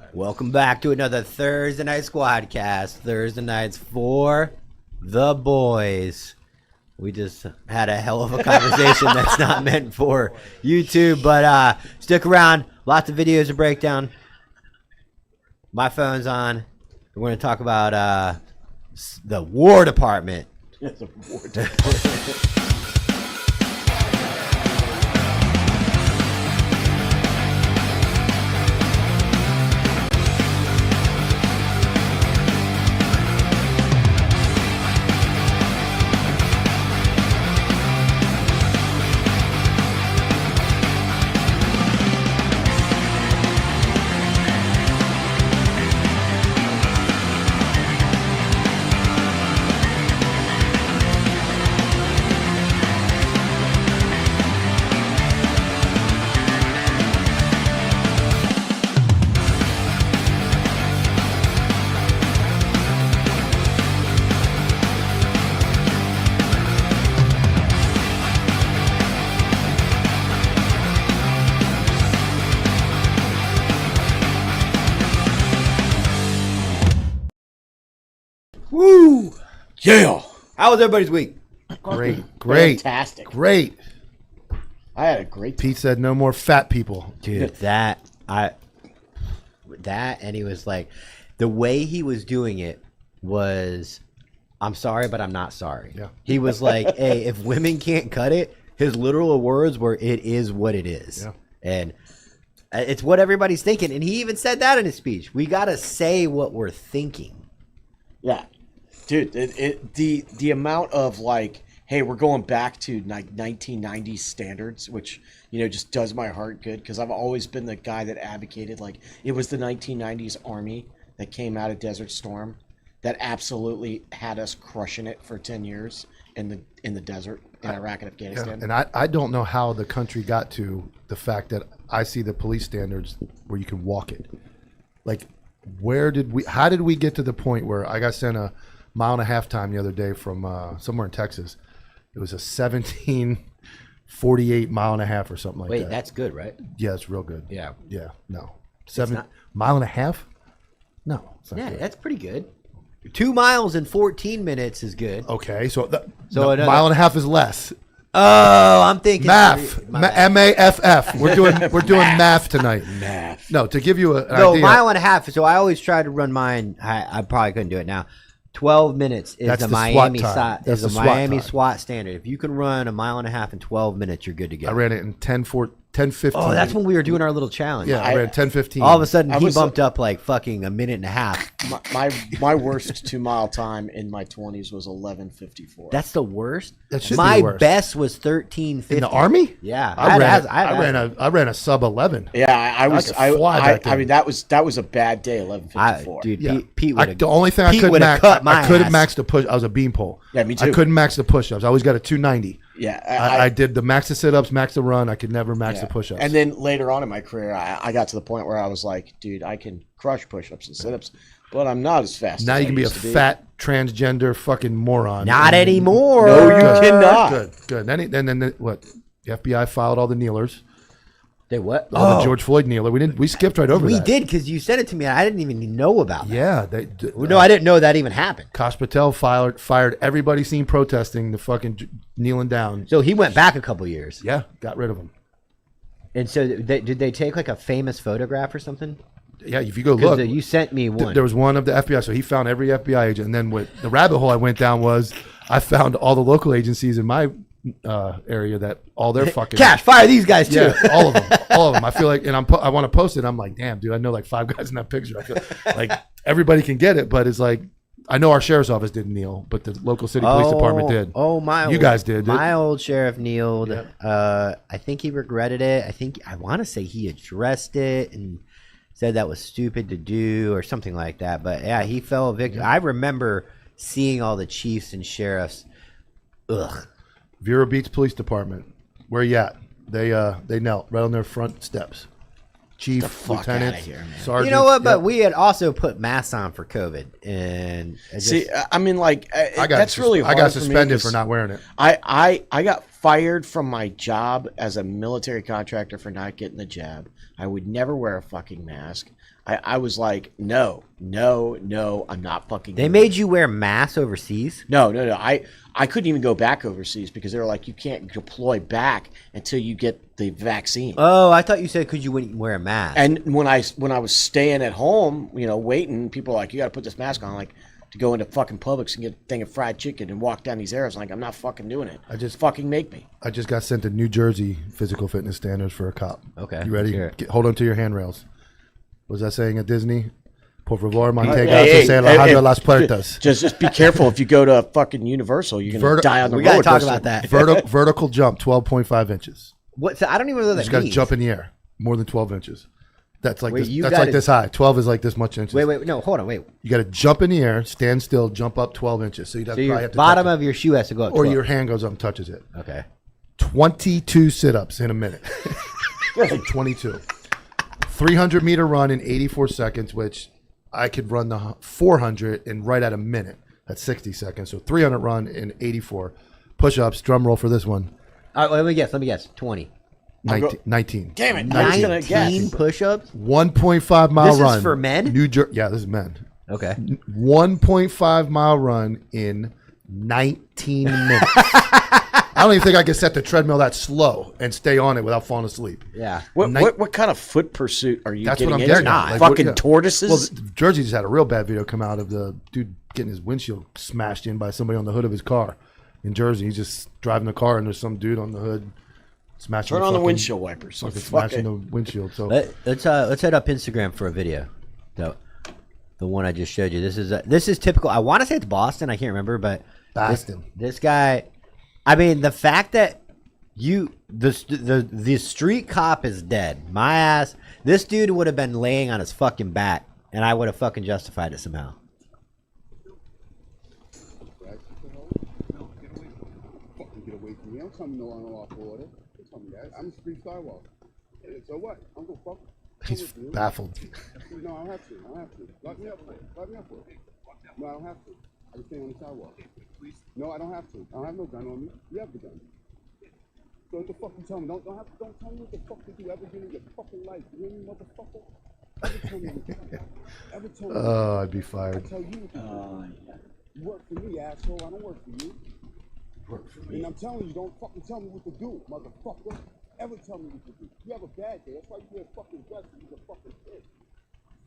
live. Welcome back to another Thursday Night Squadcast. Thursday nights for the boys. We just had a hell of a conversation that's not meant for YouTube, but stick around. Lots of videos to break down. My phone's on. We're going to talk about the War Department. The War Department. Woo! Yeah. How was everybody's week? Great. Fantastic. Great. I had a great Pete said no more fat people. Dude, and he was like, the way he was doing it was, I'm sorry, but I'm not sorry. Yeah. He was like, hey, if women can't cut it, his literal words were, it is what it is. Yeah. And it's what everybody's thinking. And he even said that in his speech. We got to say what we're thinking. Yeah. Dude, the amount of like, hey, we're going back to like 1990s standards, which, you know, just does my heart good because I've always been the guy that advocated like it was the 1990s Army that came out of Desert Storm that absolutely had us crushing it for 10 years in the desert in Iraq and Afghanistan. And I don't know how the country got to the fact that I see the police standards where you can walk it. Like, how did we get to the point where I got sent a mile and a half time the other day from somewhere in Texas? It was a 17:48 mile and a half or something like that. Wait, that's good, right? Yeah, it's real good. Yeah. Yeah, no. Not- Mile and a half? No. It's not Yeah, good. that's pretty good. 2 miles in 14 minutes is good. Okay, so another- mile and a half is less. Oh, I'm thinking Math, my bad. MAFF. We're doing math tonight. Math. No, to give you an No, idea. mile and a half. So I always try to run mine. I probably couldn't do it now. 12 minutes is That's the the Miami SWAT time. That's is the the SWAT Miami time. SWAT standard. If you can run a mile and a half in 12 minutes, you're good to go. I ran it in 10:15. Oh, that's when we were doing our little challenge. Yeah, I ran 10:15. All of a sudden, I he was- bumped up like fucking a minute and a half. My worst 2 mile time in my 20s was 11:54. That's the worst. That should be My the worst. best was 13:50. in the Army. Yeah, I ran a sub 11. Yeah, I was. I could fly back I then. mean, that was a bad day. 11:54. Dude, Yeah. Pete would The only thing I Pete couldn't would've max, cut my I couldn't ass. max the push. I was a beanpole. Yeah, me too. I couldn't max the push-ups. I always got a 290. Yeah, I did the max the sit-ups, max the run. I could never max the push-ups. And then later on in my career, I got to the point where I was like, dude, I can crush push-ups and sit-ups, but I'm not as fast. now as you I can be a used to fat transgender fucking moron. not anymore. No, you Good. cannot. Good. Then what? The FBI filed all the kneelers. They what? The George Floyd kneeler. We skipped right over We that. did because you sent it to me. And I didn't even know about that. Yeah. No, I didn't know that even happened. Kosh Patel fired everybody seen protesting the fucking kneeling down. So he went back a couple years. Yeah, got rid of him. And so did they take like a famous photograph or something? Yeah, if you go Because look, you sent me one. there was one of the FBI. So he found every FBI agent. And then what the rabbit hole I went down was I found all the local agencies in my area that all their fucking Cash, fire these guys too. Yeah, all of them. I feel like, and I want to post it. I'm like, damn, dude, I know like 5 guys in that picture. I feel like everybody can get it, but it's like, I know our sheriff's office didn't kneel, but the local city police department did. Oh my! You guys did. My old sheriff kneeled. Yeah. I think he regretted it. I want to say he addressed it and said that was stupid to do or something like that. But yeah, he fell victim. I remember seeing all the chiefs and sheriffs. Ugh. Vero Beach Police Department. Where you at? They knelt right on their front steps. Chief, fuck lieutenant, outta here, man. sergeant. You know what? But Yep. we had also put masks on for COVID, and See, I mean, like, I got that's really hard. I got for me suspended 'cause for not wearing it. I got fired from my job as a military contractor for not getting the jab. I would never wear a fucking mask. I was like, no, I'm not fucking. They made you wear masks overseas? No. I couldn't even go back overseas because they were like, you can't deploy back until you get the vaccine. Oh, I thought you said because you wouldn't wear a mask. And when I was staying at home, waiting, people were like, you got to put this mask on, like to go into fucking Publix and get a thing of fried chicken and walk down these areas. I'm like, I'm not fucking doing it. Just fucking make me. I just got sent to New Jersey physical fitness standards for a cop. Okay. You ready? Sure. Hold on to your handrails. What was that saying at Disney? Por favor, manténgase las puertas. Just be careful if you go to fucking Universal. You're going to die on the road. We got to talk about that. Vertical jump, 12.5 inches. What? So I don't even know what that You just got to means. jump in the air, more than 12 inches. That's like Wait, like this high. 12 is like this much inches. Wait, no, hold on, wait. You got to jump in the air, stand still, jump up 12 inches. So you'd have, So probably your have to bottom touch of your shoe has to go up or 12. your hand goes up and touches it. Okay. 22 sit-ups in a minute. 22. 300-meter run in 84 seconds, which I could run the 400 in right at a minute. That's 60 seconds. So 300 run in 84. Push-ups, drum roll for this one. All right, let me guess. 20. 19. Damn it. I was going to 19 guess. push-ups? 1.5 mile This is run. for men? Yeah, this is men. Okay. 1.5 mile run in 19 minutes. I don't even think I can set the treadmill that slow and stay on it without falling asleep. Yeah. What kind of foot pursuit are you That's getting what I'm into? getting at. Like, Fucking yeah. tortoises? Well, Jersey just had a real bad video come out of the dude getting his windshield smashed in by somebody on the hood of his car in Jersey. He's just driving the car and there's some dude on the hood smashing. Turn on the windshield wipers. Fucking smashing the windshield. So Let's head up Instagram for a video. The one I just showed you. This is typical. I want to say it's Boston. I can't remember, but Boston. This guy. I mean, the fact that the street cop is dead. My ass. This dude would have been laying on his fucking back, and I would have fucking justified it somehow. Get away from me. I'm coming no unlawful order. Don't tell me that. I'm a street sidewalk. So what? I'm gonna fuck. he's baffled. No, I don't have to. I don't have to. Lock me up for it. Lock me up for it. No, I don't have to. I can stay on the sidewalk. No, I don't have to. I don't have no gun on me. You have the gun. So what the fuck you tell me? Don't tell me what the fuck did you ever do in your fucking life. You hear me, motherfucker? Ever tell me what the Ever tell me Oh, I'd be fired. I tell you what to do. You work for me, asshole. I don't work for you. Work for me. And I'm telling you, don't fucking tell me what to do, motherfucker. Ever tell me what to do. You have a bad day. That's why you wear fucking vests and you're a fucking kid.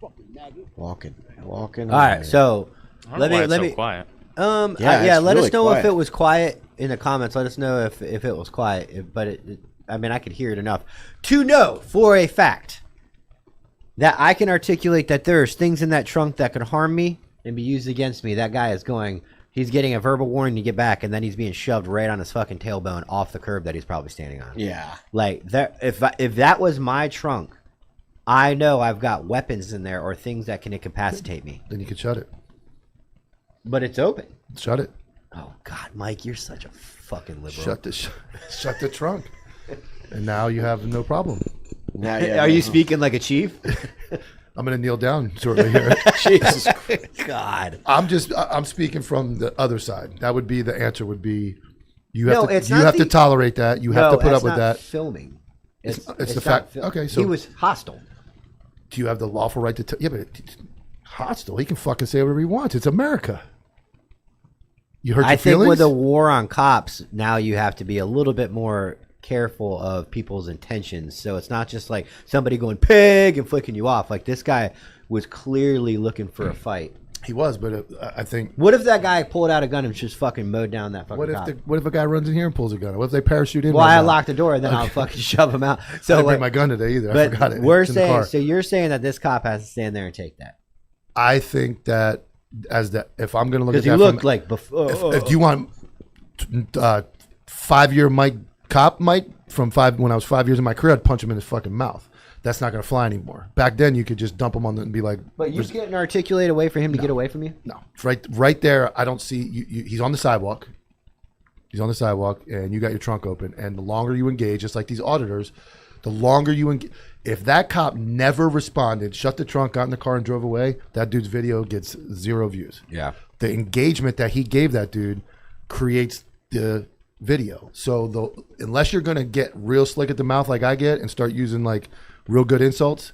Fucking maggot. Walking. All right, so let me. So quiet. it's Let us really know quiet. if it was quiet in the comments. Let us know if it was quiet. But I mean, I could hear it enough to know for a fact that I can articulate that there's things in that trunk that could harm me and be used against me. That guy is going. He's getting a verbal warning to get back, and then he's being shoved right on his fucking tailbone off the curb that he's probably standing on. Yeah. Like that. If that was my trunk, I know I've got weapons in there or things that can incapacitate me. Then you could shut it. But it's open. Shut it. Oh God, Mike, you're such a fucking liberal. Shut the trunk. And now you have no problem. Now, Are you speaking like a chief? I'm going to kneel down shortly here. Jesus Christ. God. I'm speaking from the other side. That would be the answer. Would be you have No, to it's you not have to the- tolerate that. You have to put up with that. Filming. It's the not fact- okay, so- he was hostile. Do you have the lawful right to? Yeah, but it's hostile. He can fucking say whatever he wants. It's America. You hurt your I think feelings? with the war on cops, now you have to be a little bit more careful of people's intentions. So it's not just like somebody going pig and flicking you off. Like this guy was clearly looking for a fight. He was, but I think. What if that guy pulled out a gun and just fucking mowed down that fucking What if cop? what if a guy runs in here and pulls a gun? What if they parachute in? Well, right I now? locked the door and then I'll fucking shove him out. I So didn't like, bring my gun today either. I but forgot it. we're It's in the saying, car. so you're saying that this cop has to stand there and take that I think that if I'm going to look at because he that, looked from, like before. if you want 5-year Mike cop Mike from when I was 5 years in my career, I'd punch him in his fucking mouth. That's not going to fly anymore. Back then, you could just dump him on and be like. But you can't articulate a way for him to get away from you. No, right there. I don't see. He's on the sidewalk. He's on the sidewalk, and you got your trunk open. And the longer you engage, just like these auditors, the longer you engage. If that cop never responded, shut the trunk, got in the car, and drove away, that dude's video gets 0 views. Yeah. The engagement that he gave that dude creates the video. So unless you're gonna get real slick at the mouth like I get and start using like real good insults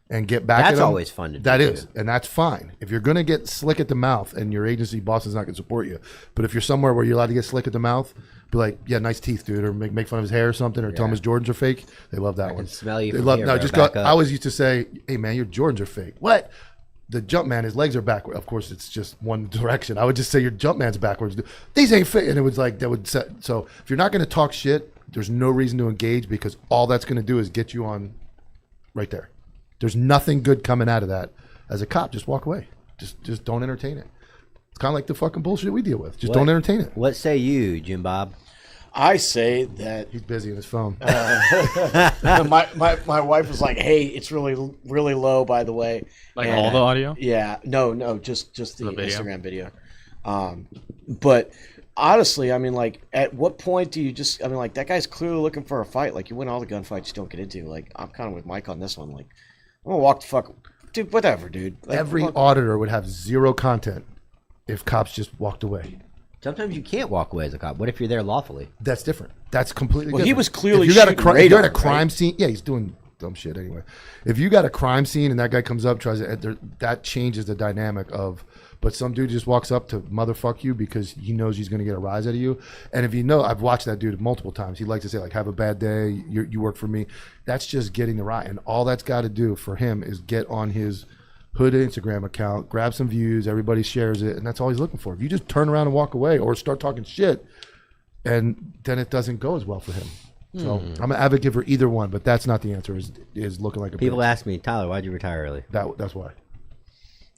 and get back at That's them. always fun to do. That is, too. and that's fine. If you're going to get slick at the mouth and your agency boss is not going to support you, but if you're somewhere where you're allowed to get slick at the mouth, be like, yeah, nice teeth, dude, or make fun of his hair or something, or tell him his Jordans are fake. They love that one. can smell you They from love, here, no, bro. just Back go. up. I always used to say, hey man, your Jordans are fake. What? The jump man, his legs are backward. Of course, it's just one direction. I would just say your jump man's backwards. These ain't fake, and it was like that would set. So if you're not going to talk shit, there's no reason to engage because all that's going to do is get you on right there. There's nothing good coming out of that. As a cop, just walk away. Just don't entertain it. It's kind of like the fucking bullshit we deal with. Just don't entertain it. What say you, Jim Bob? I say that He's busy on his phone. my wife was like, "Hey, it's really really low, by the way." Like And, all the audio? Yeah, no, just the The video? Instagram video. But honestly, I mean, like, at what point do you just? I mean, like, that guy's clearly looking for a fight. Like, you win all the gunfights you don't get into. Like, I'm kind of with Mike on this one. Like, I'm gonna walk the fuck, dude. Whatever, dude. Like, Every fuck- auditor would have zero content if cops just walked away. Sometimes you can't walk away as a cop. What if you're there lawfully? That's different. That's completely Well, different. he was clearly if you got a shooting crime, if you're at a radar, crime right? scene. Yeah, he's doing dumb shit anyway. If you got a crime scene and that guy comes up, tries to enter, that changes the dynamic of. But some dude just walks up to motherfuck you because he knows he's going to get a rise out of you. And if you know, I've watched that dude multiple times. He likes to say like, "Have a bad day. You work for me." That's just getting the rise. And all that's got to do for him is get on his hood Instagram account, grab some views, everybody shares it, and that's all he's looking for. If you just turn around and walk away or start talking shit, and then it doesn't go as well for him. So I'm an advocate for either one, but that's not the answer. Is looking like a People bitch. ask me, Tyler, why'd you retire early? That's why.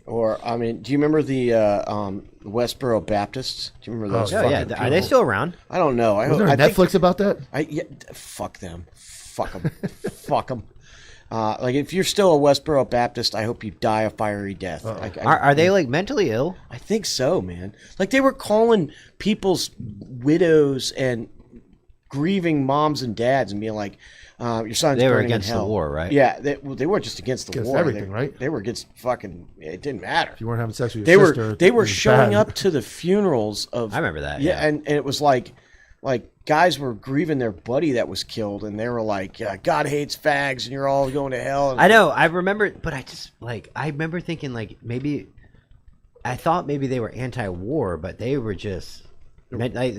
Or I mean, do you remember the Westboro Baptists? Do you remember those? Oh, yeah. fucking Are they people? still around? I don't know. Was there a I think- Netflix about that? Fuck them. Fuck them. Fuck them. Like, if you're still a Westboro Baptist, I hope you die a fiery death. Are they like mentally ill? I think so, man. Like, they were calling people's widows and grieving moms and dads and being like, your son's They were burning in against the hell. war, right? Yeah, they weren't just against the Against war. everything, they, right? They were against fucking. It didn't matter. If you weren't having sex with They your were sister, they it were was showing bad. up to the funerals of. I remember that, Yeah, yeah. and it was like guys were grieving their buddy that was killed, and they were like, "God hates fags, and you're all going to hell." And I know. I remember, but I remember thinking like maybe I thought maybe they were anti-war, but they were just. Then I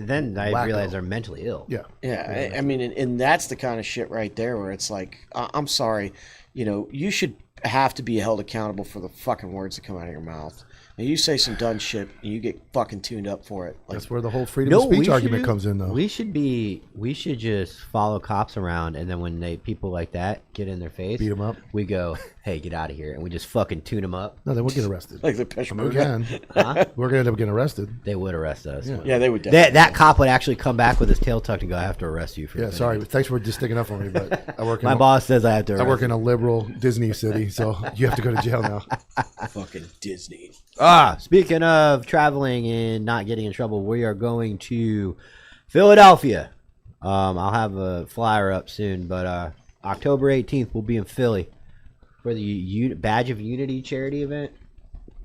Wacko. realized they're mentally ill. Yeah. Yeah, I mean, and that's the kind of shit right there where it's like, I'm sorry, you should have to be held accountable for the fucking words that come out of your mouth. And you say some dumb shit, and you get fucking tuned up for it. Like, That's where the whole freedom No, of speech we argument should- comes in, though. We should just follow cops around, and then when people like that get in their face, Beat 'em up. We go, "Hey, get out of here," and we just fucking tune them up. No, they won't get arrested. like the We Peshmerga. can. Huh? We're gonna end up getting arrested. They would arrest us. Yeah, they would definitely. That cop would actually come back with his tail tucked and go, "I have to arrest you for." Yeah, this." sorry. Thanks for just sticking up for me, but I work in My boss says I have to. I Arrest work you. in a liberal Disney city, so you have to go to jail now. Fucking Disney. Speaking of traveling and not getting in trouble, we are going to Philadelphia. I'll have a flyer up soon, but October 18th we'll be in Philly for the Badge of Unity charity event.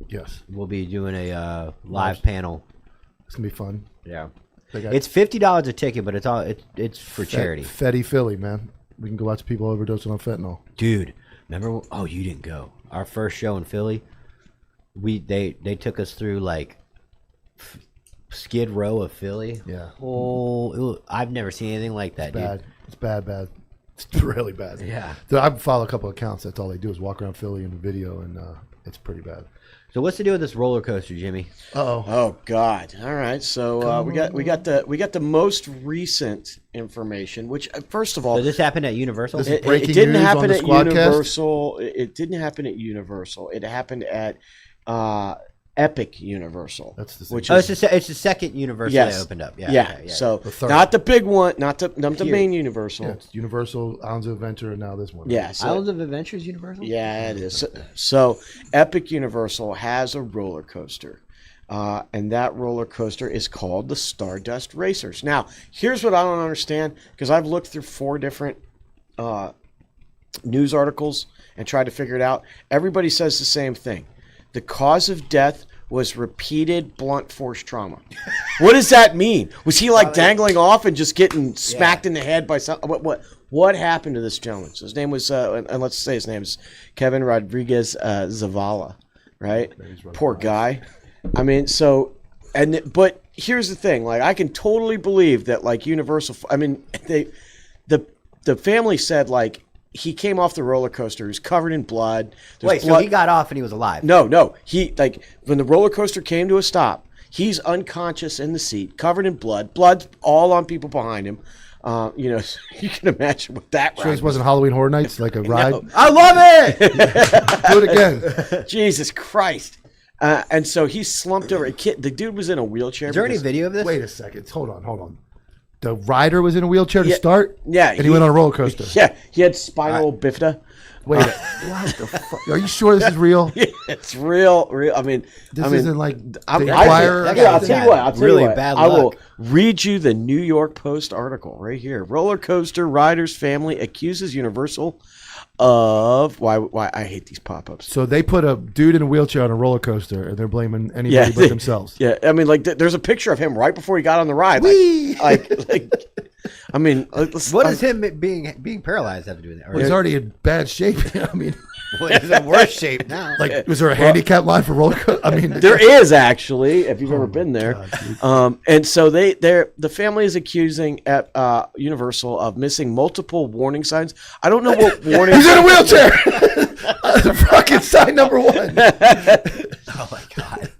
Yes, We'll be doing a live panel. it's gonna be fun. Yeah, They got it's $50 a ticket, but it's for charity. Fetty Philly, man. We can go out to people overdosing on fentanyl. Dude, remember? Oh, you didn't go. Our first show in Philly. They took us through like Skid Row of Philly. Yeah. I've never seen anything like that, Bad. dude. It's bad. It's really bad. Yeah. So I follow a couple of accounts. That's all they do is walk around Philly in the video, and it's pretty bad. So what's the deal with this roller coaster, Jimmy? Uh-oh. Oh God! All right, so we got the most recent information. Which first of all, So this happened at Universal. This is it breaking didn't news happen on the at Squadcast? Universal. It didn't happen at Universal. It happened at Epic Universal. That's the same. which Oh, is it's the second Universal yes, they opened up. Yeah, Yeah, okay, So The third. not the big one, not the Here. main Universal. Yeah, it's Universal, Islands of Adventure, and now this one. Yeah, so- Islands of Adventures Universal. Yeah, it is. So, Epic Universal has a roller coaster, and that roller coaster is called the Stardust Racers. Now, here's what I don't understand, because I've looked through 4 different news articles and tried to figure it out. Everybody says the same thing. The cause of death was repeated blunt force trauma. What does that mean? Was he like dangling off and just getting smacked in the head by some? what happened to this gentleman? So his name was, and let's say his name is Kevin Rodriguez Zavala, right? Poor guy. I mean, but here's the thing. Like, I can totally believe that, like, Universal. I mean, the family said, like, he came off the roller coaster. He was covered in blood. Wait, so he got off and he was alive? No. He, like, when the roller coaster came to a stop, he's unconscious in the seat, covered in blood. Blood's all on people behind him. You know, you can imagine what that. Sure, this wasn't Halloween Horror Nights, like a ride. No. I love it. Do it again. Jesus Christ! And so he slumped over. The dude was in a wheelchair. Is there any video of this? Wait a second. Hold on. The rider was in a wheelchair to start? Yeah. And he went on a roller coaster? Yeah. He had spinal bifida. Wait, what the fuck? Are you sure this is real? Yeah, it's real. I mean, this isn't like I'll tell you what. I will read you the New York Post article right here. Roller coaster rider's family accuses Universal of why I hate these pop-ups. So they put a dude in a wheelchair on a roller coaster, and they're blaming anybody but themselves. Yeah, I mean, like, there's a picture of him right before he got on the ride. Like, I mean, what does him being paralyzed have to do with it? Well, he's already in bad shape. I mean, well, he's in worse shape now. Like, was there a handicap line for roller coaster? I mean, there is actually, if you've ever been there. God, and so the family is accusing at Universal of missing multiple warning signs. I don't know what warning. He's in a wheelchair. Fucking sign number 1. Oh my god.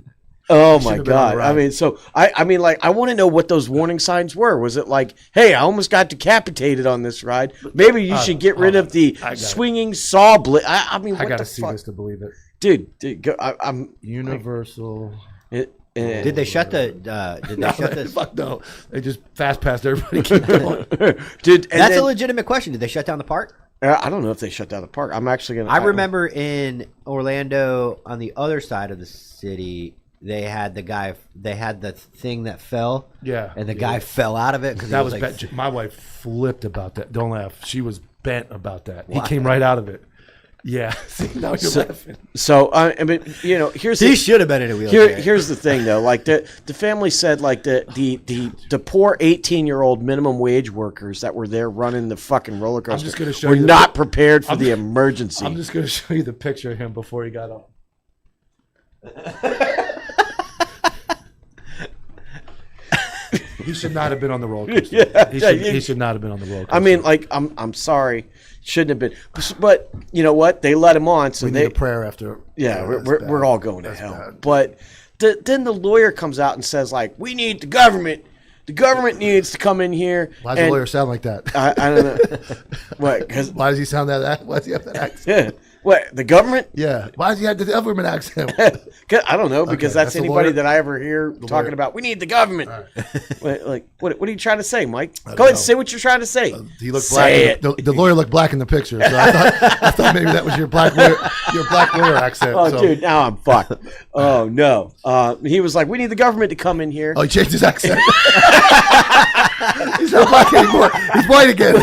Oh my god! I mean, so I mean, like, I want to know what those warning signs were. Was it like, "Hey, I almost got decapitated on this ride. Maybe you should get rid of the swinging saw blade." I mean, what I gotta the see fuck? this to believe it, dude. I'm Universal. Did they shut the? Did they shut this? Fuck no! They just fast passed everybody. Keep going. That's a legitimate question. Did they shut down the park? I don't know if they shut down the park. I'm actually gonna. I remember in Orlando, on the other side of the city, they had the thing that fell. Yeah. And the guy fell out of it because that was like, my wife flipped about that. Don't laugh. She was bent about that. He came right out of it. Yeah. See, now you're laughing. So I mean, you know, he should have been in a wheelchair. Here's the thing, though. Like, the family said, like, the poor 18-year-old minimum wage workers that were there running the fucking roller coaster I'm just gonna show were you not prepared for the emergency. I'm just going to show you the picture of him before he got on. He should not have been on the roller coaster. He should not have been on the roller coaster. I mean, like, I'm sorry, shouldn't have been. But you know what? They let him on, so we need a prayer after. Yeah, we're all going to hell. Bad. But then the lawyer comes out and says, like, we need the government. The government needs to come in here. Why does the lawyer sound like that? I don't know. What? Why does he sound that? Why does he have that accent? What, the government? Yeah. Why does he have the government accent? I don't know, because that's anybody that I ever hear talking about. We need the government. Right. Like, what are you trying to say, Mike? Go ahead and say what you're trying to say. He looked black. The lawyer looked black in the picture. So I thought maybe that was your black lawyer accent. Oh, dude, now I'm fucked. Oh no. He was like, we need the government to come in here. Oh, he changed his accent. He's not black anymore. He's white again.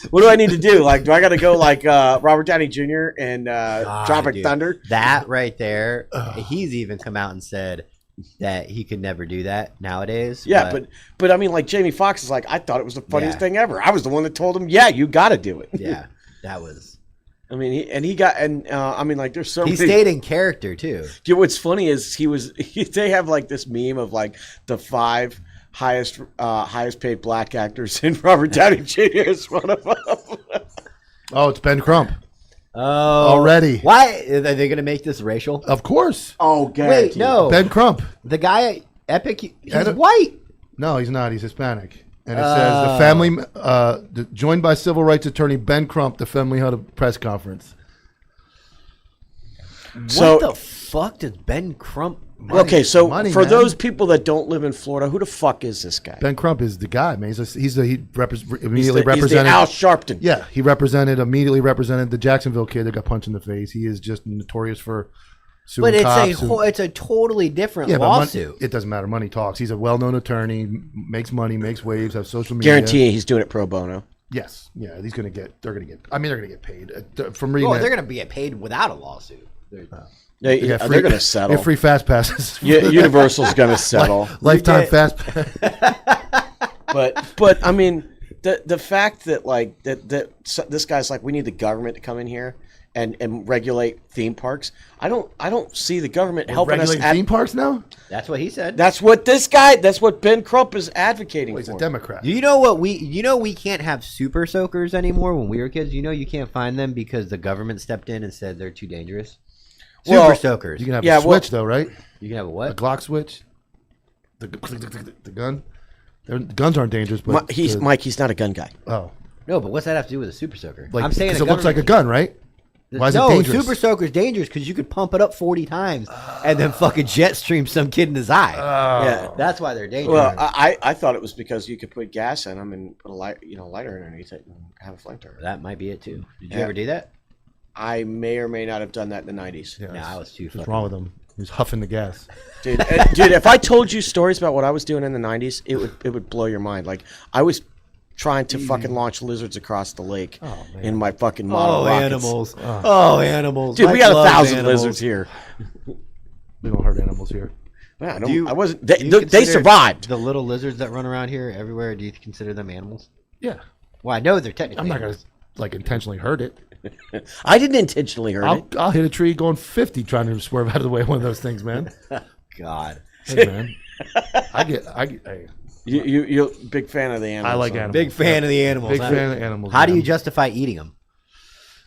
What do I need to do? Like, do I got to go like Robert Downey Jr. and Tropic Thunder? That right there. He's even come out and said that he could never do that nowadays. Yeah, but I mean, like, Jamie Foxx is like, I thought it was the funniest thing ever. I was the one that told him, yeah, you got to do it. Yeah, that was. I mean, I mean, like, there's so he many. stayed in character too. Dude, what's funny is they have like this meme of like the 5 highest paid black actors, and Robert Downey Jr. is one of them. Oh, it's Ben Crump. Oh, already. Why are they going to make this racial? Of course. Oh, guaranteed. Wait, no. Ben Crump. The guy, Epic, he's white. No, he's not. He's Hispanic. And it says the family, joined by civil rights attorney Ben Crump, the family held a press conference. So, what the fuck does Ben Crump? Okay, so for those people that don't live in Florida, who the fuck is this guy? Ben Crump is the guy, man. He's the Al Sharpton. Yeah, he immediately represented the Jacksonville kid that got punched in the face. He is just notorious for suing cops. But it's a totally different lawsuit. It doesn't matter. Money talks. He's a well-known attorney, makes money, makes waves, has social media. Guarantee he's doing it pro bono. Yes, yeah, they're gonna get paid. From reading they're gonna be getting paid without a lawsuit. They're going to settle. They have free fast passes. Universal's going to settle. Lifetime fast pass. But I mean, the fact that like this guy's like, we need the government to come in here and regulate theme parks. I don't see the government helping us. Regulate theme parks now? That's what he said. That's what Ben Crump is advocating Well, he's for. a Democrat. You know we can't have super soakers anymore when we were kids. You can't find them because the government stepped in and said they're too dangerous. Super Well, soakers. You can have a switch though, right? You can have a A what? Glock switch. The gun. The guns aren't dangerous, but Mike. He's not a gun guy. Oh, No, but what's that have to do with a super soaker? like I'm saying because it looks like a gun, right? Why is it no, dangerous? super soaker's dangerous because you could pump it up 40 times and then fucking jet stream some kid in his eye. Yeah. That's why they're dangerous. Well, I thought it was because you could put gas in them and put a lighter underneath it and have a flamethrower. That might be it too. Did you Yeah. ever do that? I may or may not have done that in the 90s. Yeah, No, I was too What's fucking. wrong with him? He's huffing the gas. Dude, if I told you stories about what I was doing in the 90s, it would blow your mind. Like, I was trying to fucking launch lizards across the lake in my fucking model rockets. Animals. Oh, animals. Dude, we Mike got loves 1,000 animals. lizards here. We don't hurt animals here. Man, Do I wasn't. do you They consider survived. The little lizards that run around here everywhere, do you consider them animals? Yeah, Well, I know they're technically I'm not gonna animals. like intentionally hurt it. I didn't intentionally hurt it. I'll hit a tree going 50 trying to swerve out of the way of one of those things, man. God. Hey, man. Hey, You're a big fan of the animals. I like huh? animals. Big fan of the animals. Big huh? fan of animals. How do man. you justify eating them?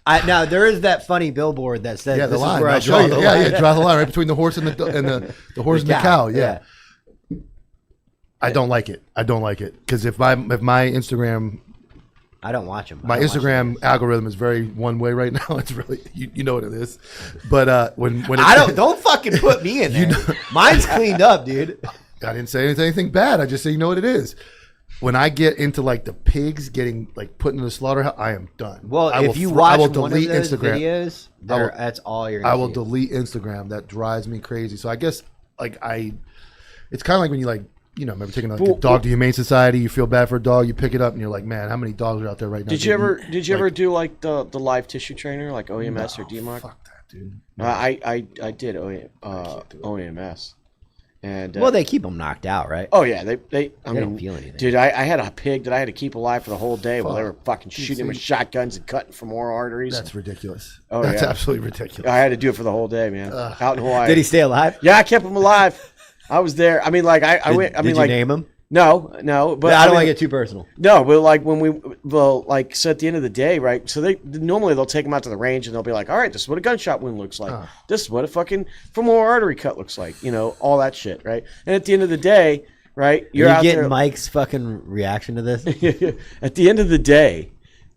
Now there is that funny billboard that says Yeah, the this line. is where I'll I show draw you. the Yeah, line. yeah. Draw the line right between the horse and the horse and the cow. Yeah. I don't like it. I don't like it because if my Instagram I don't watch them. my Instagram algorithm is very one way right now. It's really you know what it is. But when don't fucking put me in there. Mine's cleaned up, dude. I didn't say anything bad. I just say you know what it is. When I get into like the pigs getting like put in the slaughterhouse, I am done. Well, I if will you I watch will one of delete those Instagram. videos, that's all you're gonna I will see. delete Instagram. That drives me crazy. So I guess like it's kind of like when you like remember taking like a dog to Humane Society. You feel bad for a dog. You pick it up and you're like, man, how many dogs are out there right now? Did you ever do like the live tissue trainer like OEMS or DMARC? Fuck that, dude. I did OEMS. And Well, they keep them knocked out, right? oh yeah, they don't feel anything. Dude, I had a pig that I had to keep alive for the whole day while they were fucking shooting him with shotguns and cutting femoral arteries. That's ridiculous. Oh, That's yeah. absolutely ridiculous. I had to do it for the whole day, man. Out in Hawaii. Did he stay alive? Yeah, I kept him alive. I was there. I mean, like I went. I Did mean, you like name him? no, but I don't mean, want to get too personal. No, but like so at the end of the day, right? So they'll take them out to the range and they'll be like, all right, this is what a gunshot wound looks like. This is what a fucking femoral artery cut looks like. All that shit, right? And at the end of the day, right, You're out getting there. Mike's fucking reaction to this. At the end of the day,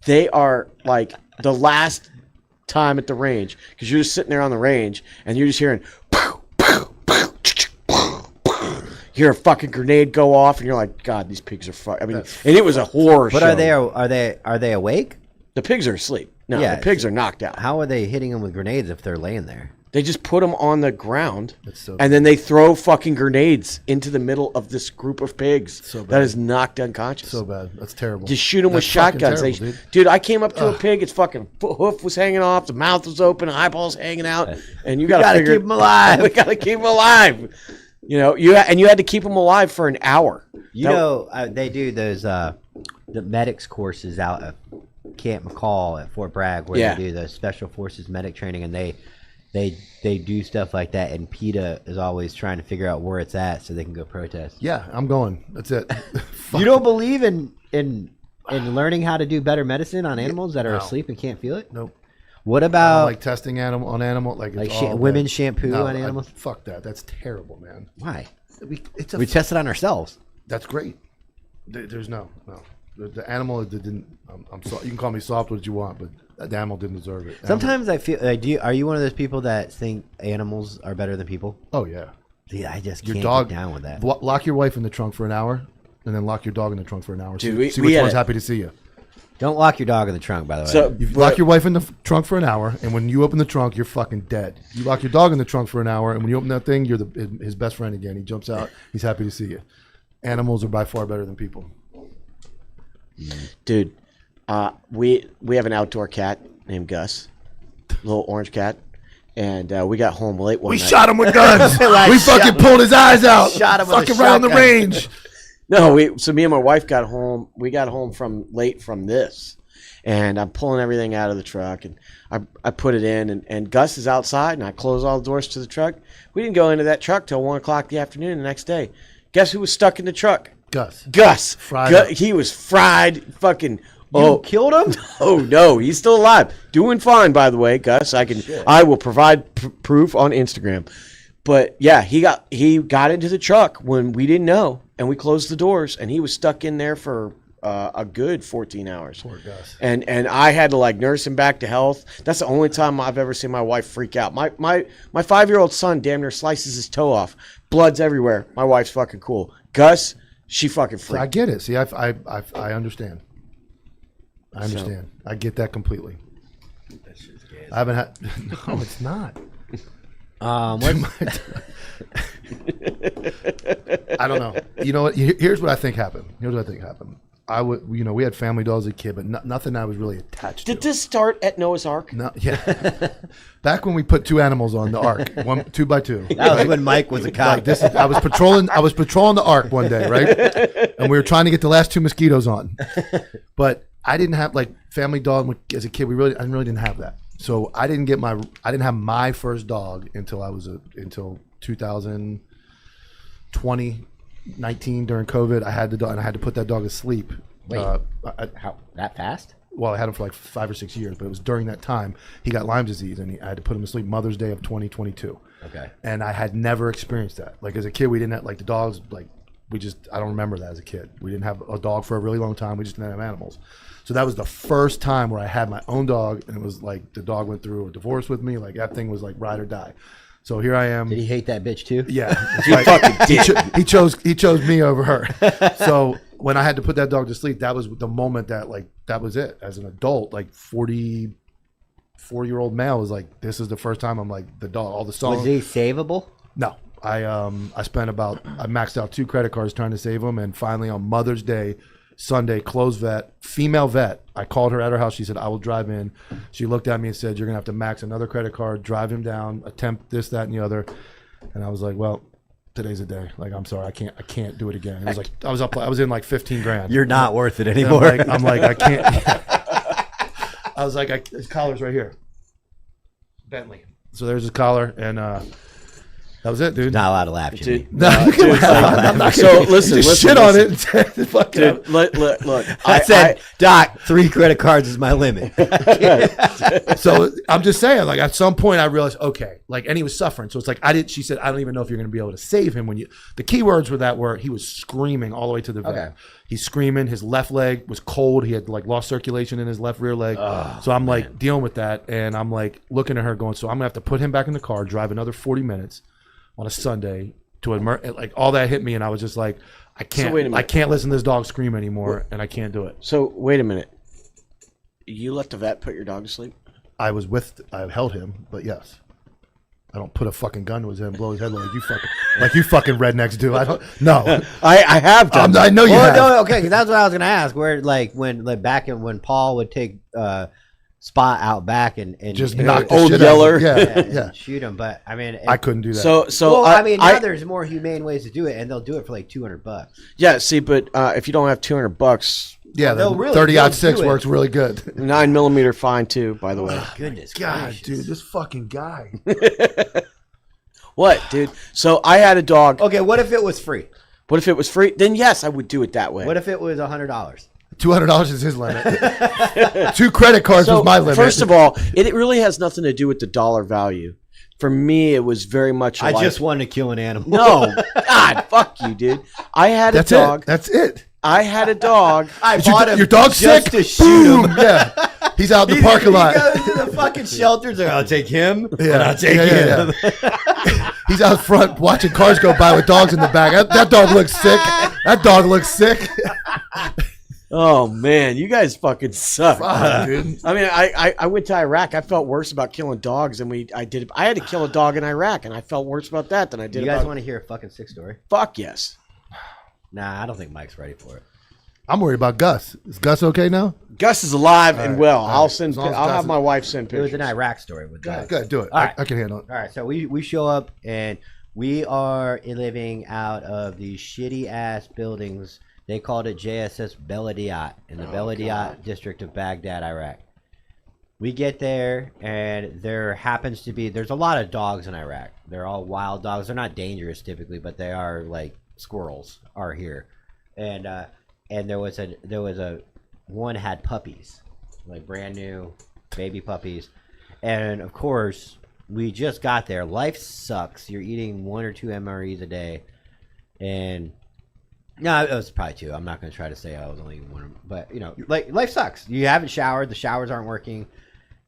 they are like the last time at the range because you're just sitting there on the range and you're just hearing. Hear a fucking grenade go off, and you're like, God, these pigs are fuck. I mean, and it was a horror But show. are they awake? The pigs are asleep. No, Yeah, the pigs are knocked out. How are they hitting them with grenades if they're laying there? They just put them on the ground, so and then they throw fucking grenades into the middle of this group of pigs So bad. that is knocked unconscious. So bad. That's terrible. Just shoot them with That's fucking shotguns. terrible, Dude, I came up to a pig. Its fucking hoof was hanging off. The mouth was open. Eyeballs hanging out. And you got to Gotta keep them alive. We got to keep them alive. You had to keep them alive for an hour. They do those the medics courses out at Camp McCall at Fort Bragg where Yeah. they do the special forces medic training, and they do stuff like that. And PETA is always trying to figure out where it's at so they can go protest. Yeah, I'm going. That's it. You don't believe in learning how to do better medicine on animals that are No. asleep and can't feel it? Nope. What I about don't like testing on animal like it's all women's bad. shampoo No, on animals? Fuck that. That's terrible, man. why? It's We test it on ourselves. That's great. There's no. The animal didn't. I'm sorry. You can call me soft what you want, but the animal didn't deserve it. Sometimes I feel. Are you one of those people that think animals are better than people? Oh yeah. See, I just Your can't dog. get down with that. Lock your wife in the trunk for an hour, and then lock your dog in the trunk for an hour. Dude, see we which had one's a- happy to see you. Don't lock your dog in the trunk, by the way. So You lock your wife in the trunk for an hour, and when you open the trunk, you're fucking dead. You lock your dog in the trunk for an hour, and when you open that thing, you're his best friend again. He jumps out. He's happy to see you. Animals are by far better than people. dude, we have an outdoor cat named Gus, little orange cat, and we got home late one night. Shot him with guns. We fucking pulled his eyes out. Shot him with a fucking around the shotgun. range. No, so me and my wife got home. We got home late from this, and I'm pulling everything out of the truck, and I put it in, and Gus is outside, and I close all the doors to the truck. We didn't go into that truck till 1 o'clock the afternoon the next day. Guess who was stuck in the truck? Gus. Fried. He was fried. Fucking. You killed him? Oh no, he's still alive, doing fine, by the way, Gus. I will provide proof on Instagram. But yeah, he got into the truck when we didn't know, and we closed the doors, and he was stuck in there for a good 14 hours. Poor Gus. And I had to like nurse him back to health. That's the only time I've ever seen my wife freak out. My 5-year-old son damn near slices his toe off. Blood's everywhere. My wife's fucking cool. Gus, she fucking freaked. I get it. See, I understand. I understand. So, I get that completely. That shit's gay. I haven't had. No, it's not. I don't know. You know what? Here's what I think happened. We had family dogs as a kid, but nothing I was really attached to. Did this start at Noah's Ark? No, yeah. Back when we put 2 animals on the Ark, 2 by 2. That was when Mike was a cop. Like I was patrolling the Ark one day, right? And we were trying to get the last 2 mosquitoes on, but I didn't have like family dog as a kid. I really didn't have that. So I didn't have my first dog until 2020, 19 during COVID. I had the dog, and I had to put that dog to sleep. Wait, how that fast? Well, I had him for like 5 or 6 years, but it was during that time he got Lyme disease, and I had to put him to sleep Mother's Day of 2022. Okay. And I had never experienced that. Like as a kid, we didn't have like the dogs. Like I don't remember that as a kid. We didn't have a dog for a really long time. We just didn't have animals. So that was the first time where I had my own dog, and it was like the dog went through a divorce with me. Like that thing was like ride or die. So here I am. Did he hate that bitch too? Yeah, he fucking did. He chose me over her. So when I had to put that dog to sleep, that was the moment that was it. As an adult, like 44-year-old male was like, this is the first time I'm like the dog. All the songs. Was he savable? No. I maxed out 2 credit cards trying to save him, and finally on Mother's Day, Sunday, closed vet, female vet. I called her at her house. She said, I will drive in. She looked at me and said, you're going to have to max another credit card, drive him down, attempt this, that, and the other. And I was like, well, today's the day. Like, I'm sorry. I can't do it again. It was like, I was in like 15 grand. You're not worth it anymore. I'm like, I can't. I was like, his collar's right here. Bentley. So there's his collar, and that was it, dude. Not allowed to laugh, Jimmy. No, you can laugh. So listen, shit on it. Dude, look. I said, Doc, 3 credit cards is my limit. So I'm just saying, like at some point I realized, okay, like, and he was suffering. So it's like she said, I don't even know if you're going to be able to save him the key words were he was screaming all the way to the vet. Okay. He's screaming. His left leg was cold. He had like lost circulation in his left rear leg. So I'm like dealing with that, and I'm like looking at her going, so I'm gonna have to put him back in the car, drive another 40 minutes on a Sunday to like all that hit me, and I was just like, I can't listen to this dog scream anymore, and I can't do it. So wait a minute, you let the vet put your dog to sleep? I held him, but yes, I don't put a fucking gun to his head and blow his head like you fucking rednecks do. I don't. No, I have done. I know you have. No, okay, that's what I was gonna ask. Where when Paul would take Spot out back and just knock the old shit Yeller, yeah, shoot him. But I mean, I couldn't do that. So now there's more humane ways to do it, and they'll do it for like $200. Yeah, see, but if you don't have $200, yeah, the 30-06 works really good. 9mm fine too, by the way. Oh, goodness, God, gracious. dude, this fucking guy. What, dude? So I had a dog. Okay, what if it was free? What if it was free? Then yes, I would do it that way. What if it was $100? $200 is his limit. 2 credit cards was my limit. First of all, it really has nothing to do with the dollar value. For me, it was very much. I just wanted to kill an animal. No, God, fuck you, dude. I had a dog. That's it. I had a dog. I bought him. Your dog's just sick. To shoot him. Yeah, he's out in the parking lot. He goes to the fucking shelters. Like, I'll take him. Yeah, I'll take him. Yeah. He's out front watching cars go by with dogs in the back. That dog looks sick. That dog looks sick. Oh man, you guys fucking suck. Dude. I mean, I went to Iraq. I felt worse about killing dogs than I did. I had to kill a dog in Iraq, and I felt worse about that than I did. You guys want to hear a fucking sick story? Fuck yes. Nah, I don't think Mike's ready for it. I'm worried about Gus. Is Gus okay now? Gus is alive and well. I'll send. I'll have my wife send pictures. It was an Iraq story with Gus. Go ahead, do it. All right. I can handle it. All right, so we show up and We are living out of these shitty ass buildings. They called it JSS Beladiyat in the Beladiyat district of Baghdad, Iraq. We get there, and there's a lot of dogs in Iraq. They're all wild dogs. They're not dangerous typically, but they are like squirrels are here. And there was a one had puppies, like brand new baby puppies. And of course, we just got there. Life sucks. You're eating 1 or 2 MREs a day. And no, it was probably 2. I'm not going to try to say I was only 1, but like life sucks. You haven't showered. The showers aren't working.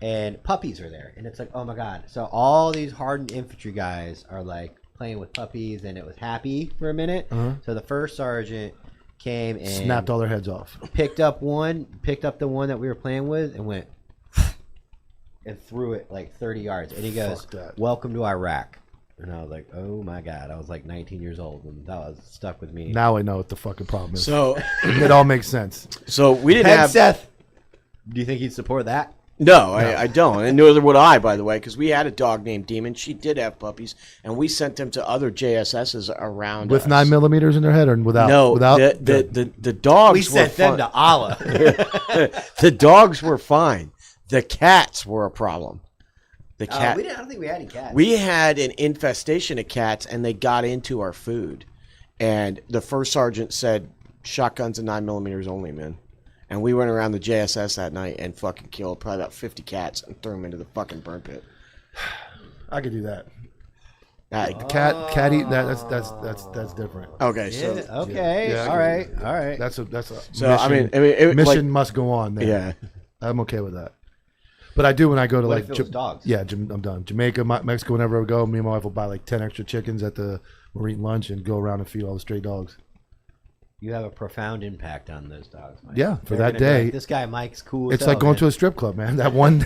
And puppies are there, and it's like, oh my god! So all these hardened infantry guys are like playing with puppies, and it was happy for a minute. So the first sergeant came and snapped all their heads off. Picked up the one that we were playing with, and went and threw it like 30 yards. And he goes, "Welcome to Iraq." And I was like, oh my god! I was like 19 years old, and that was stuck with me. Now I know what the fucking problem is. So it all makes sense. So we didn't have Hegseth. Do you think he'd support that? No, I don't, and neither would I, by the way, because we had a dog named Demon. She did have puppies, and we sent them to other JSSs around with us. 9mm in their head, or without? No, without. The dogs. We sent them to Allah. The dogs were fine. The cats were a problem. The cat. I don't think we had any cats. We had an infestation of cats, and they got into our food. And the first sergeant said, "Shotguns and 9mm only, man." And we went around the JSS that night and fucking killed probably about 50 cats and threw them into the fucking burn pit. I could do that. Cat eat that's different. Okay, so okay, Yeah, all right. That's a so mission, it, mission like, must go on. There. Yeah, I'm okay with that. But I do when I go to What like if it was dogs? Yeah, I'm done. Jamaica, Mexico, whenever I go, me and my wife will buy like 10 extra chickens at the we're eating lunch and go around and feed all the stray dogs. You have a profound impact on those dogs, Mike. Yeah, for They're that gonna be day. like, this guy Mike's cool. It's like going to a strip club, man. That 1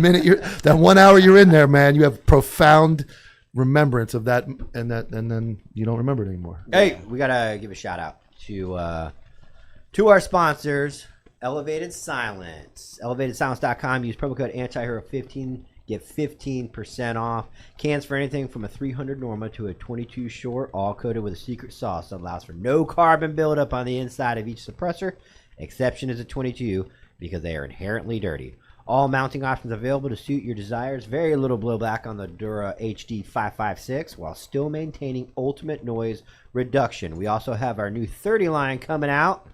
minute that 1 hour you're in there, man, you have profound remembrance of that, and then you don't remember it anymore. Hey, we gotta give a shout out to our sponsors, Elevated Silence. ElevatedSilence.com. Use promo code ANTIHERO15. Get 15% off. Cans for anything from a 300 Norma to a 22 short, all coated with a secret sauce that allows for no carbon buildup on the inside of each suppressor. Exception is a 22 because they are inherently dirty. All mounting options available to suit your desires. Very little blowback on the Dura HD 556 while still maintaining ultimate noise reduction. We also have our new 30 line coming out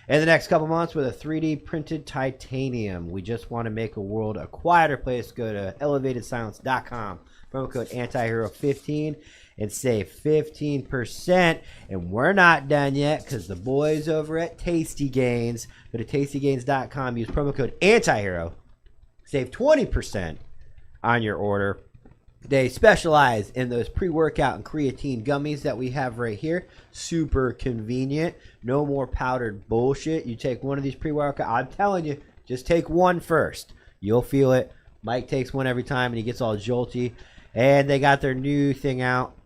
in the next couple months with a 3D printed titanium. We just want to make a world a quieter place. Go to elevatedsilence.com. Promo code ANTIHERO15 and save 15%. And we're not done yet because the boys over at Tasty Gains. Go to tastygains.com. Use promo code ANTIHERO. Save 20% on your order. They specialize in those pre-workout and creatine gummies that we have right here. Super convenient. No more powdered bullshit. You take one of these pre-workout. I'm telling you, just take one first. You'll feel it. Mike takes one every time and he gets all jolty. And they got their new thing out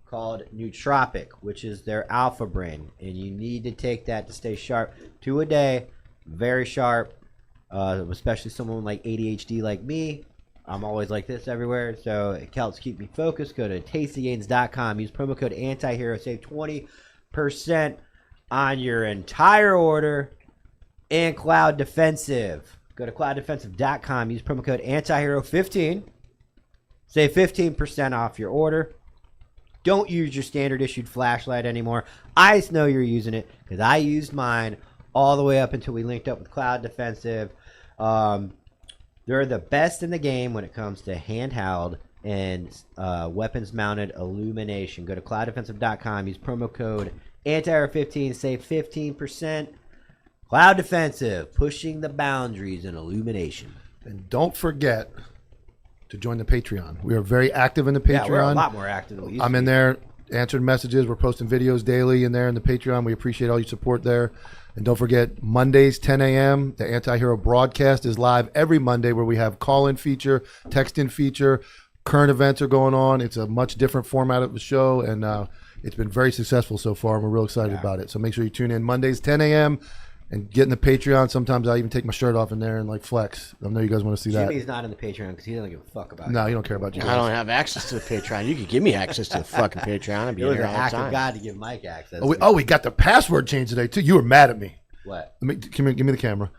called Nootropic, which is their Alpha Brain. And you need to take that to stay sharp. 2 a day. Very sharp. Especially someone like ADHD like me. I'm always like this everywhere, so it helps keep me focused. Go to tastygains.com. Use promo code ANTIHERO. Save 20% on your entire order. And Cloud Defensive. Go to clouddefensive.com. Use promo code ANTIHERO15. Save 15% off your order. Don't use your standard issued flashlight anymore. I know you're using it because I used mine all the way up until we linked up with Cloud Defensive. They're the best in the game when it comes to handheld and weapons-mounted illumination. Go to clouddefensive.com. Use promo code ANTIHERO15. Save 15%. Cloud Defensive, pushing the boundaries in illumination. And don't forget to join the Patreon. We are very active in the Patreon. Yeah, we're a lot more active than we used I'm to in be. there answering messages. We're posting videos daily in there in the Patreon. We appreciate all your support there. And don't forget, Mondays, 10 a.m., the Anti-Hero broadcast is live every Monday where we have call-in feature, text-in feature, current events are going on. It's a much different format of the show, and it's been very successful so far, and we're real excited about it. So make sure you tune in Mondays, 10 a.m., and get in the Patreon. Sometimes I even take my shirt off in there and like flex. I know you guys want to see that. Jimmy's not in the Patreon because he doesn't give a fuck about it. No, you don't care about you guys. I don't have access to the Patreon. You could give me access to the fucking Patreon. I'd be It in was here an all the act of time. God to give Mike access. We got the password changed today too. You were mad at me. What? Give me the camera.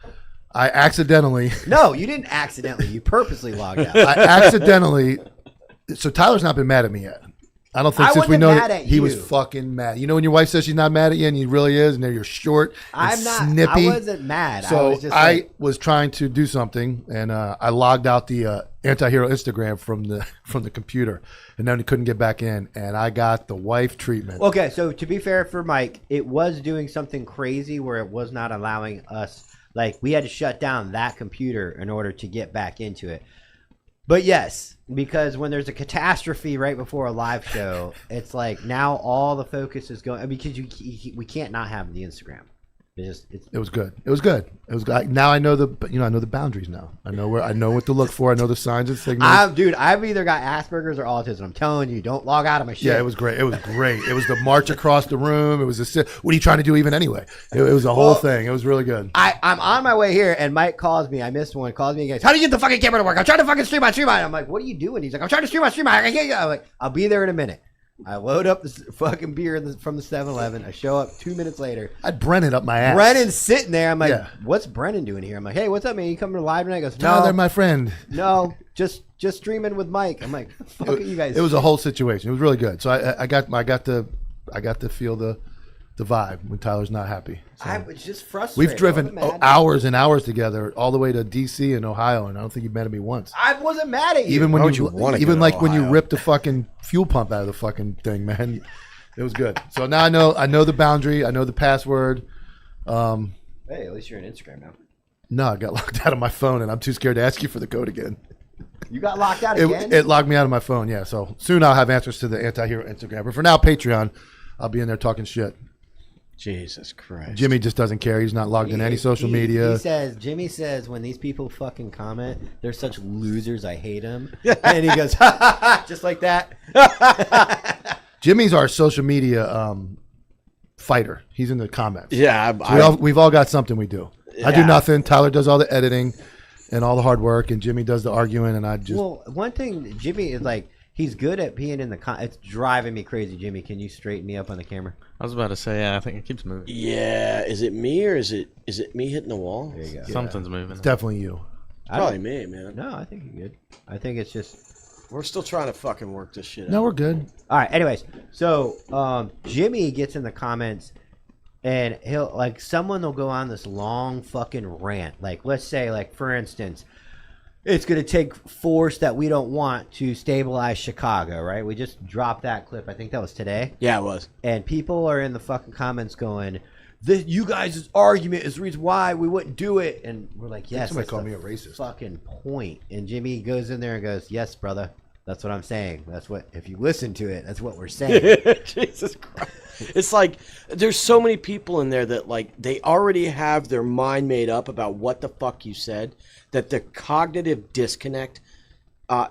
I accidentally. No, you didn't accidentally. You purposely logged out. I accidentally. So Tyler's not been mad at me yet. I don't think I since we wasn't know mad that at he you. was fucking mad. You know when your wife says she's not mad at you and he really is, and then you're short and I'm not. snippy. I wasn't mad. So I was just I like, was trying to do something, and I logged out the anti-hero Instagram from the computer, and then couldn't get back in, and I got the wife treatment. okay, so to be fair for Mike, it was doing something crazy where it was not allowing us. Like we had to shut down that computer in order to get back into it. But yes, because when there's a catastrophe right before a live show, it's like now all the focus is going because we can't not have the Instagram. It was good. It was good. It was good. Now I know I know the boundaries now. I know what to look for. I know the signs and signals. Dude, I've either got Asperger's or autism. I'm telling you, don't log out of my shit. Yeah, it was great. It was great. It was the march across the room. It was what are you trying to do even anyway? It was a whole thing. It was really good. I'm on my way here, and Mike calls me. I missed one. Calls me and goes, "How do you get the fucking camera to work? I'm trying to fucking stream on. I'm like, "What are you doing?" He's like, "I'm trying to stream on. I can't." I'm like, "I'll be there in a minute." I load up the fucking beer from the 7-Eleven. I show up 2 minutes later. I'd Brennan up my ass. Brennan's sitting there. I'm like, Yeah. "What's Brennan doing here?" I'm like, "Hey, what's up, man? You coming to live tonight?" He goes, No, they're "No, my friend. no, just streaming with Mike." I'm like, "Fuck you guys." It was a whole situation. It was really good. So I got to feel the vibe when Tyler's not happy. So I was just frustrated. we've driven I wasn't mad. hours and hours together all the way to DC and Ohio, and I don't think you've met at me once. I wasn't mad at you. Even when Why would you you wanna even go to like when you Ohio? ripped the fucking fuel pump out of the fucking thing, man. It was good. So now I know the boundary. I know the password. Hey, at least you're on Instagram now. No, I got locked out of my phone, and I'm too scared to ask you for the code again. You got locked out again? It logged me out of my phone, yeah. So soon I'll have answers to the anti-hero Instagram. But for now, Patreon, I'll be in there talking shit. Jesus Christ. Jimmy just doesn't care. He's not logged in any social media. Jimmy says, when these people fucking comment, they're such losers, I hate them. And he goes, ha, ha, ha, just like that. Jimmy's our social media fighter. He's in the comments. Yeah, We've all got something we do. I do Yeah. nothing. Tyler does all the editing and all the hard work, and Jimmy does the arguing, and I just... Well, one thing, Jimmy is like, he's good at being in the it's driving me crazy. Jimmy, can you straighten me up on the camera? I was about to say, yeah, I think it keeps moving. yeah. Is it me or is it me hitting the wall? There you go. Something's moving. It's definitely you. Probably me, man. No, I think you're good. I think it's just... We're still trying to fucking work this shit out. No, we're good. All right. Anyways, so Jimmy gets in the comments, and he'll like someone will go on this long fucking rant. Like, let's say, like for instance, it's gonna take force that we don't want to stabilize Chicago, right? We just dropped that clip. I think that was today. Yeah, it was. And people are in the fucking comments going, "This you guys' argument is the reason why we wouldn't do it." And we're like, "Yes." Somebody that's called the me a racist. Fucking point. And Jimmy goes in there and goes, "Yes, brother. That's what I'm saying. That's what, if you listen to it, that's what we're saying." Jesus Christ. It's like there's so many people in there that like they already have their mind made up about what the fuck you said, that the cognitive disconnect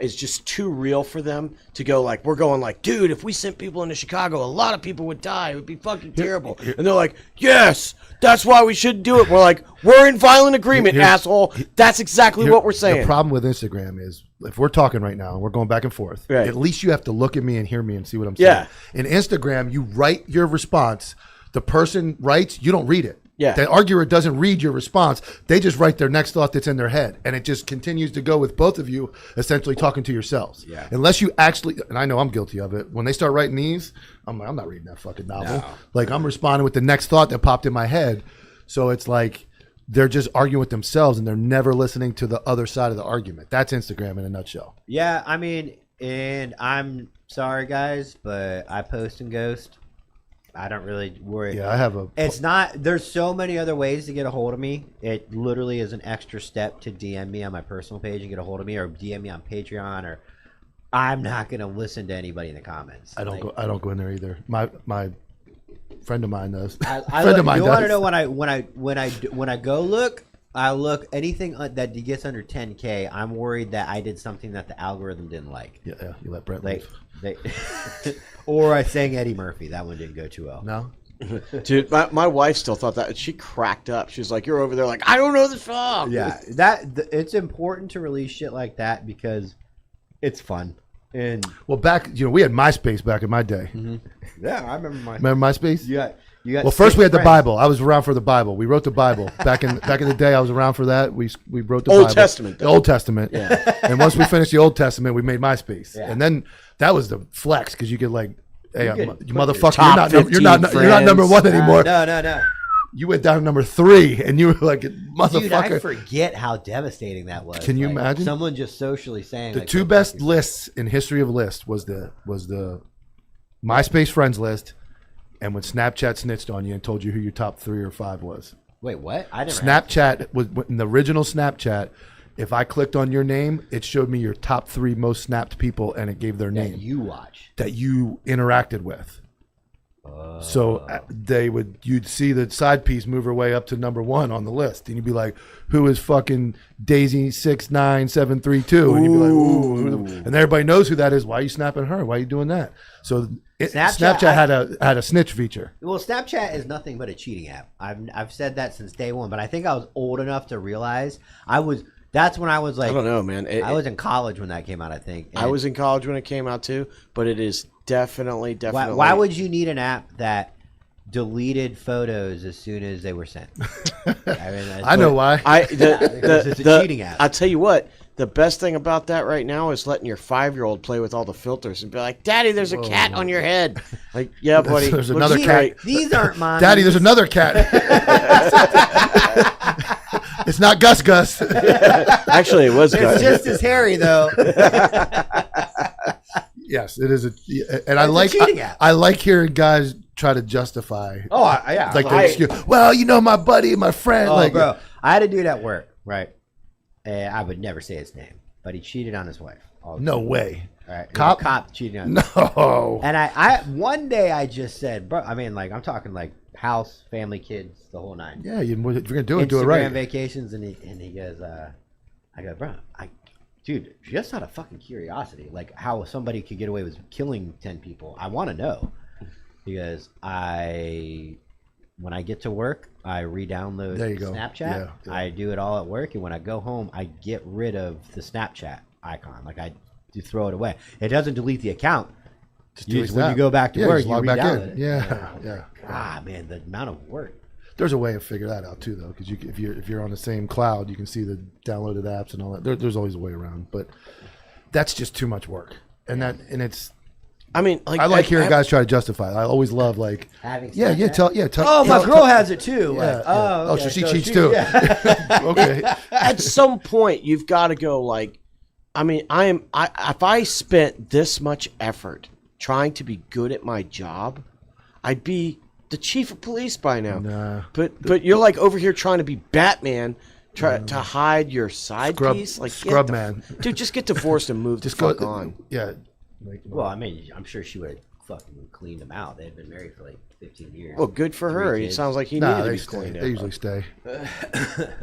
is just too real for them to go like, we're going like, dude, if we sent people into Chicago, a lot of people would die. It would be fucking terrible. And they're like, yes, that's why we shouldn't do it. We're like, we're in violent agreement, asshole. That's exactly what we're saying. The problem with Instagram is if we're talking right now and we're going back and forth, Right. at least you have to look at me and hear me and see what I'm saying. Yeah. In Instagram, you write your response. The person writes, you don't read it. Yeah. The arguer doesn't read your response. They just write their next thought that's in their head. And it just continues to go with both of you essentially talking to yourselves. Yeah. Unless you actually, and I know I'm guilty of it, when they start writing these, I'm like, I'm not reading that fucking novel. No. Like I'm responding with the next thought that popped in my head. So it's like they're just arguing with themselves and they're never listening to the other side of the argument. That's Instagram in a nutshell. Yeah, I mean, and I'm sorry, guys, but I post and ghost. I don't really worry. Yeah, I have a... It's not, there's so many other ways to get a hold of me. It literally is an extra step to DM me on my personal page and get a hold of me, or DM me on Patreon, or I'm not going to listen to anybody in the comments. I don't go in there either. My friend of mine does. I friend look, of mine you does. want to know when I go look, I look anything that gets under 10K. I'm worried that I did something that the algorithm didn't like. Yeah, you let Brent Like leave. or I sang Eddie Murphy. That one didn't go too well. No? Dude, my wife still thought that. She cracked up. She was like, "You're over there like, I don't know the song." Yeah, it's important to release shit like that because it's fun. And Well, back, we had MySpace back in my day. yeah, I remember my. Remember MySpace? You got Well, first we had the friends. Bible. I was around for the Bible. We wrote the Bible back in the day. I was around for that. We wrote the Old Bible. Testament, the though. Old Testament. Yeah. And once we finished the Old Testament, we made MySpace, Yeah. and then that was the flex because you could like, hey, You could you put your motherfucker, top you're not 15 number one friends. anymore. No. You went down to number 3, and you were like, motherfucker. Dude, I forget how devastating that was. Can you imagine? someone just socially saying The like, two "Go best fuck yourself." lists in history of lists was the MySpace friends list, and when Snapchat snitched on you and told you who your top 3 or 5 was. Wait, what? I never. Snapchat was in the original Snapchat. If I clicked on your name, it showed me your top 3 most snapped people, and it gave their That name you watch. that you interacted with. So you'd see the side piece move her way up to number 1 on the list, and you'd be like, "Who is fucking Daisy 69732?" And you'd be like, "Ooh," and everybody knows who that is. Why are you snapping her? Why are you doing that? So Snapchat had a snitch feature. Well, Snapchat is nothing but a cheating app. I've said that since day one, but I think I was old enough to realize that's when I was like, I don't know, man. I was in college when that came out, I think. I was in college when it came out too, but it is definitely. Why would you need an app that deleted photos as soon as they were sent? I know why. Because it's a cheating app. I'll tell you what. The best thing about that right now is letting your 5-year-old play with all the filters and be like, "Daddy, there's a cat on your head." Like, yeah, buddy. There's looks another great. cat. These aren't mine. Daddy, there's another cat. It's not Gus Gus. Actually, it was It's good. just as hairy though. Yes, it is and I like cheating app. I like hearing guys try to justify. Oh, yeah. Like the excuse. Well, my buddy, my friend. Oh, like, bro, I had a dude at work, right? And I would never say his name, but he cheated on his wife. no way. All right, Cop? Cop cheating on. No. And I one day I just said, bro. I mean, like I'm talking like house, family, kids, the whole 9. Yeah, if you're gonna do it, Instagram do it right. vacations, and he goes, I go, bro, dude, just out of fucking curiosity, like how somebody could get away with killing 10 people. I want to know. He goes, when I get to work, I re-download There you go. Snapchat. Yeah. I do it all at work, and when I go home, I get rid of the Snapchat icon. Like I do throw it away. It doesn't delete the account. Just When you go back to work, just you log back re-download in. it. Yeah. Ah, man, the amount of work. There's a way to figure that out too, though, because if you're on the same cloud, you can see the downloaded apps and all that. There's always a way around, but that's just too much work. And it's. I mean, like, I like hearing guys try to justify it. I always love like. Having Yeah, Snapchat? tell. Oh, my tell- girl has it too. Yeah, Like, yeah. oh, okay. So she So cheats too. yeah. Okay. at some point you've got to go like, I mean, if I spent this much effort trying to be good at my job, I'd be the chief of police by now. Nah. But you're like over here trying to be Batman, to hide your side Scrub- piece. Like, scrub get the- man. dude, just get divorced and move Just the fuck go on. Yeah. Well, I mean, I'm sure she would have fucking cleaned them out. They had been married for like 15 years. Well, good for 3 her. It kids. sounds like he Nah, needed to they be stay. cleaned They up. usually stay.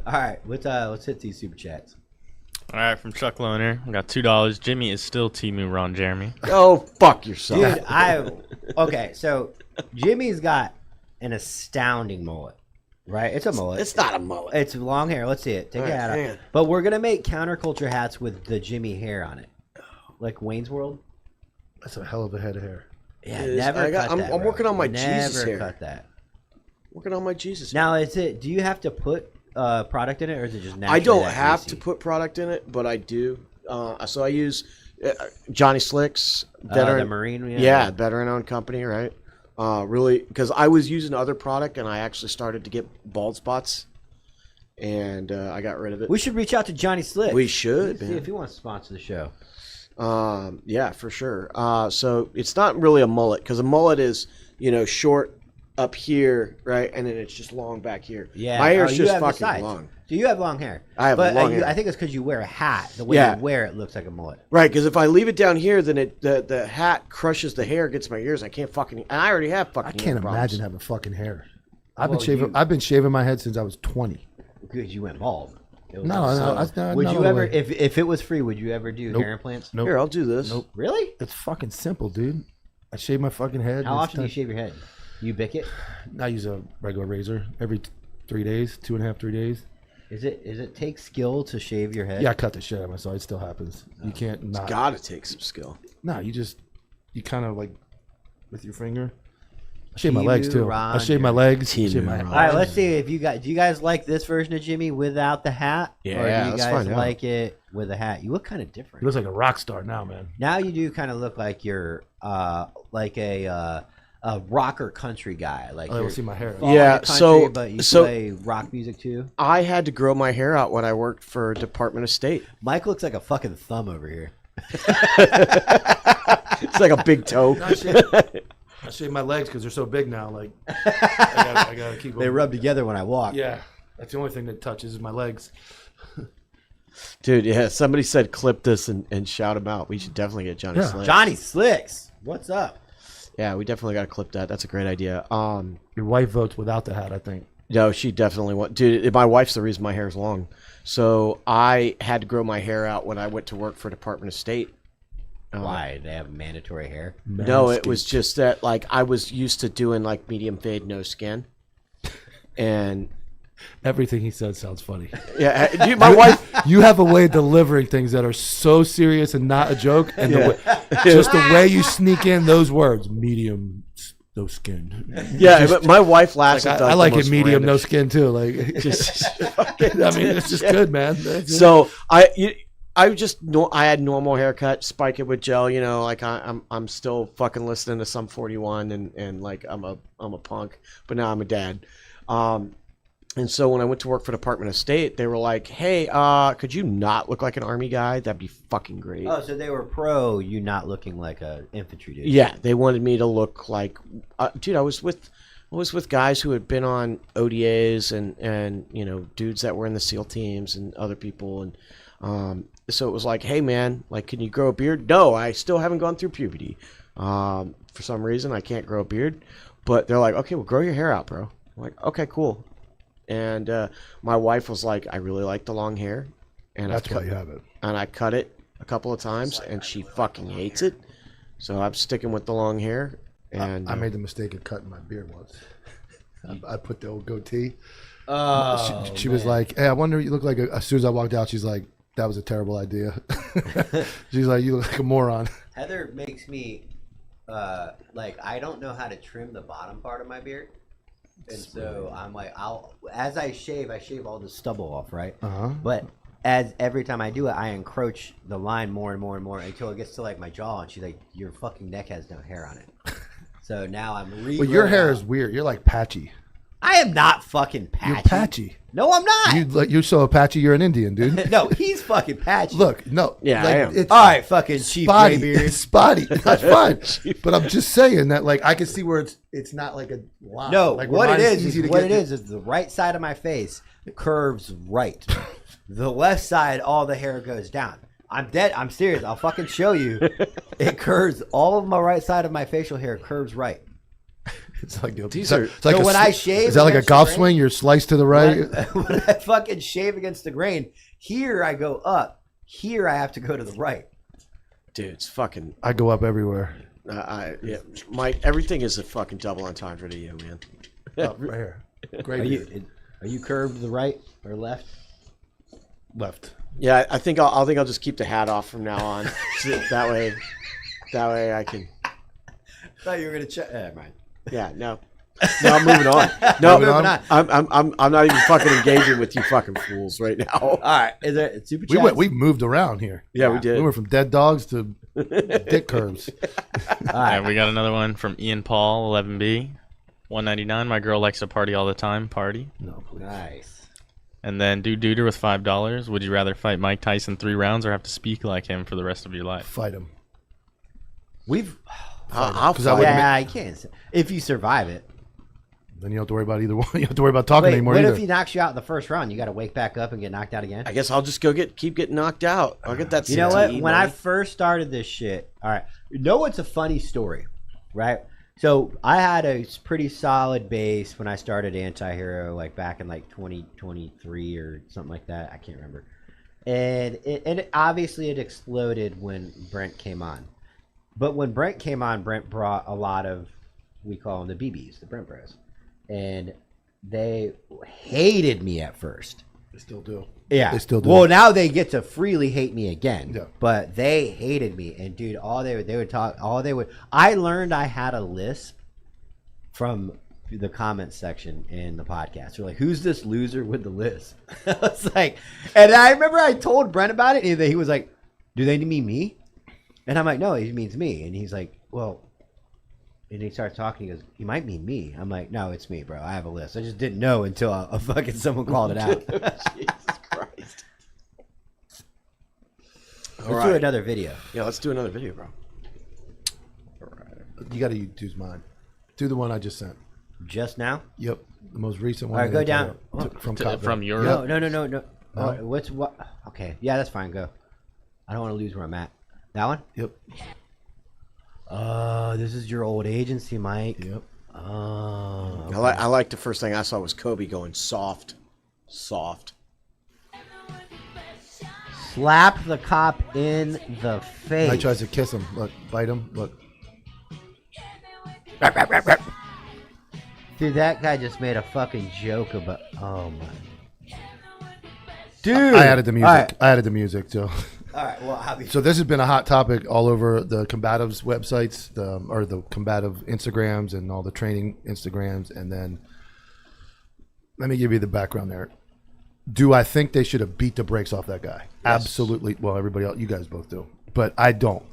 All right, let's hit these super chats. All right, from Chuck Loner, we got $2. Jimmy is still Timu Ron Jeremy. Oh, fuck yourself. Dude, okay, so Jimmy's got an astounding mullet, right? It's a mullet. It's not a mullet. It's long hair. Let's see it. Take All your right, hat hang off. on. But we're gonna make counterculture hats with the Jimmy hair on it, like Wayne's World. That's a hell of a head of hair. Yeah, It is. never. I'm cut that, working bro. on my never Jesus hair. cut that. Working on my Jesus. Now, is it? Do you have to put product in it, or is it just naturally? I don't that have greasy? to put product in it, but I do. So I use Johnny Slicks, veteran, the Marine. yeah, veteran-owned company, right? Really, because I was using other product and I actually started to get bald spots, and I got rid of it. We should reach out to Johnny Slick. We should, see man. if he wants to sponsor the show. Yeah, for sure. So it's not really a mullet because a mullet is short up here, right, and then it's just long back here. Yeah, my hair's you just have the fucking sides. long. So you have long hair. I have but long hair. I think it's because you wear a hat. The way Yeah. you wear it looks like a mullet. Right, because if I leave it down here, then the hat crushes the hair, gets my ears. I can't fucking. And I already have fucking. I can't ear problems. imagine having fucking hair. Well, I've been shaving my head since I was 20. Because you went bald. It was No, awesome. no, Would not you all the ever, way. if it was free, would you ever do Nope. hair implants? Nope. Here, I'll do this. Nope. Really? It's fucking simple, dude. I shave my fucking head. How and it's often do you done. shave your head? You bick it? I use a regular razor every 3 days, 2.5, 3 days. Is it take skill to shave your head? Yeah, I cut the shit out of myself. It still happens. You can't It's not. gotta take some skill. No, you kind of like with your finger. I shave my legs too. I shave my legs. Shave my All right, let's see if you guys. Do you guys like this version of Jimmy without the hat? Yeah, or do you that's guys fine, yeah. like it with a hat? You look kind of He different. looks like a rock star now, man. Now you do kind of look like you're like a rocker country guy. Like Oh, you're see my hair. following Yeah, the country, so- but you so- play rock music too. I had to grow my hair out when I worked for Department of State. Mike looks like a fucking thumb over here. It's like a big toe. I shave my legs because they're so big now. Like I gotta keep them. They rub together when I walk. Yeah, that's the only thing that touches is my legs. Dude, yeah, somebody said clip this and shout him out. We should definitely get Johnny Yeah. Slicks. Johnny Slicks, what's up? Yeah, we definitely got to clip that. That's a great idea. Your wife votes without the hat, I think. No, she definitely wants. Dude, my wife's the reason my hair's long. So I had to grow my hair out when I went to work for Department of State. Why? They have mandatory hair? No, it was just that like I was used to doing like medium fade, no skin, and Everything he said sounds funny. yeah, dude, my wife. You have a way of delivering things that are so serious and not a joke, and just the way you sneak in those words, medium, no skin. Yeah, but my wife laughs at I the like it most medium, random no shit. skin too. Like, Just I mean, it's just good, man. So I had normal haircut, spike it with gel. You know, like I'm still fucking listening to Sum 41 and like I'm a punk, but now I'm a dad. And so when I went to work for Department of State, they were like, "Hey, could you not look like an army guy? That'd be fucking great." Oh, so they were pro you not looking like a infantry dude. Yeah, they wanted me to look like, dude. I was with guys who had been on ODAs and you know dudes that were in the SEAL teams and other people and so it was like, hey man, like can you grow a beard? No, I still haven't gone through puberty. For some reason I can't grow a beard, but they're like, okay, well grow your hair out, bro. I'm like, okay, cool. And my wife was like, I really like the long hair, and That's why you have it. and I cut it a couple of times, and she fucking hates it. So I'm sticking with the long hair. And I made the mistake of cutting my beard once. I put the old goatee. Oh, She was like, "Hey, I wonder you look like." As soon as I walked out, she's like, "That was a terrible idea." She's like, "You look like a moron." Heather makes me like I don't know how to trim the bottom part of my beard. And so I'm like, as I shave all the stubble off, right? But as every time I do it, I encroach the line more and more and more until it gets to like my jaw, and she's like, "Your fucking neck has no hair on it." So now I'm Well, your hair is weird. You're like patchy. I am not fucking patchy. You're patchy. No, I'm not. You're so patchy. You're an Indian, dude. No, he's fucking patchy. Look, no. Yeah, like, I am. It's All right, fucking Chief spotty. Graybeard. It's spotty. That's fine. But I'm just saying that, like, I can see where it's not like a line. No, like, what it mine is easy to what get it to. is the right side of my face curves right. The left side, all the hair goes down. I'm dead. I'm serious. I'll fucking show you. It curves. All of my right side of my facial hair curves right. It's like These are- it's like So a when sl- I shave is that like a against golf the grain- swing? You're sliced to the right. When I fucking shave against the grain, here I go up. Here I have to go to the right. dude, it's fucking. I go up everywhere. Yeah, Mike, everything is a fucking double entendre to you, man. Oh, right here. Great. Are you curved to the right or left? Left. Yeah, I think I'll just keep the hat off from now on. So that way I can. I thought you were gonna check. Never mind. Yeah, no, I'm moving on. No, Moving on? I'm not even fucking engaging with you fucking fools right now. All right, is there super chat? We moved around here. Yeah, we did. We went from dead dogs to dick curves. All right. And we got another one from Ian Paul, 11B, 199. My girl likes to party all the time. Party. No, please. Nice. And then Dude Duder with $5. Would you rather fight Mike Tyson 3 rounds or have to speak like him for the rest of your life? Fight him. We've. I'll 'Cause I fight. wouldn't Yeah, I can't. If you survive it. Then you don't have to worry about either one. You don't have to worry about talking Wait, anymore what either. if he knocks you out in the first round? You got to wake back up and get knocked out again. I guess I'll just go keep getting knocked out. I'll get that. You know what? CTE When I money. first started this shit, all right, you know what's a funny story, right? So I had a pretty solid base when I started Anti-Hero, like back in like 2023 or something like that. I can't remember. And it obviously it exploded when Brent came on. But when Brent came on, Brent brought a lot of We call them the BBs, the Brent Bros. And they hated me at first. They still do. Yeah. They still do. Well, now they get to freely hate me again. Yeah. But they hated me. And, dude, I learned I had a lisp from the comments section in the podcast. They're like, who's this loser with the lisp? I was like, and I remember I told Brent about it, and he was like, do they mean me? And I'm like, no, he means me. And he's like, well, and he starts talking. He goes, he might mean me. I'm like, no, it's me, bro. I have a list. I just didn't know until someone called it out. Jesus Christ. Let's do another video. Yeah, let's do another video, bro. You got to use mine. Do the one I just sent. Just now? Yep, the most recent one. All right, go down. From Europe. No. What? Okay, yeah, that's fine. Go. I don't want to lose where I'm at. That one? Yep. This is your old agency, Mike. Yep. Oh. I like the first thing I saw was Kobe going soft. Slap the cop in the face. Mike tries to kiss him. Look, bite him. Look. Dude, that guy just made a fucking joke about. Oh my. Dude. I added the music. All right. I added the music too. All right. Well, So this has been a hot topic all over the combatives websites, the combative Instagrams and all the training Instagrams. And then let me give you the background there. Do I think they should have beat the brakes off that guy? Yes. Absolutely. Well, everybody else, you guys both do, but I don't.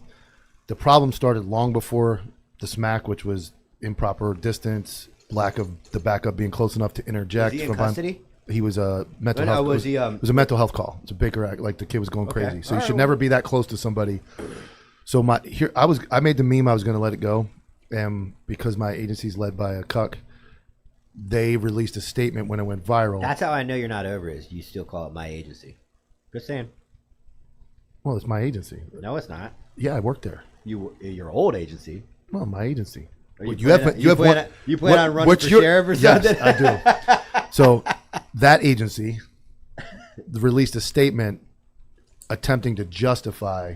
The problem started long before the smack, which was improper distance, lack of the backup being close enough to interject. Was he in custody? He was a mental health. It was a mental health call. It's a Baker Act. Like the kid was going crazy. So you should never be that close to somebody. So I made the meme. I was going to let it go, and because my agency's led by a cuck, they released a statement when it went viral. That's how I know you're not over. Is you still call it my agency? Just saying. Well, it's my agency. No, it's not. Yeah, I worked there. Your old agency. Well, my agency. You plan on running for sheriff or something? Yes, I do. So that agency released a statement attempting to justify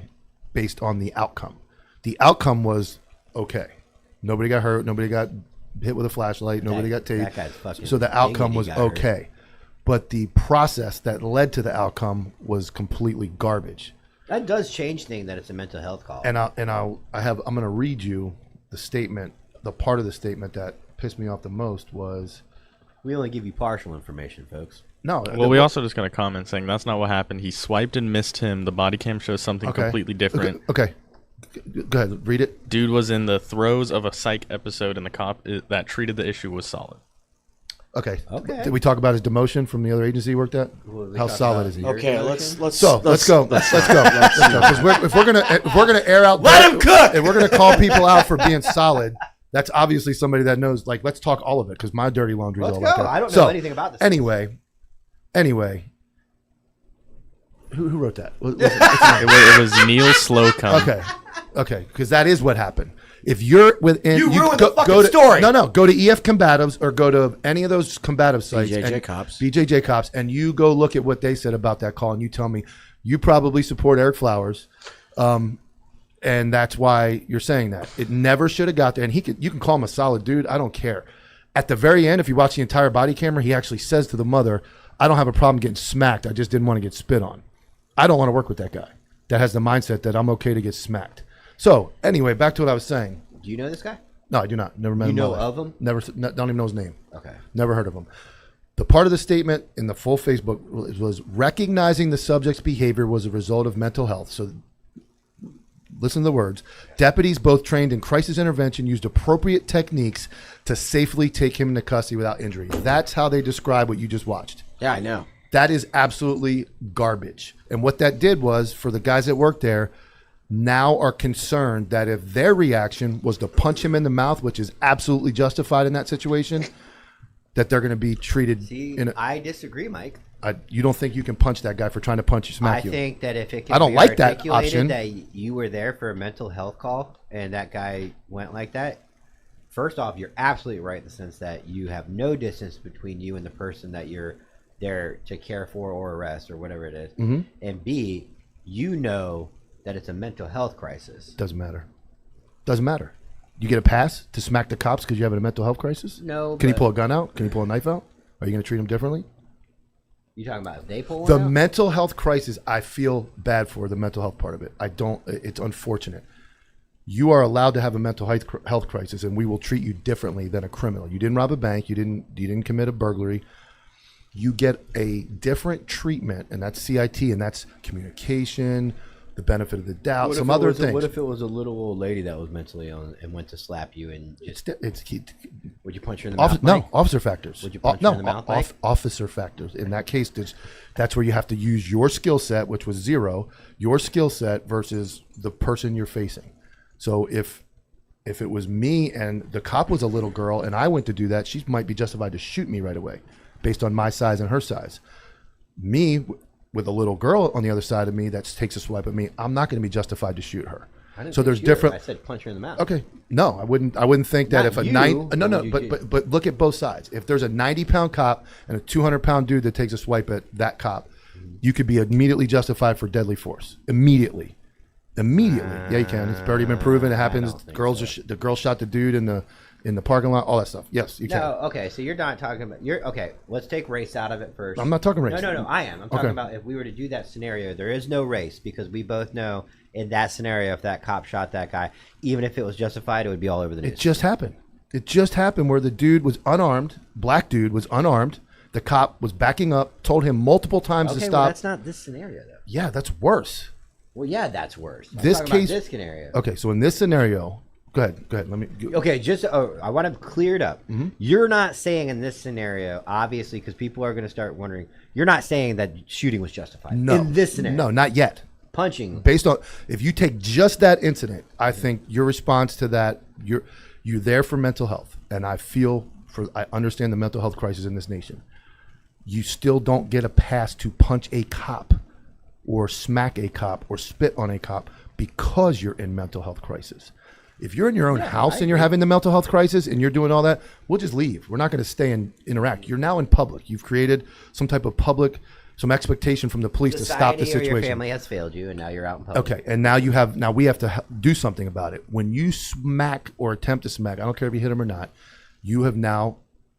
based on the outcome. The outcome was okay. Nobody got hurt. Nobody got hit with a flashlight. Nobody got tased. So the outcome was okay. But the process that led to the outcome was completely garbage. That does change things that it's a mental health call. I'm going to read you the statement. The part of the statement that pissed me off the most was, we only give you partial information, folks. No. Well, we also just got a comment saying that's not what happened. He swiped and missed him. The body cam shows something completely different. Okay. Go ahead. Read it. Dude was in the throes of a psych episode, and the cop that treated the issue was solid. Okay. Did we talk about his demotion from the other agency he worked at? How solid is he? Okay, let's go. Let's go. Because if we're gonna air out, let him cook. If we're gonna call people out for being solid, that's obviously somebody that knows. Like, let's talk all of it because my dirty laundry is all like that. I don't know anything about this. Anyway, who wrote that? It was Neil Slocum. Okay, because that is what happened. If you're within, you ruined the fucking story. No, go to EF Combatives or go to any of those combative sites. BJJ Cops, and you go look at what they said about that call, and you tell me you probably support Eric Flowers, and that's why you're saying that. It never should have got there. And you can call him a solid dude. I don't care. At the very end, if you watch the entire body camera, he actually says to the mother, "I don't have a problem getting smacked. I just didn't want to get spit on." I don't want to work with that guy that has the mindset that I'm okay to get smacked. So anyway, back to what I was saying. Do you know this guy? No, I do not. Never met him. You know of him? Never. Don't even know his name. Okay. Never heard of him. The part of the statement in the full Facebook was recognizing the subject's behavior was a result of mental health. So listen to the words. Deputies, both trained in crisis intervention, used appropriate techniques to safely take him into custody without injury. That's how they describe what you just watched. Yeah, I know. That is absolutely garbage. And what that did was, for the guys that work there, now are concerned that if their reaction was to punch him in the mouth, which is absolutely justified in that situation, that they're going to be treated. I disagree, Mike. You don't think you can punch that guy for trying to smack you? I think that if it can I don't be like that articulated option. that you were there for a mental health call and that guy went like that, first off, you're absolutely right in the sense that you have no distance between you and the person that you're there to care for or arrest or whatever it is. Mm-hmm. And B, you know that it's a mental health crisis. Doesn't matter. You get a pass to smack the cops because you have a mental health crisis? No. Can he pull a gun out? Can he pull a knife out? Are you going to treat him differently? You talking about if they pull one The out? mental health crisis, I feel bad for the mental health part of it. I don't. It's unfortunate. You are allowed to have a mental health crisis, and we will treat you differently than a criminal. You didn't rob a bank. You didn't commit a burglary. You get a different treatment, and that's CIT, and that's communication, the benefit of the doubt, some other things. What if it was a little old lady that was mentally ill and went to slap you and just... Would you punch her in the mouth? No, officer factors. Would you punch her in the mouth? Officer factors. In that case, that's where you have to use your skill set, which was 0, your skill set versus the person you're facing. So if it was me and the cop was a little girl and I went to do that, she might be justified to shoot me right away based on my size and her size. Me, with a little girl on the other side of me that takes a swipe at me, I'm not going to be justified to shoot her. So there's different. I said punch her in the mouth. Okay, no, I wouldn't think that Not if a you, but look at both sides. If there's a 90-pound cop and a 200-pound dude that takes a swipe at that cop, you could be immediately justified for deadly force. Immediately. Yeah, you can. It's already been proven. It happens. The girl shot the dude in the parking lot. All that stuff. Yes, you can. No, okay. So you're not talking about. Okay. Let's take race out of it first. I'm not talking race. No. I am. I'm talking about if we were to do that scenario, there is no race because we both know in that scenario, if that cop shot that guy, even if it was justified, it would be all over the news. It just happened where the dude was unarmed. Black dude was unarmed. The cop was backing up. Told him multiple times to stop. Well, that's not this scenario though. Yeah, that's worse. Well, yeah, that's worse. This scenario. Okay, so in this scenario, go ahead. Let me. Okay, I want to clear it up. Mm-hmm. You're not saying in this scenario, obviously, because people are going to start wondering. You're not saying that shooting was justified. No, in this scenario. No, not yet. Punching. Based on if you take just that incident, I think your response to that, you're there for mental health, and I understand the mental health crisis in this nation. You still don't get a pass to punch a cop, or smack a cop, or spit on a cop because you're in mental health crisis. If you're in your own house and you're having the mental health crisis and you're doing all that, we'll just leave. We're not going to stay and interact. You're now in public. You've created some type of some expectation from the police to stop the situation. Or your family has failed you, and now you're out in public. Okay, and now we have to do something about it. When you smack or attempt to smack, I don't care if you hit him or not,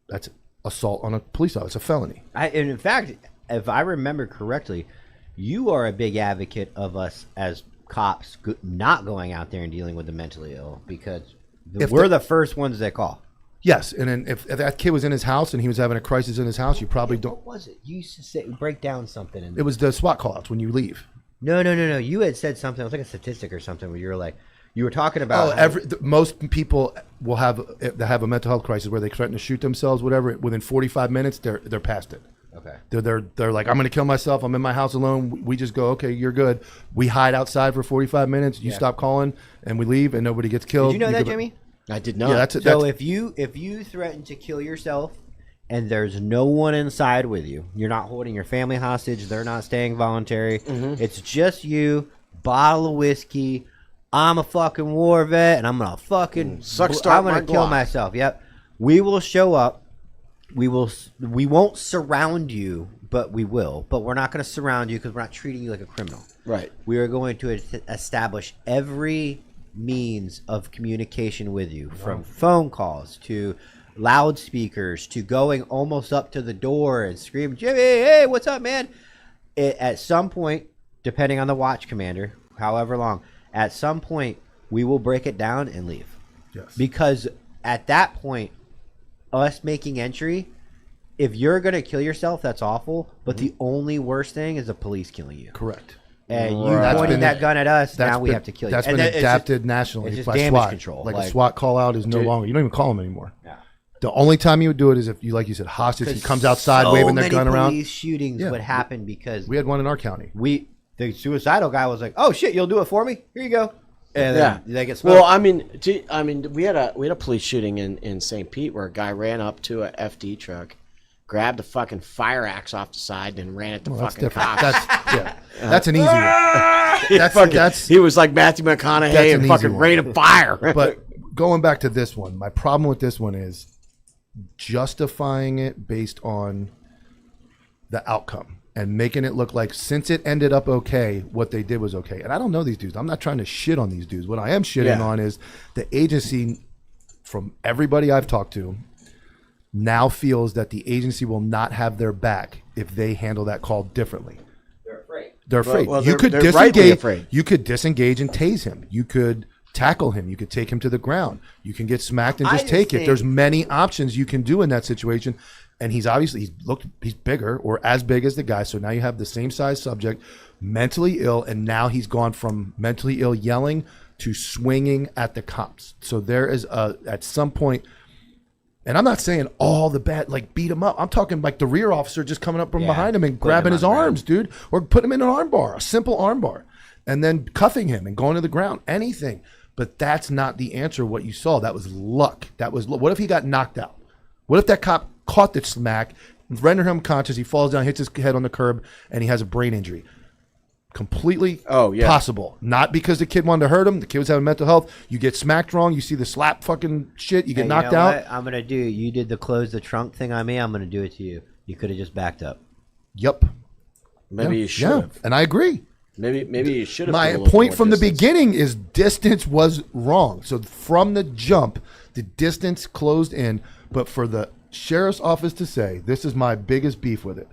that's assault on a police officer. It's a felony. And in fact, if I remember correctly, you are a big advocate of us as cops not going out there and dealing with the mentally ill because we're the first ones that call. Yes, and then if that kid was in his house and he was having a crisis in his house, you probably don't. What was it? You used to say break down something. It was the SWAT call-outs when you leave. No. You had said something. It was like a statistic or something where you were like, you were talking about. Most people will have a mental health crisis where they threaten to shoot themselves. Whatever. Within 45 minutes, they're past it. Okay. They're like, I'm going to kill myself. I'm in my house alone. We just go, okay, you're good. We hide outside for 45 minutes. You stop calling, and we leave, and nobody gets killed. Did you know that, Jimmy? I did not. Yeah, so if you threaten to kill yourself and there's no one inside with you, you're not holding your family hostage, they're not staying voluntary, it's just you, bottle of whiskey, I'm a fucking war vet, and I'm gonna fucking I'm gonna kill myself. Yep. We will show up. We won't surround you, but we will. But we're not going to surround you because we're not treating you like a criminal. Right. We are going to establish every means of communication with you, from phone calls to loudspeakers to going almost up to the door and screaming, Jimmy, hey, what's up, man? At some point, depending on the watch commander, however long, at some point, we will break it down and leave. Yes. Because at that point, us making entry, if you're going to kill yourself, that's awful. But the only worst thing is the police killing you. Correct. And you pointing that gun at us, now we have to kill you. That's been adapted nationally it's just by damage SWAT. control. Like a SWAT call out is no longer. You don't even call them anymore. Yeah. The only time you would do it is if you, like you said, hostage. He comes outside waving their gun around. Police shootings would happen because we had one in our county. The suicidal guy was like, "Oh shit, you'll do it for me? Here you go." And then they get smoked. Well, I mean, we had a police shooting in St. Pete where a guy ran up to a FD truck, grabbed a fucking fire axe off the side, and ran at the fucking cops. That's an easy one. He was like Matthew McConaughey and fucking Rain of Fire. But going back to this one, my problem with this one is justifying it based on the outcome and making it look like since it ended up okay, what they did was okay. And I don't know these dudes. I'm not trying to shit on these dudes. What I am shitting on is the agency from everybody I've talked to, now feels that the agency will not have their back if they handle that call differently. They're afraid. Well, you could they're disengage. rightly afraid. You could disengage and tase him. You could tackle him. You could take him to the ground. You can get smacked and just take it. There's many options you can do in that situation. And he's bigger or as big as the guy. So now you have the same size subject, mentally ill, and now he's gone from mentally ill yelling to swinging at the cops. So there is at some point. And I'm not saying all the bad, like beat him up. I'm talking like the rear officer just coming up from behind him and grabbing his arms, dude. Or putting him in an arm bar, a simple arm bar. And then cuffing him and going to the ground. Anything. But that's not the answer, what you saw. That was luck. What if he got knocked out? What if that cop caught the smack, rendered him unconscious, he falls down, hits his head on the curb, and he has a brain injury? Completely possible. Not because the kid wanted to hurt him. The kid was having mental health. You get smacked wrong. You see the slap fucking shit. You get knocked out. What I'm going to do, you did the close the trunk thing on me. I'm going to do it to you. You could have just backed up. Yep. Maybe you should have. And I agree. Maybe you should have. My point from the beginning is distance was wrong. So from the jump, the distance closed in. But for the sheriff's office to say, this is my biggest beef with it.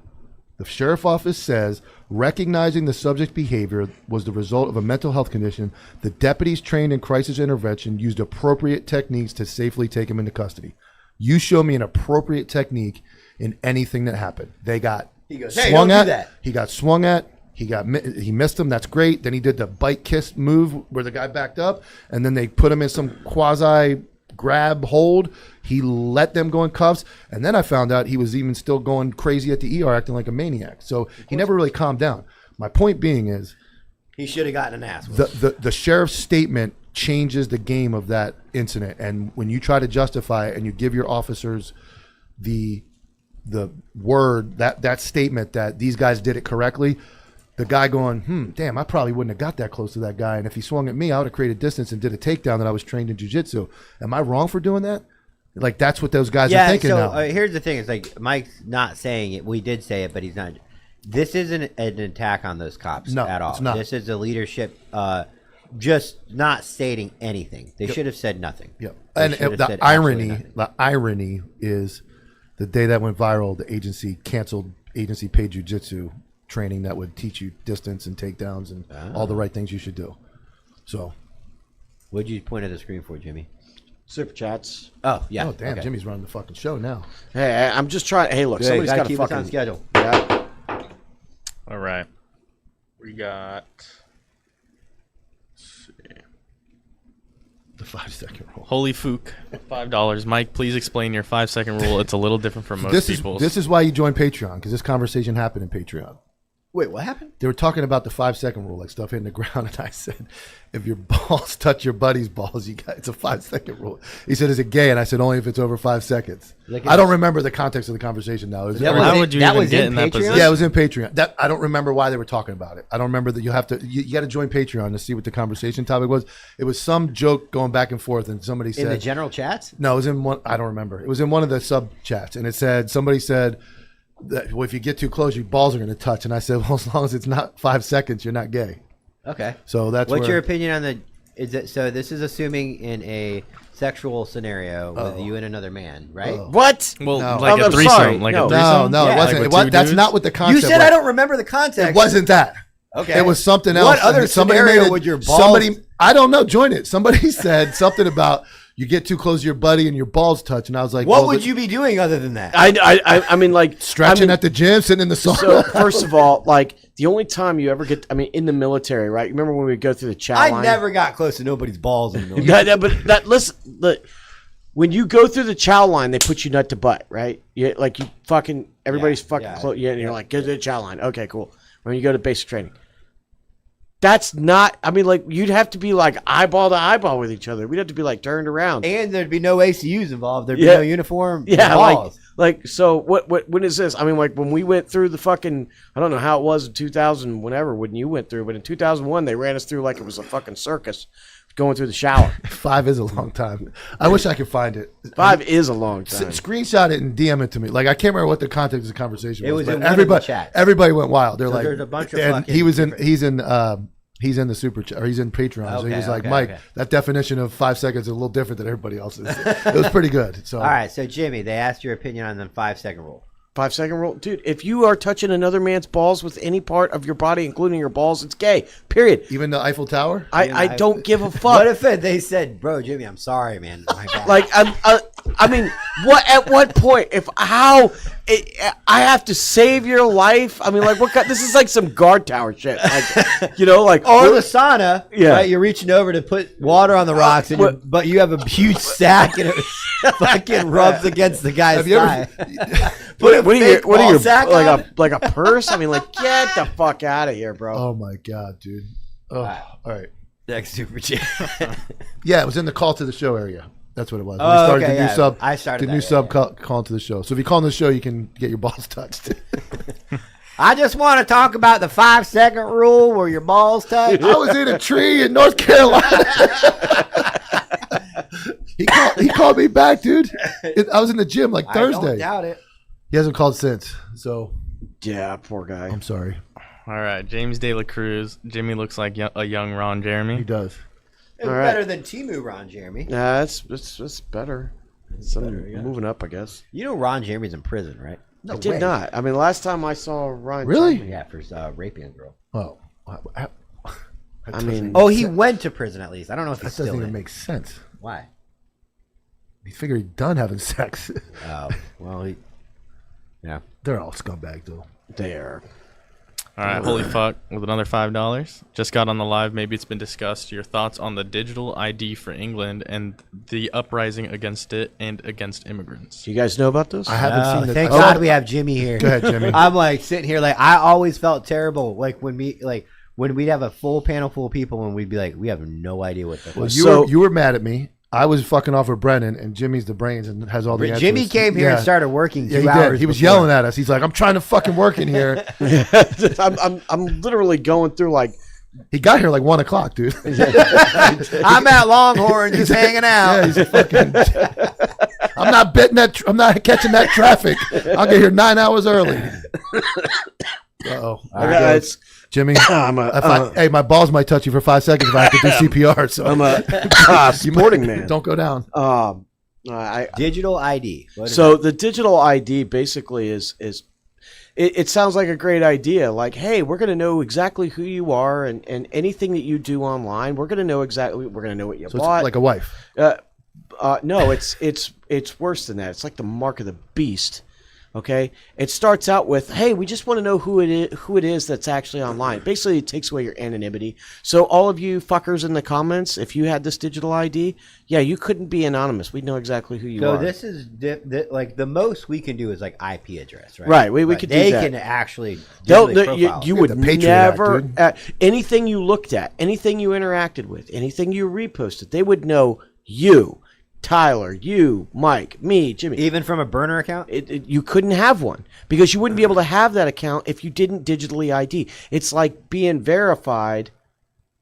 The sheriff's office says, recognizing the subject's behavior was the result of a mental health condition, the deputies trained in crisis intervention used appropriate techniques to safely take him into custody. You show me an appropriate technique in anything that happened. They got swung at. He got swung at. He missed him. That's great. Then he did the bite kiss move where the guy backed up, and then they put him in some quasi grab hold. He let them go in cuffs, and then I found out he was even still going crazy at the ER, acting like a maniac. So he never really calmed down. My point being is, he should have gotten an ass. The sheriff's statement changes the game of that incident, and when you try to justify it and you give your officers the word that statement that these guys did it correctly. The guy going, damn, I probably wouldn't have got that close to that guy. And if he swung at me, I would have created distance and did a takedown that I was trained in jiu-jitsu. Am I wrong for doing that? Like, that's what those guys are thinking now. Here's the thing. It's like Mike's not saying it. We did say it, but he's not. This isn't an attack on those cops at all. It's not. This is a leadership just not stating anything. They should have said nothing. Yep. And the irony is the day that went viral, the agency canceled agency paid jiu-jitsu training that would teach you distance and takedowns and all the right things you should do. So, what'd you point at the screen for, Jimmy? Super chats. Oh yeah. Oh damn, okay. Jimmy's running the fucking show now. Hey, I'm just trying. Hey, look, somebody's got to keep fucking us on schedule. Yeah. All right, we got. Let's see. The 5-second rule. Holy Fook, $5. Mike, please explain your 5-second rule. It's a little different from most people's. This is why you join Patreon, because this conversation happened in Patreon. Wait, what happened? They were talking about the 5-second rule, like stuff hitting the ground, and I said, if your balls touch your buddy's balls, it's a 5-second rule. He said, is it gay? And I said, only if it's over 5 seconds. I don't remember the context of the conversation now. Why would you even get in that position? Yeah, it was in Patreon. I don't remember why they were talking about it. I don't remember that you got to join Patreon to see what the conversation topic was. It was some joke going back and forth, and somebody said. In the general chats? No, it was in one. I don't remember. It was in one of the sub chats, and it said, somebody said, well, if you get too close, your balls are going to touch. And I said, well, as long as it's not 5 seconds, you're not gay. Okay. So that's what's your opinion on the? Is it so? This is assuming in a sexual scenario with you and another man, right? What? Well, No. like a threesome. sorry. Like No. a threesome? No, Yeah. it wasn't. Like with two That's dudes? not what the concept You said was. I don't remember the context. It wasn't that. Okay. It was something else. What other And somebody scenario made it- would your balls? Somebody, I don't know. Join it. Somebody said something about you get too close to your buddy and your balls touch, and I was like, What well, would you be doing other than that? I mean, like stretching at the gym, sitting in the sauna? So first of all, like the only time you ever get, I mean, in the military, right? Remember when we would go through the chow line? I never got close to nobody's balls in the military. Yeah, but listen, when you go through the chow line, they put you nut to butt, right? You everybody's fucking close. Yeah, and you're like, go to the chow line. Okay, cool. When you go to basic training. That's not, I mean, like, you'd have to be like eyeball to eyeball with each other. We'd have to be like turned around. And there'd be no ACUs involved. There'd be no uniform. Yeah, balls. like, so when is this? I mean, like, when we went through the fucking, I don't know how it was in 2000, whenever, when you went through, but in 2001, they ran us through like it was a fucking circus going through the shower. 5 is a long time. I wish I could find it. 5 is a long time. Screenshot it and DM it to me. Like, I can't remember what the context of the conversation was. It was but in one of the chats. Everybody went wild. They're like, there's a bunch of and fucking he's in He's in the super chat, or he's in Patreon. So he was like, Mike, that definition of 5 seconds is a little different than everybody else's. It was pretty good. So all right, so Jimmy, they asked your opinion on the 5-second rule. 5-second rule, dude. If you are touching another man's balls with any part of your body, including your balls, it's gay. Period. even the Eiffel Tower. I don't give a fuck. What if they said, "Bro, Jimmy, I'm sorry, man." My God. Like I mean, what? At what point? I have to save your life. I mean, like what? This is like some guard tower shit. Like, you know, like or the sauna. Yeah. Right? You're reaching over to put water on the rocks, and but you have a huge sack, and it fucking rubs against the guy's Have you thigh. ever? What are your sack like a purse? I mean, like get the fuck out of here, bro. Oh my god, dude. Oh, all right. Next super chat. Yeah, it was in the call to the show area. That's what it was. When Oh, we started okay, the new yeah. sub. I started the new that, sub call to the show. So if you call on the show, you can get your balls touched. I just want to talk about the 5-second rule where your balls touch. I was in a tree in North Carolina. He called me back, dude. I was in the gym like I Thursday. don't doubt it. He hasn't called since. So Yeah, poor guy. I'm sorry. All right, James De La Cruz. Jimmy looks like a young Ron Jeremy. He does. It's All right. better than Timu Ron Jeremy. Nah, it's better. Moving up, I guess. You know Ron Jeremy's in prison, right? No I did not. I mean, last time I saw Ryan. Really? Jeremy- Yeah, for raping a girl. Oh, I mean, Oh, he went to prison at least. I don't know if that he's doesn't still even in. make sense. Why? He figured he'd done having sex. Oh, well, yeah. They're all scumbags, though. there. All right, holy fuck, with another $5. Just got on the live. Maybe it's been discussed. Your thoughts on the digital ID for England and the uprising against it and against immigrants. Do you guys know about this? I haven't seen the. Thank I- God we have Jimmy here. Go ahead, Jimmy. I'm like sitting here like I always felt terrible like when we'd have a full panel full of people and we'd be like we have no idea what the Well, fuck. you were mad at me. I was fucking off with Brennan, and Jimmy's the brains and has all the answers. Jimmy came here and started working 2 Yeah, he hours. did. He was before. yelling at us. He's like, "I'm trying to fucking work in here." I'm literally going through like He got here like 1 o'clock, dude. I'm at Longhorn just hanging out. Yeah, he's fucking. I'm not betting that. I'm not catching that traffic. I'll get here 9 hours early. Uh-oh. it's Jimmy. I'm Hey, my balls might touch you for 5 seconds if I have to do CPR. So I'm a sporting man. Don't go down. Digital ID. What is So the digital ID basically is it sounds like a great idea. Like, hey, we're going to know exactly who you are and anything that you do online. We're going to know exactly. We're going to know what you So bought. it's like a wife. No, it's worse than that. It's like the mark of the beast. Okay, it starts out with, "Hey, we just want to know who it is that's actually online." Basically, it takes away your anonymity. So, all of you fuckers in the comments, if you had this digital ID, yeah, you couldn't be anonymous. We'd know exactly who you So are. this is like the most we can do is like IP address, right? Right, we But could do they that. can actually No, digitally you profile. would the Patriot Act, never dude. anything you looked at, anything you interacted with, anything you reposted, they would know you, Tyler, you, Mike, me, Jimmy. even from a burner account. You couldn't have one because you wouldn't be able to have that account if you didn't digitally ID. It's like being verified,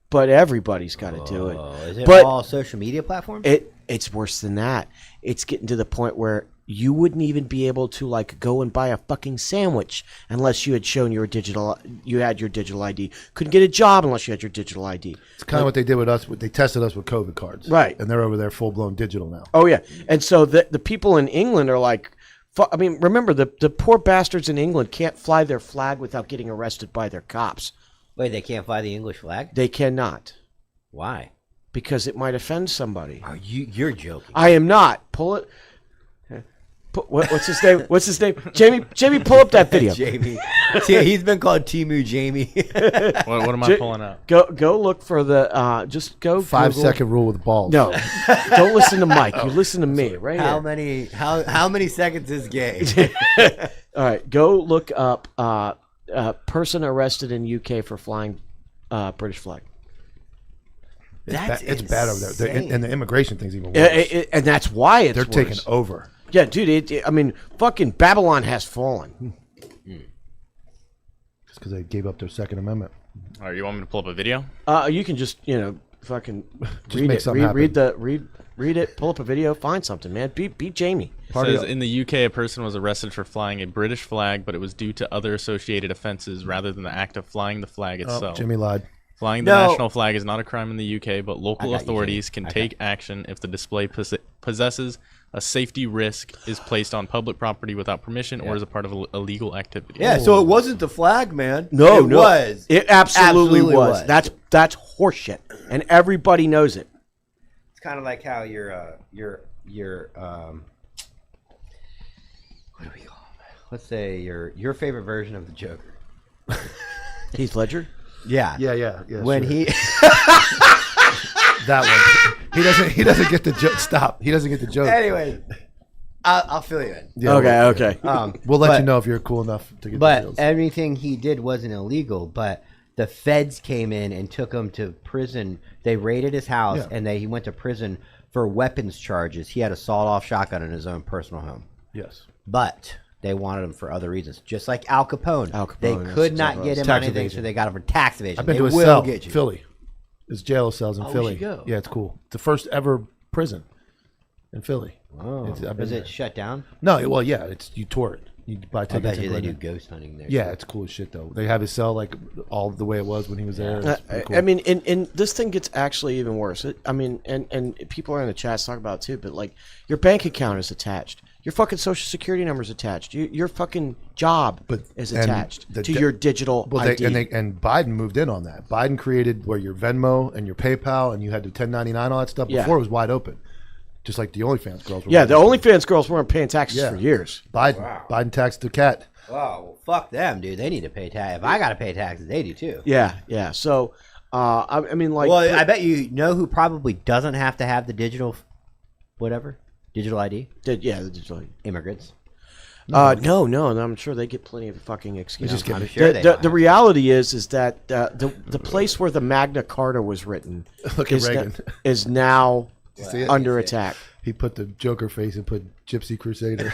but everybody's got to do it. Is it But all social media platforms? it's worse than that. It's getting to the point where you wouldn't even be able to like go and buy a fucking sandwich unless you had shown you had your digital ID. Couldn't get a job unless you had your digital ID. It's kind of what they did with us. They tested us with COVID cards. Right. And they're over there full blown digital now. Oh yeah, and so the people in England are like, I mean, remember the poor bastards in England can't fly their flag without getting arrested by their cops. Wait, they can't fly the English flag? They cannot Why? because it might offend somebody. Are you're joking? I am not. Pull it. What's his name? What's his name? Jamie, pull up that video. Jamie. See, he's been called Timu Jamie. What am I pulling out? Go look for the just go 5 Google. second rule with balls. No, don't listen to Mike. You listen to me right how here. many seconds is gay? All right, go look up person arrested in UK for flying British flag. It's bad over there. And the immigration thing's even worse. And that's why it's They're worse. taking over. Yeah, dude. I mean, fucking Babylon has fallen. Just because they gave up their Second Amendment. All right, you want me to pull up a video? You can just fucking Just read make it. something Read it. Pull up a video. Find something, man. Beat Jamie. It says, in the UK, a person was arrested for flying a British flag, but it was due to other associated offenses rather than the act of flying the flag Oh, itself. Jimmy lied. Flying the No. national flag is not a crime in the UK, but local got you, authorities Jimmy. can take action if the display possesses a safety risk, is placed on public property without permission, or is a part of a illegal activity. Yeah, so it wasn't the flag, man. No, it was. It absolutely was. was. That's horseshit, and everybody knows it. It's kind of like how your what do we call him? Let's say your favorite version of the Joker. Heath Ledger. Yeah. Yeah. When sure. he that one, he doesn't get the joke. Stop. He doesn't get the joke. anyway, I'll fill you in. Yeah, Okay. We'll let but- you know if you're cool enough to get the But deals. everything he did wasn't illegal. But the feds came in and took him to prison. They raided his house Yeah. and he went to prison for weapons charges. He had a sawed-off shotgun in his own personal home. Yes. But they wanted him for other reasons, just like Al Capone. Al Capone, they that's could exactly not what get I him was- on Tax anything, evasion. so they got him for tax evasion. I've been they to his will cell, get you. Philly. His jail cells in Oh, we Philly. should go. Yeah, it's cool. It's the first ever prison in Philly. Oh, I've been is there. it shut down? No, well, yeah, it's you tour it. You buy I tickets. bet and you go they in do there. ghost hunting there. Yeah, too. it's cool as shit though. They have his cell like all the way it was when he was there. It's pretty cool. I mean, and this thing gets actually even worse. And people are in the chats talking about it too, but like your bank account is attached. Your fucking social security number is attached. Your fucking job is and attached the to de- your digital Well, ID. and Biden moved in on that. Biden created where your Venmo and your PayPal and you had to 1099 all that stuff. Yeah. Before it was wide open, just like the OnlyFans girls. Were yeah, wide the open. OnlyFans girls weren't paying taxes Yeah. for years. Biden taxed the cat. Oh, well, fuck them, dude. They need to pay tax. If I got to pay taxes, they do too. Yeah. So, I mean, like, Well, I bet you know who probably doesn't have to have the digital ID? the digital ID. Immigrants. No, I'm sure they get plenty of fucking excuses. just get- I'm sure they the don't. reality is that the place where the Magna Carta was written Look at Reagan. is now see it? under attack. He put the Joker face and put Gypsy Crusader.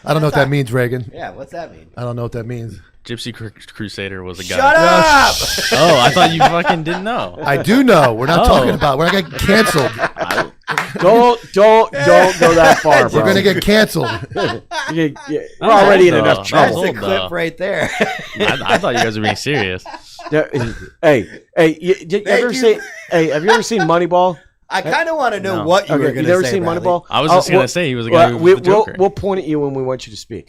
I don't know what that means, Reagan. Yeah, what's that mean? I don't know what that means. Gypsy Crusader was a guy. Shut up! Oh, I thought you fucking didn't know. I do know. We're not talking about. We're not getting canceled. Don't go that far, bro. We're gonna get canceled. We're already in enough That's trouble. old, That's the clip though. right there. I thought you guys were being serious. Hey, have you ever seen Moneyball? I kind of want to know No. what you were Okay, going you to ever say. seen Bradley. Moneyball? I was just gonna say he was a guy who was the Joker. We'll point at you when we want you to speak.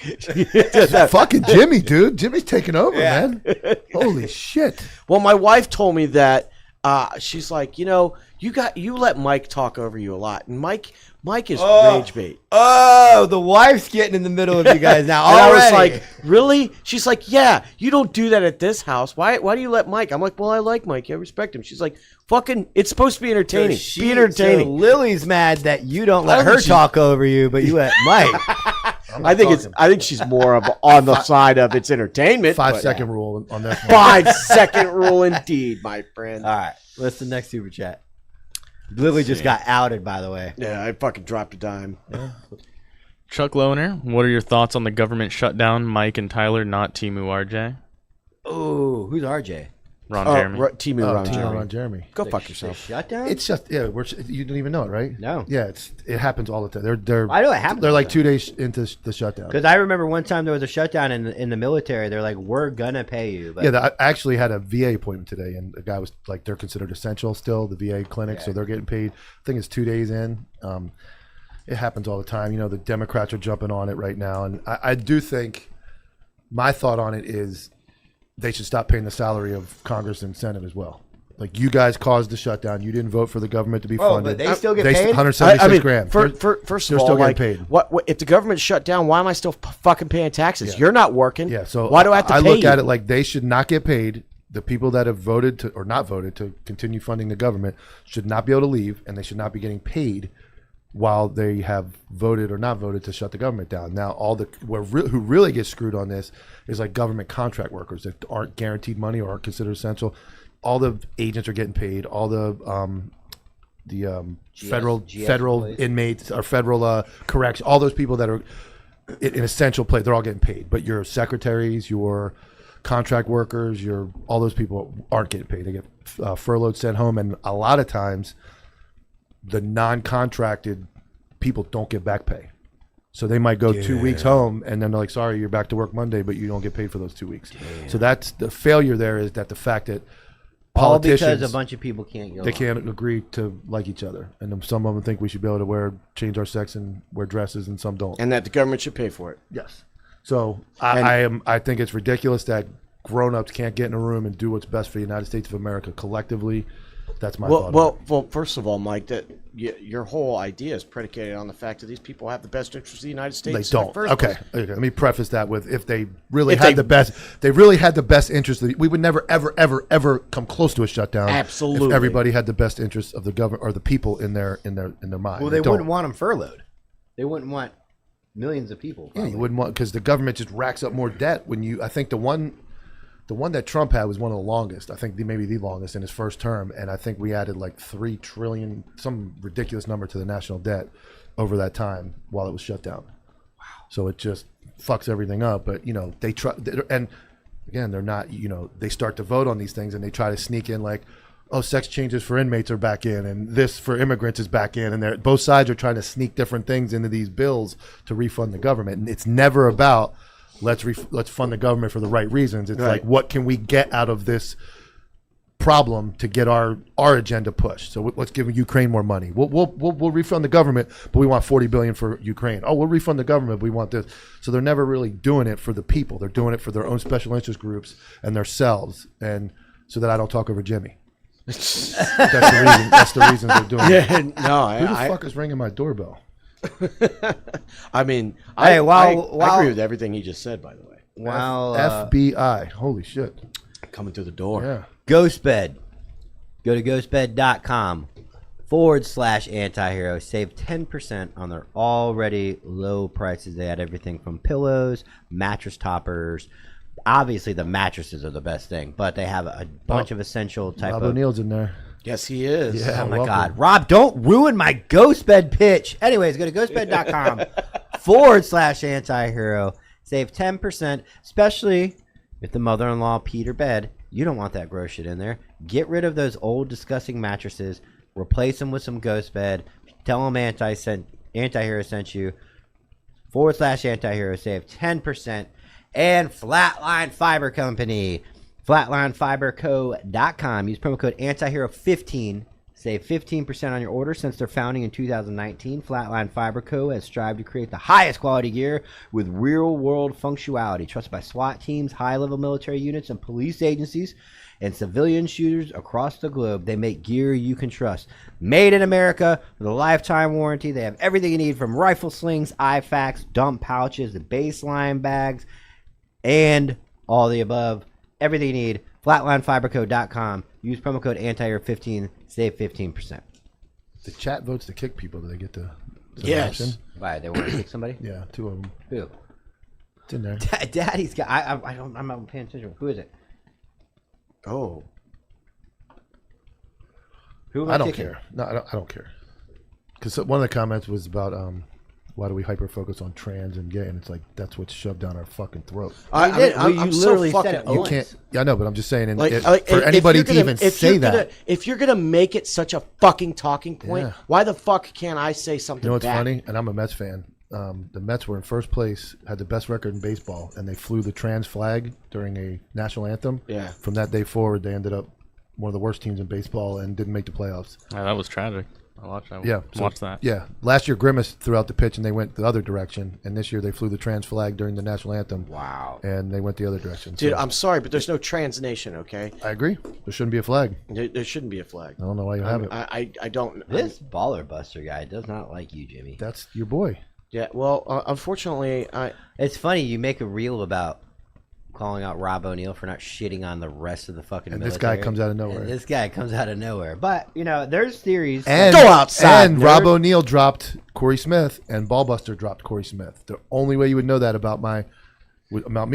Fucking Jimmy, dude. Jimmy's taking over, Yeah. man. Holy shit. Well, my wife told me that she's like, you let Mike talk over you a lot, and Mike is rage bait. Oh, the wife's getting in the middle of you guys now. And I Already. was like, really? She's like, yeah, you don't do that at this house. Why do you let Mike? I'm like, well, I like Mike. I respect him. She's like, fucking, it's supposed to be entertaining. Be entertaining. So Lily's mad that you don't I let think her she- talk over you, but you let Mike. I think she's more of on the side of it's entertainment. 5 but- second rule on that. 5 second rule indeed, my friend. All right, what's the next super chat? Lily just got outed, by the way. Yeah, I fucking dropped a dime. Chuck Lohner, what are your thoughts on the government shutdown? Mike and Tyler, not Timu RJ. Oh, who's RJ? Ron Jeremy. Timu Ron Tino Jeremy. Ron Jeremy. Go fuck The yourself. shutdown? It's just you didn't even know it, right? No. Yeah, it happens all the time. They're I know it happens They're all like the 2 days into the shutdown. Because I remember one time there was a shutdown in the military. They're like, we're gonna pay you. But Yeah, I actually had a VA appointment today, and the guy was like, they're considered essential still, the VA clinic, so they're getting paid. I think it's 2 days in. It happens all the time. The Democrats are jumping on it right now, and I do think my thought on it is they should stop paying the salary of Congress and Senate as well. Like, you guys caused the shutdown. You didn't vote for the government to be oh, funded. but they still get They paid. 176 grand. First They're of all, still getting like, paid. what if the government shut down? Why am I still fucking paying taxes? Yeah. You're not working. Yeah, so why do I have to I pay look you? at it like they should not get paid. The people that have voted to or not voted to continue funding the government should not be able to leave, and they should not be getting paid while they have voted or not voted to shut the government down. Now, who really gets screwed on this is like government contract workers that aren't guaranteed money or aren't considered essential. All the agents are getting paid. All the federal employees. inmates or federal correction. All those people that are in essential place, they're all getting paid. But your secretaries, your contract workers, all those people aren't getting paid. They get furloughed, sent home, and a lot of times the non-contracted people don't get back pay. So they might go 2 weeks home, and then they're like, sorry, you're back to work Monday, but you don't get paid for those 2 weeks. So that's the failure there, is that the fact that All because politicians, a bunch of people can't go. they can't agree to like each other, and then some of them think we should be able to change our sex and wear dresses, and some don't. And that the government should pay for it. Yes. So I think it's ridiculous that grown-ups can't get in a room and do what's best for the United States of America collectively. That's my thought. Well, first of all, Mike, that your whole idea is predicated on the fact that these people have the best interest of the United States. They in don't. the first Okay. place. Let me preface that with if they really had the best interest. We would never, ever, ever, ever come close to a shutdown. Absolutely. If everybody had the best interest of the government or the people in their mind. Well, they wouldn't want them furloughed. They wouldn't want millions of people. Yeah, you wouldn't want, because the government just racks up more debt. I think the one that Trump had was one of the longest. I think maybe the longest in his first term, and I think we added like $3 trillion, some ridiculous number, to the national debt over that time while it was shut down. Wow! So it just fucks everything up. But they try, and again, they're not. They start to vote on these things, and they try to sneak in like, oh, sex changes for inmates are back in, and this for immigrants is back in, and both sides are trying to sneak different things into these bills to refund the government, and it's never about let's fund the government for the right reasons. It's like, what can we get out of this problem to get our agenda pushed? So let's give Ukraine more money. We'll refund the government, but we want $40 billion for Ukraine. Oh, we'll refund the government, but we want this. So they're never really doing it for the people. They're doing it for their own special interest groups and themselves, and so that I don't talk over Jimmy. That's the reason. That's the reason they're doing it. Yeah, no, Who the fuck is ringing my doorbell? I mean, Hey, I while- agree with everything he just said. By the way, Wow. FBI. Holy shit. coming through the door. Yeah. GhostBed. Go to ghostbed.com/antihero. Save 10% on their already low prices. They had everything from pillows, mattress toppers. Obviously, the mattresses are the best thing, but they have a bunch of essential type Rob of. O'Neill's in there. Yes, he is. Yeah. Oh my welcome. God, Rob! Don't ruin my GhostBed pitch. Anyways, go to ghostbed.com/antihero. Save 10%, especially if the mother-in-law peed her bed. You don't want that gross shit in there. Get rid of those old, disgusting mattresses. Replace them with some GhostBed. Tell them Antihero sent you. /antihero. Save 10%. And Flatline Fiber Company. FlatlineFiberCo.com. Use promo code Antihero15. Save 15% on your order. Since their founding in 2019, Flatline Fiber Co. has strived to create the highest quality gear with real-world functionality. Trusted by SWAT teams, high-level military units, and police agencies, and civilian shooters across the globe. They make gear you can trust. Made in America with a lifetime warranty. They have everything you need, from rifle slings, IFAKs, dump pouches, the baseline bags, and all the above. Everything you need. FlatlineFiberCo.com. Use promo code Antihero15. Save 15%. The chat votes to kick people. Do they get the Yes. option? Why, they want to kick somebody? Yeah, 2 of them. Who? It's in there. Daddy's got. I'm not paying attention. Who is it? Oh, Who am I don't kicking? care. No, I don't care. Because one of the comments was about why do we hyper focus on trans and gay, and it's like that's what's shoved down our fucking throat. You literally said it You once. can't. Yeah, I know, but I'm just saying. like, For anybody to even say that, if you're gonna make it such a fucking talking point, Yeah. why the fuck can't I say something? you know what's back? funny? And I'm a Mets fan. The Mets were in first place, had the best record in baseball, and they flew the trans flag during a national anthem. Yeah. From that day forward, they ended up one of the worst teams in baseball and didn't make the playoffs. Yeah, that was tragic. I watched that. Yeah, Watch that. Yeah, last year Grimace threw out the pitch and they went the other direction, and this year they flew the trans flag during the national anthem. Wow. And they went the other direction. Dude, So, I'm sorry, but there's no trans nation. Okay, I agree. There shouldn't be a flag. there shouldn't be a flag. I don't know why you have it. I don't. This baller buster guy does not like you, Jimmy. That's your boy. Yeah. Well, unfortunately, It's funny you make a reel about calling out Rob O'Neill for not shitting on the rest of the fucking And military. this guy comes out of nowhere. And this guy comes out of nowhere. But, there's theories. And, Go outside, And nerd. Rob O'Neill dropped Corey Smith, and Ballbuster dropped Corey Smith. The only way you would know that about me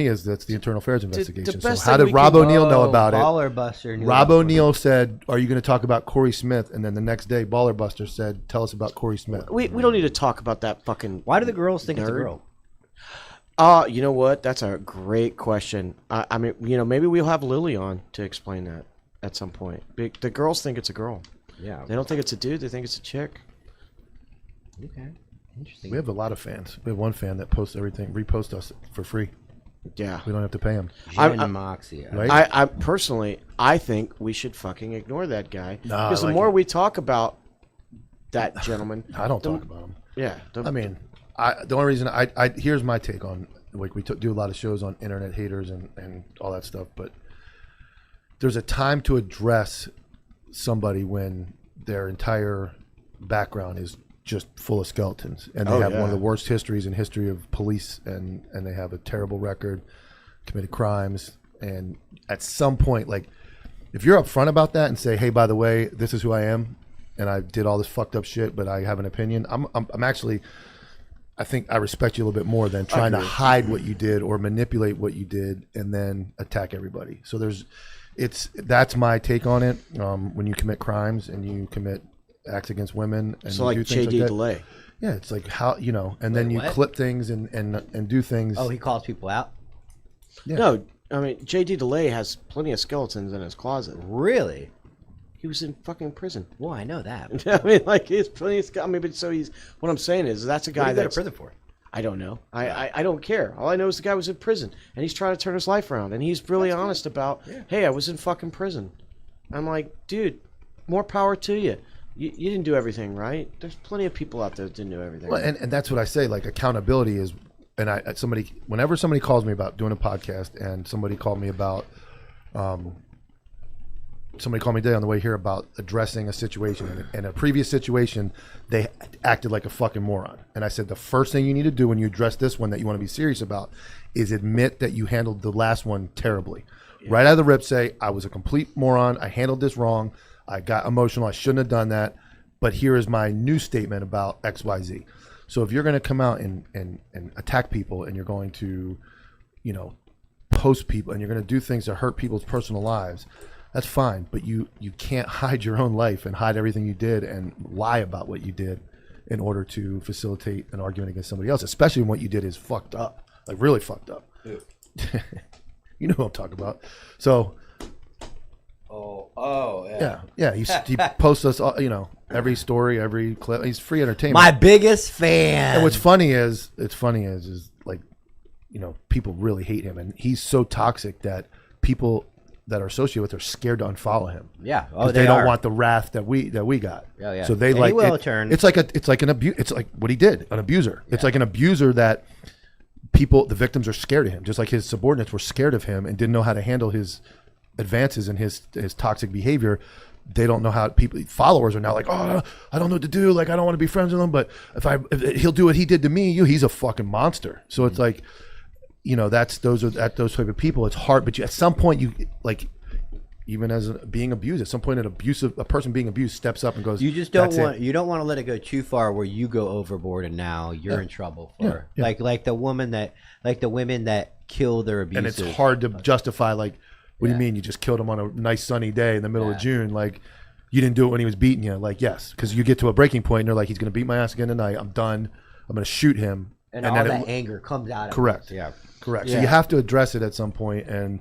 is that's the internal affairs investigation. So best how thing did we Rob can- O'Neill know about it? Baller buster. knew Rob about it. O'Neill said, "Are you going to talk about Corey Smith?" And then the next day, Baller Buster said, "Tell us about Corey Smith." we don't need to talk about that fucking. Why do the girls think it's a Nerd. girl? You know what? That's a great question. I mean, maybe we'll have Lily on to explain that at some point. The girls think it's a girl. Yeah. They don't think it's a dude. They think it's a chick. Okay. Interesting. We have a lot of fans. We have one fan that posts everything, reposts us for free. Yeah. We don't have to pay him. Jen Moxie. Right? I personally, I think we should fucking ignore that guy Nah, because I the like more it. we talk about that gentleman, I don't the- talk about him. Yeah, I mean, the only reason here's my take on, like, we do a lot of shows on internet haters and all that stuff, but there's a time to address somebody when their entire background is just full of skeletons, and they have one of the worst histories in history of police, and they have a terrible record, committed crimes, and at some point, like, if you're upfront about that and say, hey, by the way, this is who I am, and I did all this fucked up shit, but I have an opinion, I'm actually, I think I respect you a little bit more than trying to hide what you did or manipulate what you did and then attack everybody. So that's my take on it. When you commit crimes and you commit acts against women, and so you like do things JD that, delay. yeah, it's like how and then you what? clip things and do things. Oh, he calls people out? Yeah. No, I mean JD delay has plenty of skeletons in his closet. Really? He was in fucking prison. Well, I know that. I mean, like he's plenty of. I mean, but so he's. What I'm saying is that's a guy What did he go to that's. prison for? I don't know. I don't care. All I know is the guy was in prison and he's trying to turn his life around and he's really honest about, hey, I was in fucking prison. I'm like, dude, more power to you. You didn't do everything right. There's plenty of people out there that didn't do everything. Well, Right. and that's what I say. Like, accountability is, and whenever somebody calls me about doing a podcast, and somebody called me about, somebody called me today on the way here about addressing a situation. In a previous situation, they acted like a fucking moron. And I said, the first thing you need to do when you address this one that you want to be serious about is admit that you handled the last one terribly. Yeah. Right out of the rip, say, I was a complete moron. I handled this wrong. I got emotional. I shouldn't have done that. But here is my new statement about XYZ. So if you're going to come out and attack people, and you're going to, post people, and you're going to do things that hurt people's personal lives, that's fine. But you can't hide your own life and hide everything you did and lie about what you did in order to facilitate an argument against somebody else, especially when what you did is fucked up, like really fucked up. You know what I'm talking about. So, yeah. He posts us, every story, every clip. He's free entertainment. My biggest fan. And what's funny is like, people really hate him, and he's so toxic that people that are associated with are scared to unfollow him. Yeah. They don't want the wrath that we got. Yeah, yeah. So they And he will turn. It's like an abuse. It's like what he did, an abuser. Yeah. It's like an abuser that the victims are scared of him, just like his subordinates were scared of him and didn't know how to handle his advances and his toxic behavior. They don't know how followers are now like, oh, I don't know what to do. Like, I don't want to be friends with him, but if he'll do what he did to me, he's a fucking monster. So it's like, those type of people. It's hard, but at some point even as being abused, at some point a person being abused steps up and goes, you just don't want to let it go too far where you go overboard and now you're in trouble for like the women that kill their abusers. And it's hard to justify, like, what do you mean you just killed him on a nice sunny day in the middle of June? Like, you didn't do it when he was beating you. Like, yes, because you get to a breaking point and they're like, he's going to beat my ass again tonight. I'm done. I'm going to shoot him. And all that anger comes out of correct. it. Yeah. Correct. Yeah. So you have to address it at some point. And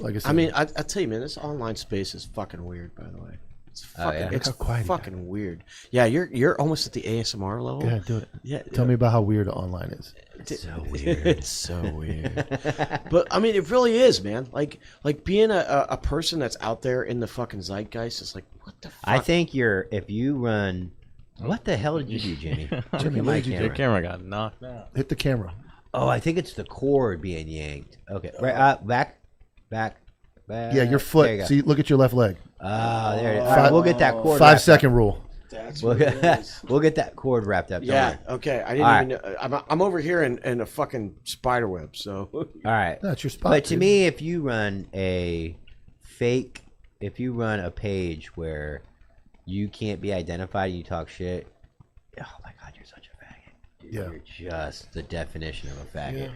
like I said, I mean, I tell you, man, this online space is fucking weird. By the way, it's fucking, yeah? it's Look how quiet he fucking weird. Yeah, you're almost at the ASMR level. yeah, do it. Yeah, Tell me about how weird online is. It's so weird. It's so weird. But I mean, it really is, man. Like being a person that's out there in the fucking zeitgeist is like, what the fuck? I think if you run. What the hell did you do, Jimmy? Jimmy, what did you do? Your camera got knocked out. Hit the camera. Oh, I think it's the cord being yanked. Okay, right, back. Yeah, your foot. There you go. See, look at your left leg. Ah, there it is. All right, we'll get that cord. 5 second rule. That's We'll what it is. get that cord wrapped up. Yeah. Don't worry. Okay. I didn't All even know. I'm over here in a fucking spider web. So. All right. That's your spot. But to dude. me, if you run a page where you can't be identified and you talk shit, oh my God, you're such a faggot. Dude, Yeah. You're just the definition of a faggot.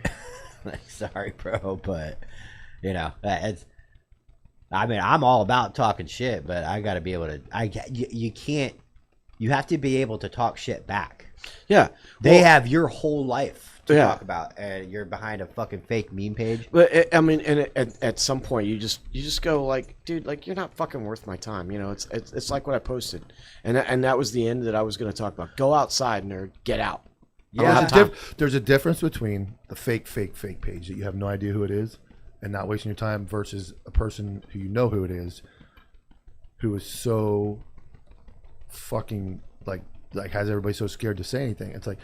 Like, sorry, bro, but it's. I mean, I'm all about talking shit, but I got to be able to. You can't. You have to be able to talk shit back. Yeah. They have your whole life to Yeah. talk about, and you're behind a fucking fake meme page. But I mean, and at some point, you just go like, dude, like you're not fucking worth my time. It's like what I posted, and that was the end that I was going to talk about. Go outside, nerd. Get out. Yeah. There's a difference between the fake page that you have no idea who it is and not wasting your time versus a person who you know who it is, who is so fucking like has everybody so scared to say anything. It's like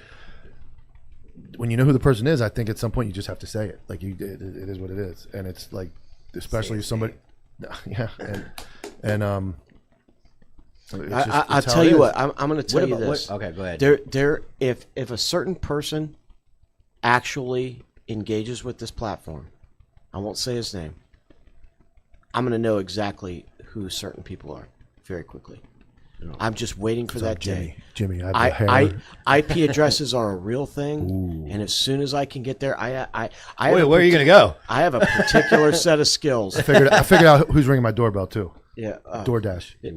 when you know who the person is, I think at some point you just have to say it. Like it is what it is, and it's like especially if somebody, yeah, and I'll tell you what. I'm going to tell you this. Okay, go ahead. There. If a certain person actually engages with this platform, I won't say his name. I'm going to know exactly who certain people are very quickly. I'm just waiting for that day. Jimmy, I have the hair. IP addresses are a real thing, and as soon as I can get there, I Wait, where are you going to go? I have a particular set of skills. I figured out who's ringing my doorbell too. Yeah, DoorDash. He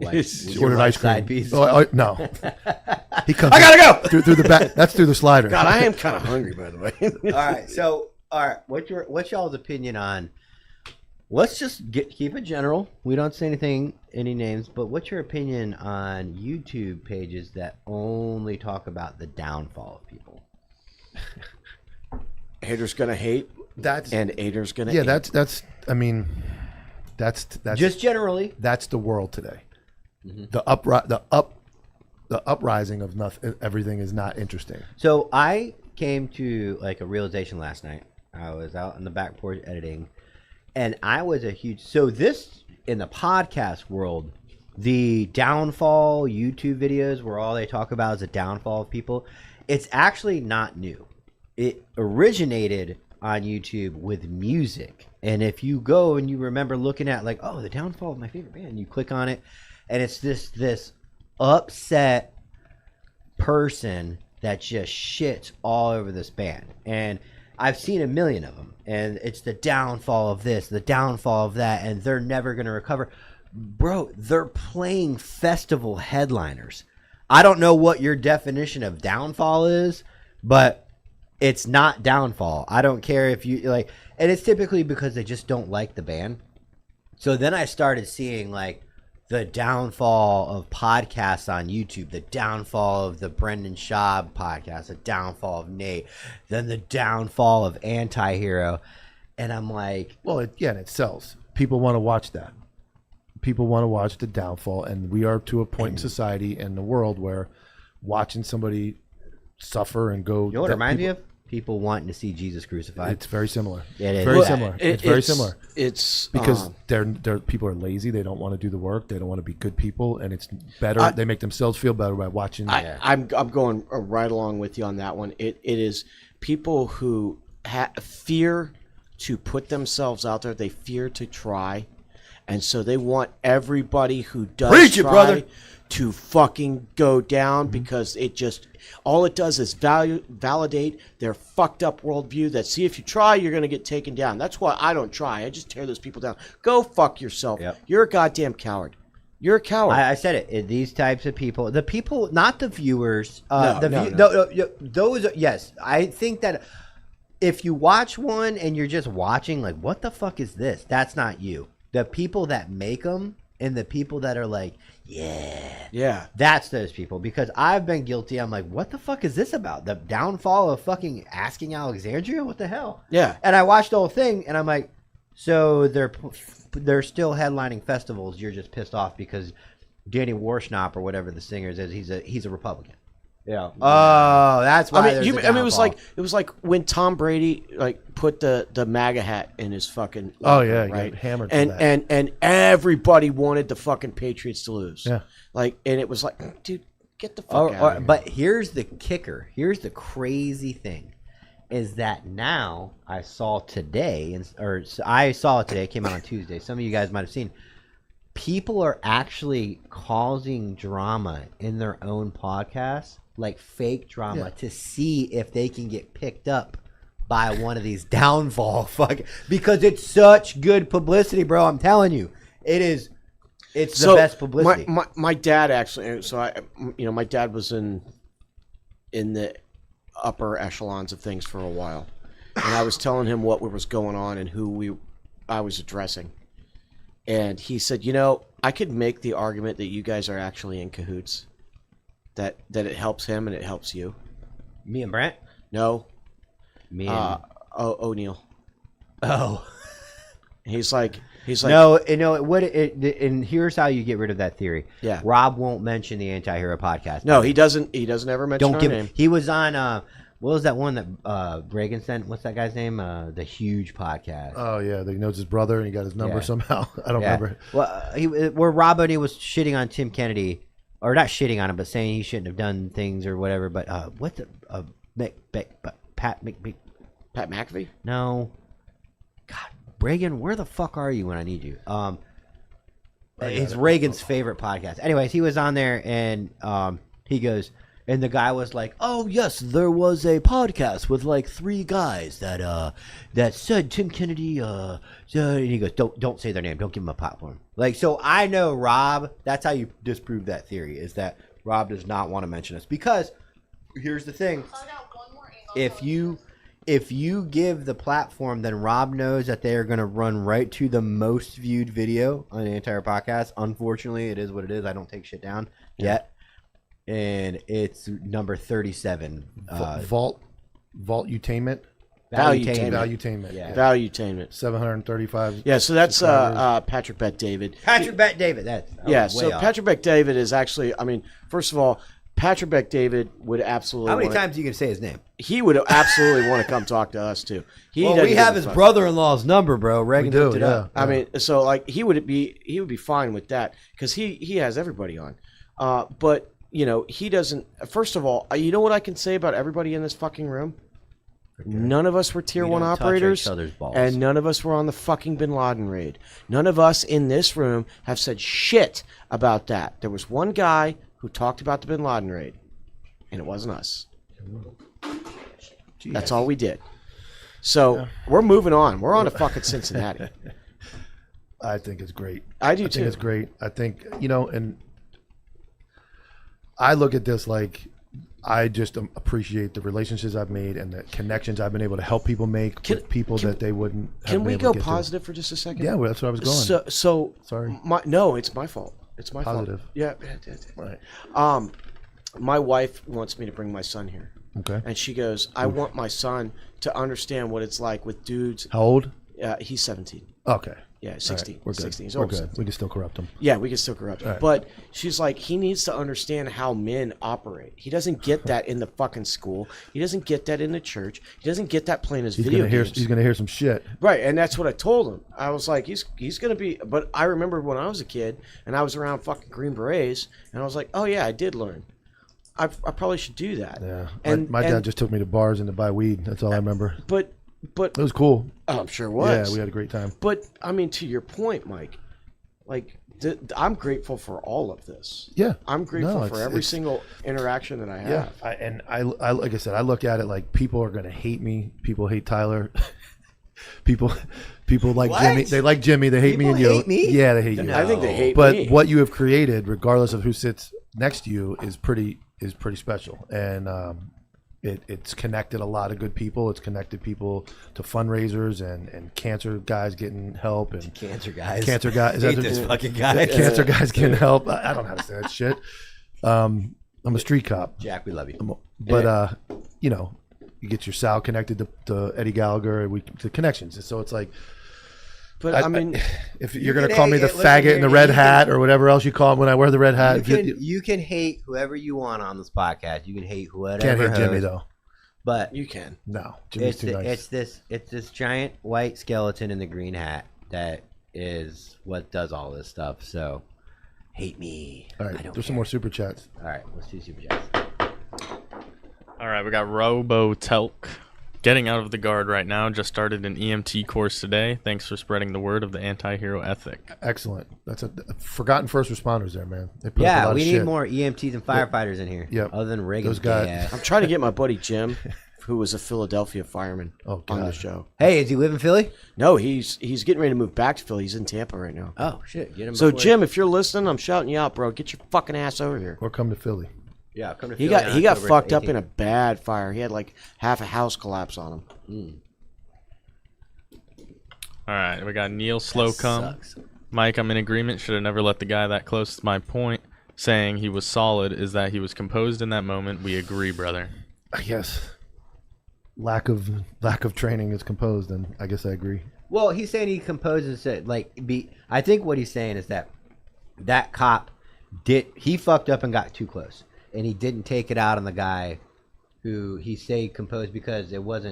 Ordered ice cream. Side piece. No, he comes. I gotta go through the back. That's through the slider. God, I am kind of hungry, by the way. All right. What's y'all's opinion on? Let's just keep it general. We don't say any names, but what's your opinion on YouTube pages that only talk about the downfall of people? Haters gonna hate. And haters gonna. Yeah, hate. that's. I mean, that's just generally. That's the world today. Mm-hmm. The uprising of nothing. Everything is not interesting. So I came to like a realization last night. I was out on the back porch editing, and I was so this in the podcast world, the downfall YouTube videos where all they talk about is the downfall of people. It's actually not new. It originated on YouTube with music. And if you go and you remember looking at like, oh, the downfall of my favorite band, you click on it, and it's this upset person that just shits all over this band. And I've seen a million of them, and it's the downfall of this, the downfall of that, and they're never going to recover. Bro, they're playing festival headliners. I don't know what your definition of downfall is, but it's not downfall. I don't care if you like, and it's typically because they just don't like the band. So then I started seeing like the downfall of podcasts on YouTube, the downfall of the Brendan Schaub podcast, the downfall of Nate, then the downfall of Antihero. And I'm like, well, it sells. People want to watch that. People want to watch the downfall, and we are to a point in society and the world where watching somebody suffer and go. You know what it reminds me of? People wanting to see Jesus crucified. It's very similar. It is. Very similar. It's very similar. It's because they're people are lazy. They don't want to do the work. They don't want to be good people, and it's better. They make themselves feel better by watching. I'm going right along with you on that one. It is people who fear to put themselves out there. They fear to try, and so they want everybody who does try to fucking go down, because it just all it does is validate their fucked up worldview that, see, if you try, you're going to get taken down. That's why I don't try. I just tear those people down. Go fuck yourself. Yep. You're a goddamn coward. You're a coward. I said it. These types of people, the people, not the viewers. Those, yes. I think that if you watch one and you're just watching, like, what the fuck is this? That's not you. The people that make them and the people that are like, yeah, that's those people. Because I've been guilty. I'm like, what the fuck is this about? The downfall of fucking Asking Alexandria? What the hell? Yeah. And I watched the whole thing, and I'm like, so they're still headlining festivals. You're just pissed off because Danny Warschnapp or whatever the singer is, he's a Republican. Yeah. Oh, that's why. It was like when Tom Brady put the MAGA hat in his fucking. Right. Hammered. And everybody wanted the fucking Patriots to lose. Yeah. And it was like, dude, get the fuck out of here. But here's the kicker. Here's the crazy thing, is that now I saw it today. It came out on Tuesday. Some of you guys might have seen. People are actually causing drama in their own podcasts, like fake drama, to see if they can get picked up by one of these downfall because it's such good publicity, bro. I'm telling you, it's the best publicity. My dad actually, my dad was in the upper echelons of things for a while, and I was telling him what was going on and who I was addressing. And he said, I could make the argument that you guys are actually in cahoots, that it helps him and it helps you. Me and Brent. No, Me and O'Neill. oh. He's like No, and here's how you get rid of that theory. Yeah. Rob won't mention the Anti-Hero podcast. No, he doesn't ever mention Don't our give. name. He was on. What was that one that Reagan sent? What's that guy's name? The huge podcast. Oh yeah, he knows his brother and he got his number Yeah. somehow. I don't remember. Well, where Rob O'Neill was shitting on Tim Kennedy, or not shitting on him, but saying he shouldn't have done things or whatever. But what's it? Pat McAfee? No. God, Reagan, where the fuck are you when I need you? It's Reagan's favorite podcast. Anyways, he was on there and he goes, and the guy was like, "Oh yes, there was a podcast with like 3 guys that said Tim Kennedy." And he goes, "Don't say their name. Don't give him a platform." Like, so I know Rob. That's how you disprove that theory. Is that Rob does not want to mention us because here's the thing: if you give the platform, then Rob knows that they are going to run right to the most viewed video on the entire podcast. Unfortunately, it is what it is. I don't take shit down yet. And it's number 37. Vaulutainment. Valuetainment. Yeah. Valuetainment. 735. Yeah, so that's subscribers. Patrick Bet David. Patrick Bet David. So Patrick Bet David is actually, I mean, first of all, Patrick Bet David would absolutely. How many times you can say his name? He would absolutely want to come talk to us too. We have his brother-in-law's number, bro. Reagan looked it up. I mean, so like he would be fine with that because he has everybody on, but you know he doesn't. First of all, you know what I can say about everybody in this fucking room? Okay. None of us were tier 1 operators, and none of us were on the fucking Bin Laden raid. None of us in this room have said shit about that. There was one guy who talked about the Bin Laden raid, and it wasn't us. Jeez. That's all we did. So we're moving on. We're on to fucking Cincinnati. I think it's great. I do too. I think it's great. I think, and I look at this like I just appreciate the relationships I've made and the connections I've been able to help people make with people that they wouldn't have Can been we able go to get positive to. for just a second? Yeah, well, that's where I was going. So sorry. No, it's my fault. It's my Positive. fault. Yeah. Right. My wife wants me to bring my son here. Okay. And she goes, I want my son to understand what it's like with dudes. How old? He's 17. Okay. Yeah, 16. Right, we're good. 16. He's we're almost good. 17. We can still corrupt him. Yeah, we can still corrupt him. Right. But she's like, he needs to understand how men operate. He doesn't get that in the fucking school. He doesn't get that in the church. He doesn't get that playing his video games. He's going to hear some shit. Right, and that's what I told him. I was like, he's going to be... But I remember when I was a kid, and I was around fucking Green Berets, and I was like, oh yeah, I did learn. I probably should do that. Yeah. And my dad just took me to bars and to buy weed. That's all I remember. But it was cool. Oh, I'm sure it was. Yeah, we had a great time. But I mean, to your point, Mike, like I'm grateful for all of this. Yeah, I'm grateful for every single interaction that I have. Yeah, I like I said, I look at it like people are gonna hate me. People hate Tyler. people like What? Jimmy. They like Jimmy. They hate me and you. Hate me? Yeah, they hate you. I think they hate But me. what you have created, regardless of who sits next to you, is pretty special. And it's connected a lot of good people. It's connected people to fundraisers and cancer guys getting help and Cancer guys. Cancer guys. Hate this fucking guy. Cancer guys getting help. I don't know how to say that shit. I'm a street cop. Jack, we love you. But you get your Sal connected to Eddie Gallagher. The connections. And so it's like. But I mean, if you're going to can call me hate the it. Listen faggot here, in the red you hat or whatever else you call him when I wear the red hat. You can hate whoever you want on this podcast. You can hate whoever. Can't hate Jimmy host, though. But you can. No, Jimmy's too nice. It's this giant white skeleton in the green hat that is what does all this stuff. So hate me. All I right, don't there's some care. more super chats. All right, let's do super chats. All right, we got Robo Telk. Getting out of the guard right now. Just started an EMT course today. Thanks for spreading the word of the anti-hero ethic. Excellent. That's a forgotten first responders there, man. They put up a Yeah, lot we of need shit. more EMTs and firefighters in here. Yep. Other than Reagan. Those guys- ass. I'm trying to get my buddy Jim, who was a Philadelphia fireman, Oh, on the God. show. Hey, does he live in Philly? No, he's getting ready to move back to Philly. He's in Tampa right now. Oh shit, get him. So before- Jim, if you're listening, I'm shouting you out, bro. Get your fucking ass over here. Or come to Philly. yeah, come to He Philly got on October fucked up in 18th. a bad fire. He had like half a house collapse on him. All right, we got Neil Slowcome. Sucks. Mike, I'm in agreement. Should have never let the guy that close to my point saying he was solid is that he was composed in that moment. We agree, brother. Yes. Lack of training is composed, and I guess I agree. Well, he's saying he composes it I think what he's saying is that cop he fucked up and got too close, and he didn't take it out on the guy who he say composed because it was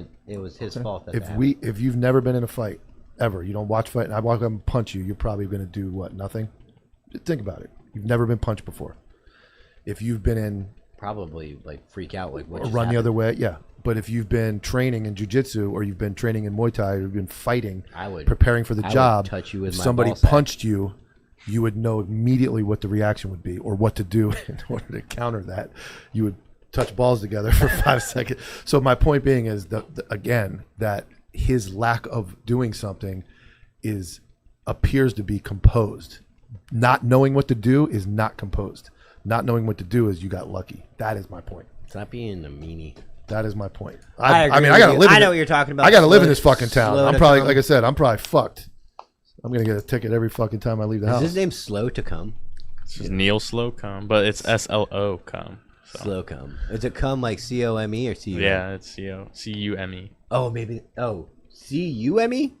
his fault. If you've never been in a fight ever, you don't watch fight, and I walk up and punch you, you're probably going to do what? Nothing. Just think about it. You've never been punched before. If you've been in probably like freak out like what or run the other way, yeah. But if you've been training in jiu-jitsu or you've been training in Muay Thai or you've been fighting, preparing for the job, touch you with if my somebody ball sack. punched you, you would know immediately what the reaction would be or what to do in order to counter that. You would touch balls together for 5 seconds. So my point being is again that his lack of doing something appears to be composed. Not knowing what to do is not composed. Not knowing what to do is you got lucky. That is my point. Stop being a meanie. That is my point. I mean, I gotta live. I know what you're talking about. I gotta live in this fucking town. Slow I'm to probably, come. like I said, I'm probably fucked. I'm gonna get a ticket every fucking time I leave the Is house. his name Slow to Come? It's just Neil Slocum, but it's SLO cum. So. Slow Come. Is it come like COME or CUME? Yeah, it's CUME. Oh, maybe. Oh, CUME?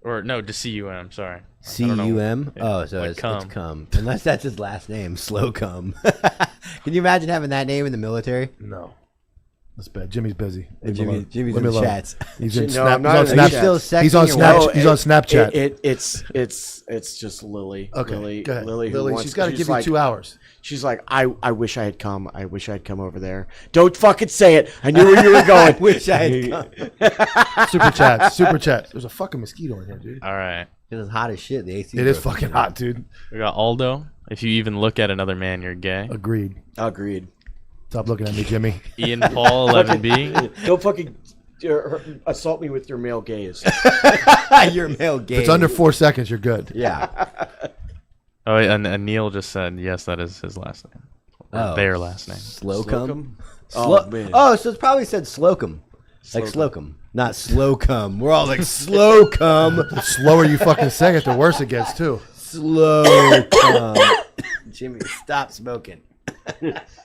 Or no, just CUM. Sorry. I don't know. CUM? Yeah, Oh, so like it's cum. Come. Unless that's his last name, Slow Come. Can you imagine having that name in the military? No, that's bad. Jimmy's busy. Jimmy's Leave in me the alone. chats. He's in No, Snap. I'm not He's in on the Are you Snapchat. still He's on sexting your Snapchat. wife? He's on Snapchat. It's just Lily. Okay, Lily, go ahead. Lily, who Lily, wants, she's got to give you like, 2 hours. She's like, I wish I had come. I wish I had come over there. Don't fucking say it. I knew where you were going. Wish I had come. Super chat. Super chat. There's a fucking mosquito in here, dude. All right. It's hot as shit. The AC. It is broke. fucking hot, dude. We got Aldo. If you even look at another man, you're gay. Agreed. Agreed. Stop looking at me, Jimmy. Ian Paul 11B. Don't fucking assault me with your male gaze. You're male gay. If it's under 4 seconds, you're good. Yeah. Oh, and Neil just said yes, that is his last name. Or their last name. Slocum? Oh, man. Oh, so it's probably said Slocum. Like Slocum. Not Slocum. We're all like Slocum. The slower you fucking say it, the worse it gets, too. Slocum. Jimmy, stop smoking.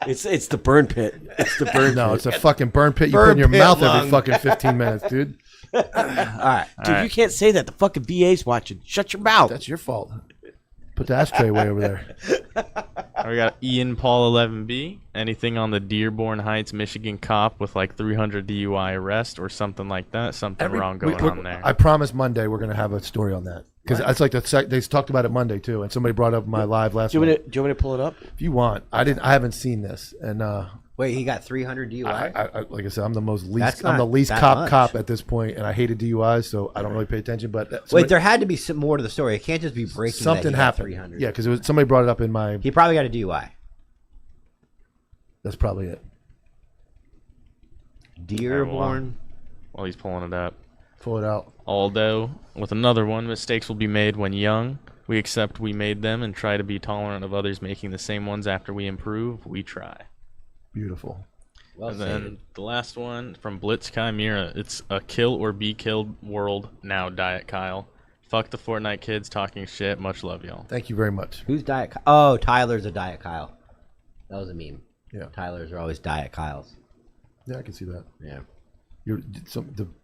It's the burn pit. It's the burn No, pit. it's a fucking burn pit you Burn put in your pit mouth lung. every fucking 15 minutes, dude. All right. Dude, you can't say that. The fucking VA's watching. Shut your mouth. That's your fault. Put the ashtray way over there. We got Ian Paul 11B. Anything on the Dearborn Heights, Michigan cop with like 300 DUI arrest or something like that? Something wrong going on there. I promise Monday we're going to have a story on that. Because it's like they talked about it Monday, too. And somebody brought up my live last Do you night. want me to pull it up? If you want. I haven't seen this. And Wait, he got 300 DUI? I like I said, I'm the That's I'm the not least that cop much. at this point, and I hated DUIs, so I don't really pay attention. But Wait, there had to be some more to the story. It can't just be breaking something that he got happened. 300. Yeah, because somebody brought it up in my. He probably got a DUI. That's probably it. Dearborn. While he's pulling it up. Pull it out. Aldo with another one. Mistakes will be made when young. We accept we made them and try to be tolerant of others making the same ones after we improve. We try. Beautiful. Well And then stated. the last one from Blitz Chimera. It's a kill or be killed world now, Diet Kyle. Fuck the Fortnite kids talking shit. Much love, y'all. Thank you very much. Who's Diet Kyle? Oh, Tyler's a Diet Kyle. That was a meme. Yeah. Tyler's are always Diet Kyles. Yeah, I can see that. Yeah.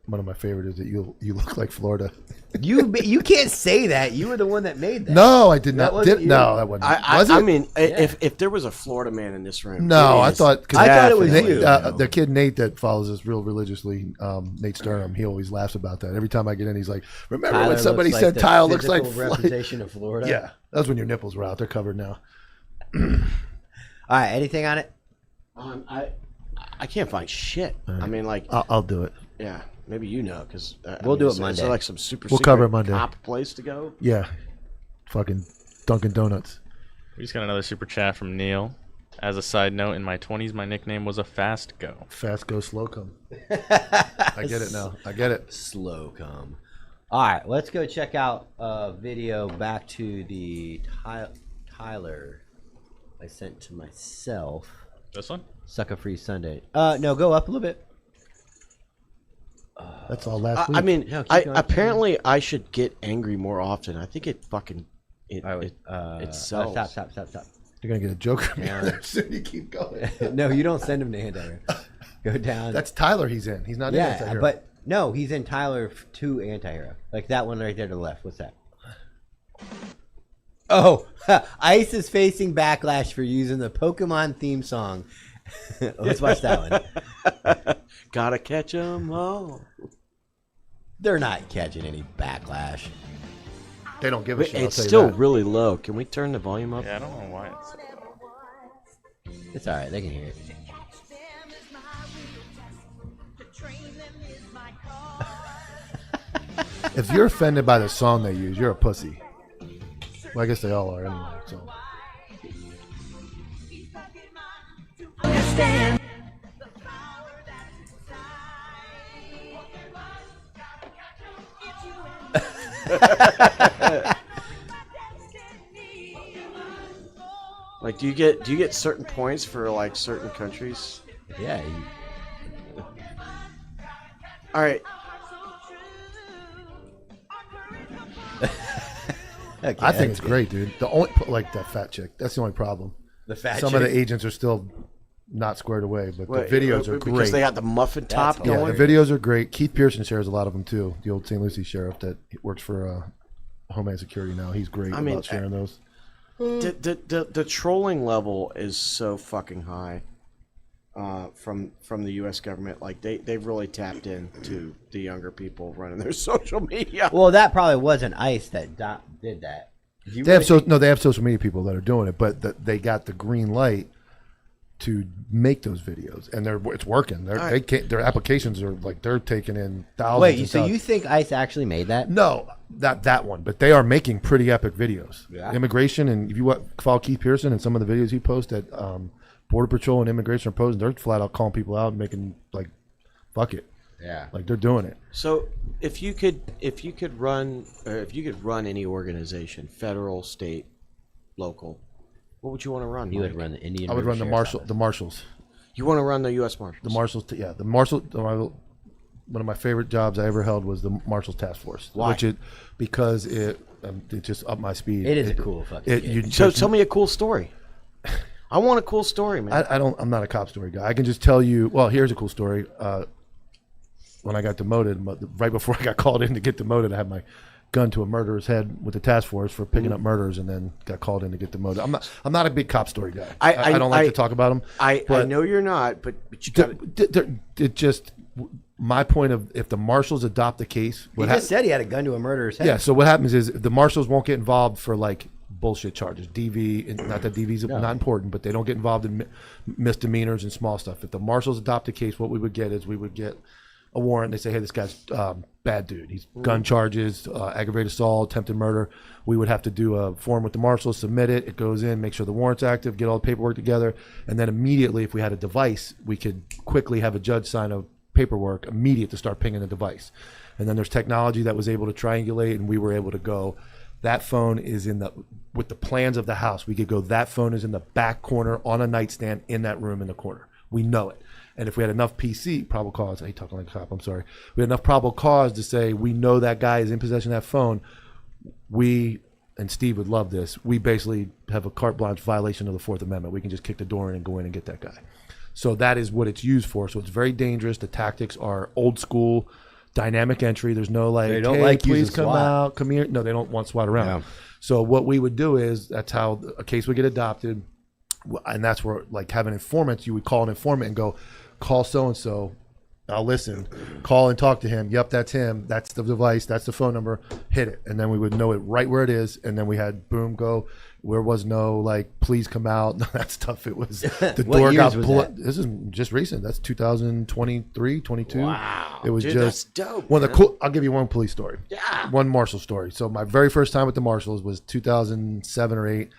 One of my favorite is that you look like Florida. You can't say that. You were the one that made that. No, I did That not. wasn't you. No, that wasn't. Was it? I mean, if there was a Florida man in this room. No, it I is. thought. 'cause I thought it was Nate, you. the kid Nate that follows us real religiously, Nate Sternum. He always laughs about that. Every time I get in, he's like, "Remember Tyler when somebody looks said the Tile looks like physical representation of Florida? Yeah, that was when your nipples were out. They're covered now. All right. Anything on it? I can't find shit. I mean, like, I'll do it. yeah, maybe you know, because We'll do it Is there Monday. like some super We'll secret cover it Monday. cop place to go? Yeah, fucking Dunkin' Donuts. We just got another super chat from Neil. As a side note, in my 20s, my nickname was a Fast Go. Fast go, slow come. I get it now. I get it. Slow come. All right. Let's go check out a video back to the Tyler I sent to myself. This one? Sucker Free Sunday. No, go up a little bit. That's all last week. I mean, No, keep going. apparently I should get angry more often. I think it fucking it sells. Stop. you're gonna get a joker Yeah. there soon. You keep going. No, you don't send him to Andover. Go down. That's Tyler. He's in. He's not in yeah, Anti-Hero. but no, he's in Tyler 2 Anti-Hero. Like that one right there to the left. What's that? Oh, Ice is facing backlash for using the Pokemon theme song. Let's watch that one. Gotta catch 'em all. They're not catching any backlash. they don't give a shit. I'll It's tell you still that. really low. Can we turn the volume up? Yeah, I don't know why it's. It's all right. They can hear it. If you're offended by the song they use, you're a pussy. Well, I guess they all are anyway. So. Like, do you get certain points for like certain countries? Yeah. All right. Okay, I think it's great, dude. The only like that fat chick. That's the only problem. The fat Some of the agents are still not squared away, but the videos are because great. they got the muffin top That's Yeah, going. the videos are great. Keith Pearson shares a lot of them too. The old St. Lucie sheriff that works for Homeland Security now. He's great I mean, about sharing those. The trolling level is so fucking high from the U.S. government. Like they've really tapped into the younger people running their social media. Well, that probably wasn't Ice that did that. They have they have social media people that are doing it, but they got the green light to make those videos, and it's working. Their applications are like they're taking in thousands. Wait, and so thousands. you think Ice actually made that? No, not that one, but they are making pretty epic videos. Yeah. Immigration, and if you follow Keith Pearson and some of the videos he posts at Border Patrol and Immigration are posting, they're flat out calling people out and making like, fuck it, Yeah. like they're doing it. So if you could run any organization, federal, state, local, what would you want to run? You would Mike? run the Indian. I would River run the Sheriff's Marshals. You want to run the U.S. Marshals? The Marshals, the Marshal. One of my favorite jobs I ever held was the Marshals Task Force. Why? Because it just upped my speed. It is a cool fucking gig. So tell me a cool story. I want a cool story, man. I'm not a cop story guy. I can just tell you. Well, here's a cool story. When I got demoted, right before I got called in to get demoted, I had my gun to a murderer's head with the task force for picking up murders, and then got called in to get demoted. I'm not a big cop story guy. I don't like to talk about them. I know you're not, but you got it just my point of if the marshals adopt the case, He just said he had a gun to a murderer's head. yeah. So what happens is the marshals won't get involved for like bullshit charges, DV. And not that DV's not important, but they don't get involved in misdemeanors and small stuff. If the marshals adopt a case, what we would get is we would get a warrant. They say, hey, this guy's bad dude. He's gun charges, aggravated assault, attempted murder. We would have to do a form with the marshals, submit it. It goes in, make sure the warrant's active, get all the paperwork together, and then immediately, if we had a device, we could quickly have a judge sign a paperwork immediate to start pinging the device. And then there's technology that was able to triangulate, and we were able to go. That phone is with the plans of the house. We could go. That phone is in the back corner on a nightstand in that room in the corner. We know it. And if we had enough probable cause, I hate talking like a cop, I'm sorry. We had enough probable cause to say we know that guy is in possession of that phone. And Steve would love this, we basically have a carte blanche violation of the Fourth Amendment. We can just kick the door in and go in and get that guy. So that is what it's used for. So it's very dangerous. The tactics are old school, dynamic entry. There's no like, They don't hey, like please using come SWAT. out, come here. No, they don't want SWAT around. Yeah. So what we would do is that's how a case would get adopted. And that's where, like, having informants, you would call an informant and go, call so-and-so, I'll listen. Call and talk to him. Yep, that's him. That's the device. That's the phone number. Hit it. And then we would know it right where it is. And then we had, boom, go. There was no, like, please come out. None of that stuff. It was, the What door got years was pulled. that? This is just recent. That's 2023, 22. Wow. It was Dude, just that's dope, one of the man. cool. I'll give you one police story. Yeah. One marshal story. So my very first time with the marshals was 2007 or 8.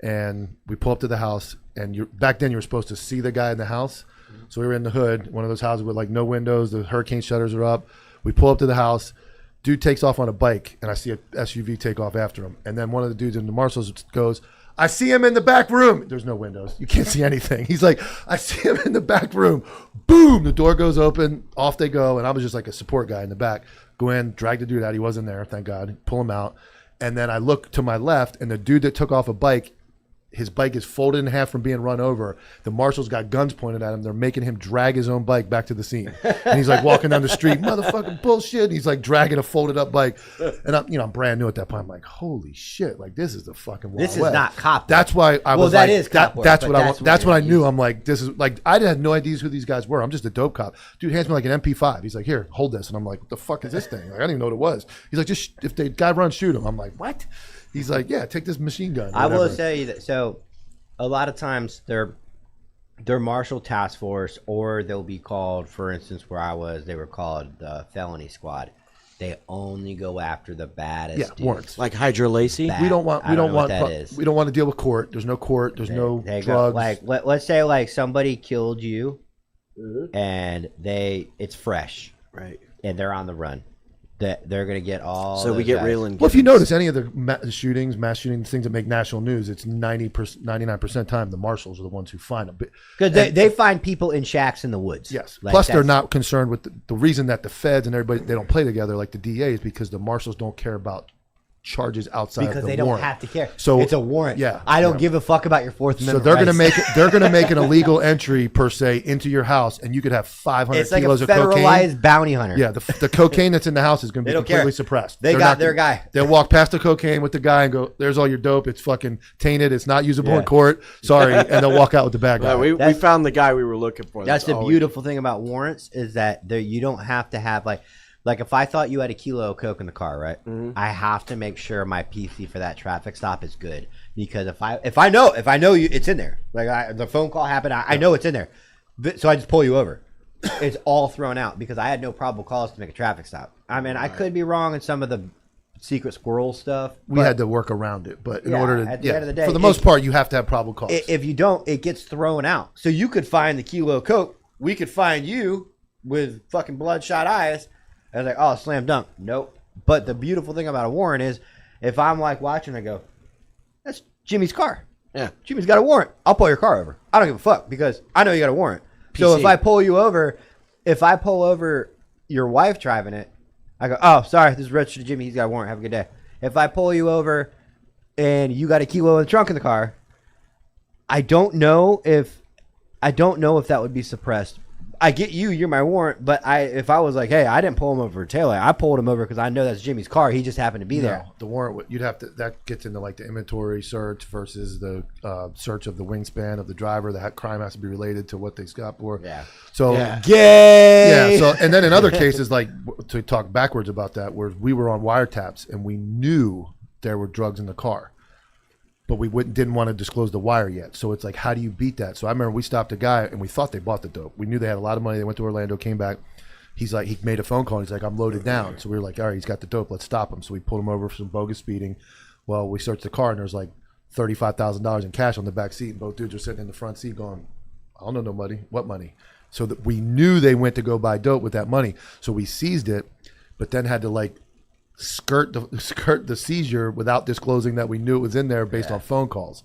And we pull up to the house, and back then you were supposed to see the guy in the house. So we were in the hood, one of those houses with like no windows, the hurricane shutters are up. We pull up to the house, dude takes off on a bike, and I see a SUV take off after him. And then one of the dudes in the marshals goes, I see him in the back room. There's no windows. You can't see anything. He's like, I see him in the back room. Boom, the door goes open, off they go. And I was just like a support guy in the back. Go in, drag the dude out. He wasn't there, thank God. Pull him out. And then I look to my left, and the dude that took off a bike, his bike is folded in half from being run over. The marshals got guns pointed at him. They're making him drag his own bike back to the scene. And he's like walking down the street, motherfucking bullshit. And he's like dragging a folded up bike. And I'm brand new at that point. I'm like, holy shit, like this is the fucking Wild This is West. not cop work. That's why I was that like, is cop work, that's but what I that's want. That's what what I it knew. is. I'm like, this is like, I had no idea who these guys were. I'm just a dope cop. Dude hands me like an MP5. He's like, here, hold this. And I'm like, what the fuck is this thing? Like, I didn't even know what it was. He's like, just if the guy runs, shoot him. I'm like, what? He's like, yeah, take this machine gun. I will whatever. tell you that. So, a lot of times they're marshal task force, or they'll be called. For instance, where I was, they were called the felony squad. They only go after the baddest. Yeah, dudes. warrants. Like Hydro Lacey. Bad. We don't want. I We don't don't know what want. that is. We don't want to deal with court. There's no court. There's no They go, drugs. like let's say like somebody killed you, and it's fresh, Right. and they're on the run. They're gonna get all. So we those get guys. Well, reeling. if you Gibbons. notice any of the mass shootings, things that make national news, it's 90%, 99% time the marshals are the ones who find them. Because they find people in shacks in the woods. Yes. Like, Plus, they're that's- not concerned with the reason that the feds and everybody they don't play together like the DA is because the marshals don't care about charges outside because of the they don't warrant. have to care. So it's a warrant. Yeah, I don't yeah. give a fuck about your Fourth So Amendment. they're gonna rights. make an illegal entry per se into your house, and you could have 500 It's like a kilos of cocaine. federalized bounty hunter. Yeah, the cocaine that's in the house is going to They be don't completely care. suppressed. They They're got not their gonna- guy. They'll walk past the cocaine with the guy and go, "There's all your dope. It's fucking tainted. It's not usable Yeah. in court. Sorry," and they'll walk out with the bad guy. Yeah, we found the guy we were looking for. That's the all we- beautiful thing about warrants is that you don't have to have like if I thought you had a kilo of coke in the car, right? Mm-hmm. I have to make sure my PC for that traffic stop is good because if I know you, it's in there. Like the phone call happened, I know it's in there, so I just pull you over. It's all thrown out because I had no probable cause to make a traffic stop. I mean, I could be wrong in some of the secret squirrel stuff. We had to work around it, but in Yeah, order to, at the end of the day, for the most part, you have to have probable cause. If you don't, it gets thrown out. So you could find the kilo of coke. We could find you with fucking bloodshot eyes. I was like, oh, slam dunk. Nope. But the beautiful thing about a warrant is if I'm like watching, I go, that's Jimmy's car. Yeah. Jimmy's got a warrant. I'll pull your car over. I don't give a fuck because I know you got a warrant. So PC. if I pull you over, if I pull over your wife driving it, I go, oh, sorry, this is registered to Jimmy. He's got a warrant. Have a good day. If I pull you over and you got a kilo in the trunk in the car, I don't know if that would be suppressed. I get you're my warrant, but if I was like, hey, I didn't pull him over for taillight. I pulled him over because I know that's Jimmy's car. He just happened to be there. No, the warrant you'd have to. That gets into like the inventory search versus the search of the wingspan of the driver. The crime has to be related to what they got for. Yeah. So Yeah. Gay. Yeah. So and then in other cases, like to talk backwards about that, where we were on wiretaps and we knew there were drugs in the car, but we didn't want to disclose the wire yet. So it's like, how do you beat that? So I remember we stopped a guy and we thought they bought the dope. We knew they had a lot of money. They went to Orlando, came back. He's like, he made a phone call. And he's like, I'm loaded down. So we were like, all right, he's got the dope. Let's stop him. So we pulled him over for some bogus speeding. Well, we searched the car and there's like $35,000 in cash on the back seat. And both dudes are sitting in the front seat going, I don't know no money. What money? So that we knew they went to go buy dope with that money. So we seized it, but then had to like skirt the seizure without disclosing that we knew it was in there based on phone calls.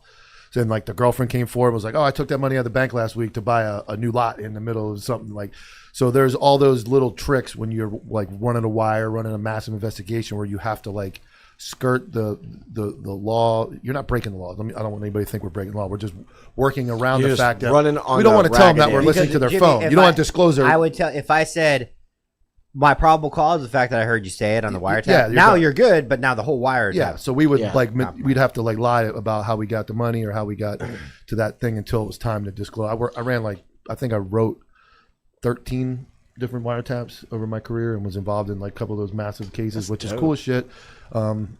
So then like the girlfriend came forward and was like, oh, I took that money out of the bank last week to buy a new lot in the middle of something like. So there's all those little tricks when you're like running a wire, running a massive investigation where you have to like skirt the law. You're not breaking the law. I don't want anybody to think we're breaking the law. We're just working around You're the just fact that running on we don't a want to tell them that ragged we're edge. listening Because, to their Jimmy, phone. if You don't want to disclose their. I would tell if I said my probable cause is the fact that I heard you say it on the wiretap. Yeah, you're now done. you're good, but now the whole wiretap. Yeah, so we would Yeah. we'd have to like lie about how we got the money or how we got to that thing until it was time to disclose. I ran I think I wrote 13 different wiretaps over my career and was involved in like a couple of those massive cases, which is cool as shit.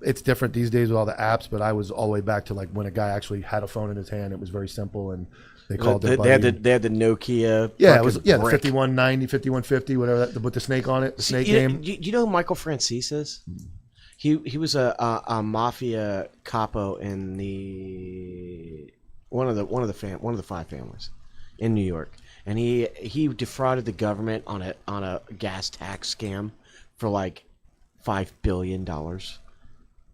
It's different these days with all the apps, but I was all the way back to like when a guy actually had a phone in his hand. It was very simple and they called their buddy. They had the Nokia. Yeah, it was fucking the brick. 5190, 5150, whatever that with the snake on it, the snake You know, game. you know who Michael Francis is? He was a mafia capo in the one of the five families in New York, and he defrauded the government on a gas tax scam for like $5 billion,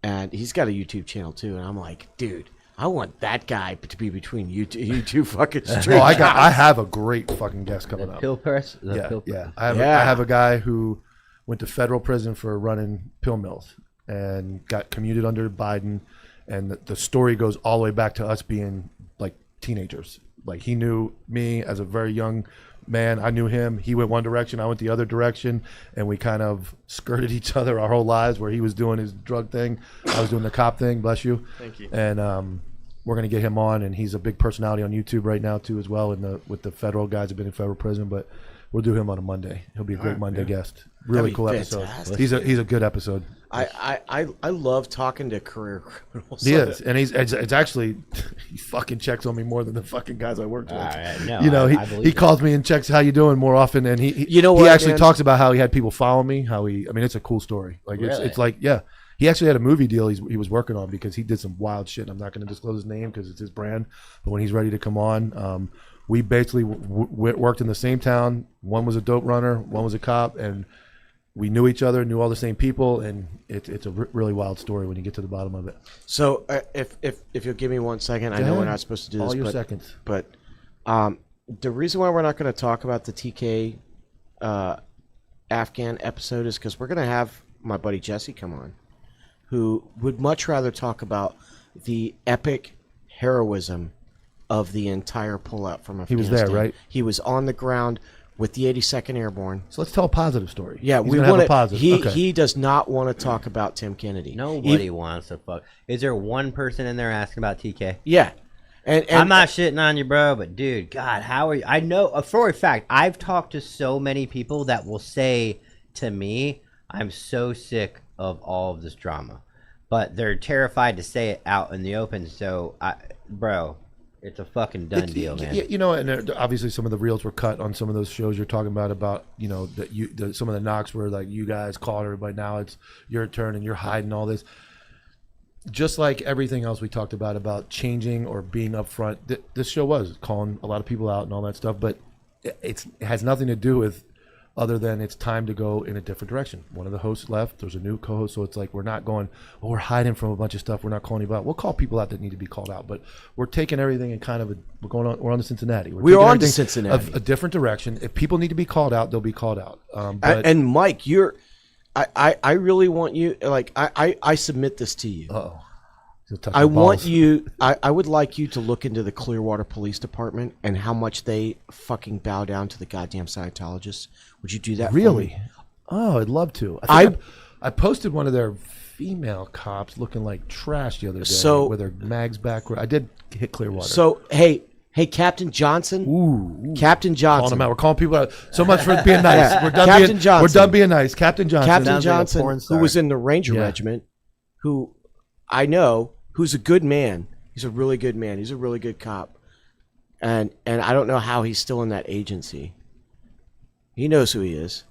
and he's got a YouTube channel too. And I'm like, dude, I want that guy to be between you two fucking streets. Oh, I have a great fucking guest coming up. Pill press. Yeah. I have a guy who went to federal prison for running pill mills and got commuted under Biden and the story goes all the way back to us being like teenagers. Like he knew me as a very young man. I knew him. He went one direction, I went the other direction, and we kind of skirted each other our whole lives. Where he was doing his drug thing, I was doing the cop thing. Bless you. Thank you. And we're gonna get him on, and he's a big personality on YouTube right now too, as well. With the federal guys have been in federal prison, but we'll do him on a Monday. He'll be a great Monday guest. Really That'd be cool fantastic. episode. He's a good episode. I love talking to career criminals. He is, and it's actually he fucking checks on me more than the fucking guys I worked with. No, You know, I believe he it. calls me and checks how you doing more often, and he You know he what, actually man? talks about how he had people follow me. I mean, it's a cool story. Like Really? it's like he actually had a movie deal he was working on because he did some wild shit. I'm not going to disclose his name because it's his brand, but when he's ready to come on, we basically worked in the same town. One was a dope runner, one was a cop, and we knew each other, knew all the same people, and it's a really wild story when you get to the bottom of it. So if you'll give me 1 second, I know we're not supposed to do this. All your but, seconds. But the reason why we're not going to talk about the TK Afghan episode is because we're going to have my buddy Jesse come on, who would much rather talk about the epic heroism of the entire pullout from He Afghanistan. was there, right? He was on the ground with the 82nd Airborne. So let's tell a positive story. Yeah, He's we gonna have want a positive. He Okay. he does not want to talk about Tim Kennedy. Nobody wants to fuck. Is there one person in there asking about TK? Yeah, and I'm not shitting on you, bro, but dude, God, how are you? I know for a fact I've talked to so many people that will say to me, "I'm so sick of all of this drama," but they're terrified to say it out in the open. So, bro, it's a fucking done deal, man. Yeah, you know, and obviously some of the reels were cut on some of those shows you're talking about you know that some of the knocks were like you guys called everybody, now it's your turn and you're hiding all this. Just like everything else we talked about changing or being upfront, this show was calling a lot of people out and all that stuff, but it has nothing to do with other than it's time to go in a different direction. One of the hosts left. There's a new co-host. So it's like we're not going, we're hiding from a bunch of stuff. We're not calling you out. We'll call people out that need to be called out. But we're taking everything in kind of we're on to Cincinnati. We're on to taking Cincinnati. a different direction. If people need to be called out, they'll be called out. and Mike, I really want you, like, I submit this to you. Uh-oh. I want you, I would like you to look into the Clearwater Police Department and how much they fucking bow down to the goddamn Scientologists. Would you do that Really? for me? Oh, I'd love to. I posted one of their female cops looking like trash the other day with their mags backward. I did hit Clearwater. So, hey, Captain Johnson. Ooh. Captain Johnson. Calling them out. We're calling people out. So much for being nice. Yeah. We're done Captain being, Johnson. We're done being nice. Captain Johnson. Captain Sounds like a Johnson, porn who star. was in the Ranger Yeah. Regiment, who I know, who's a good man. He's a really good man. He's a really good cop. And I don't know how he's still in that agency. He knows who he is.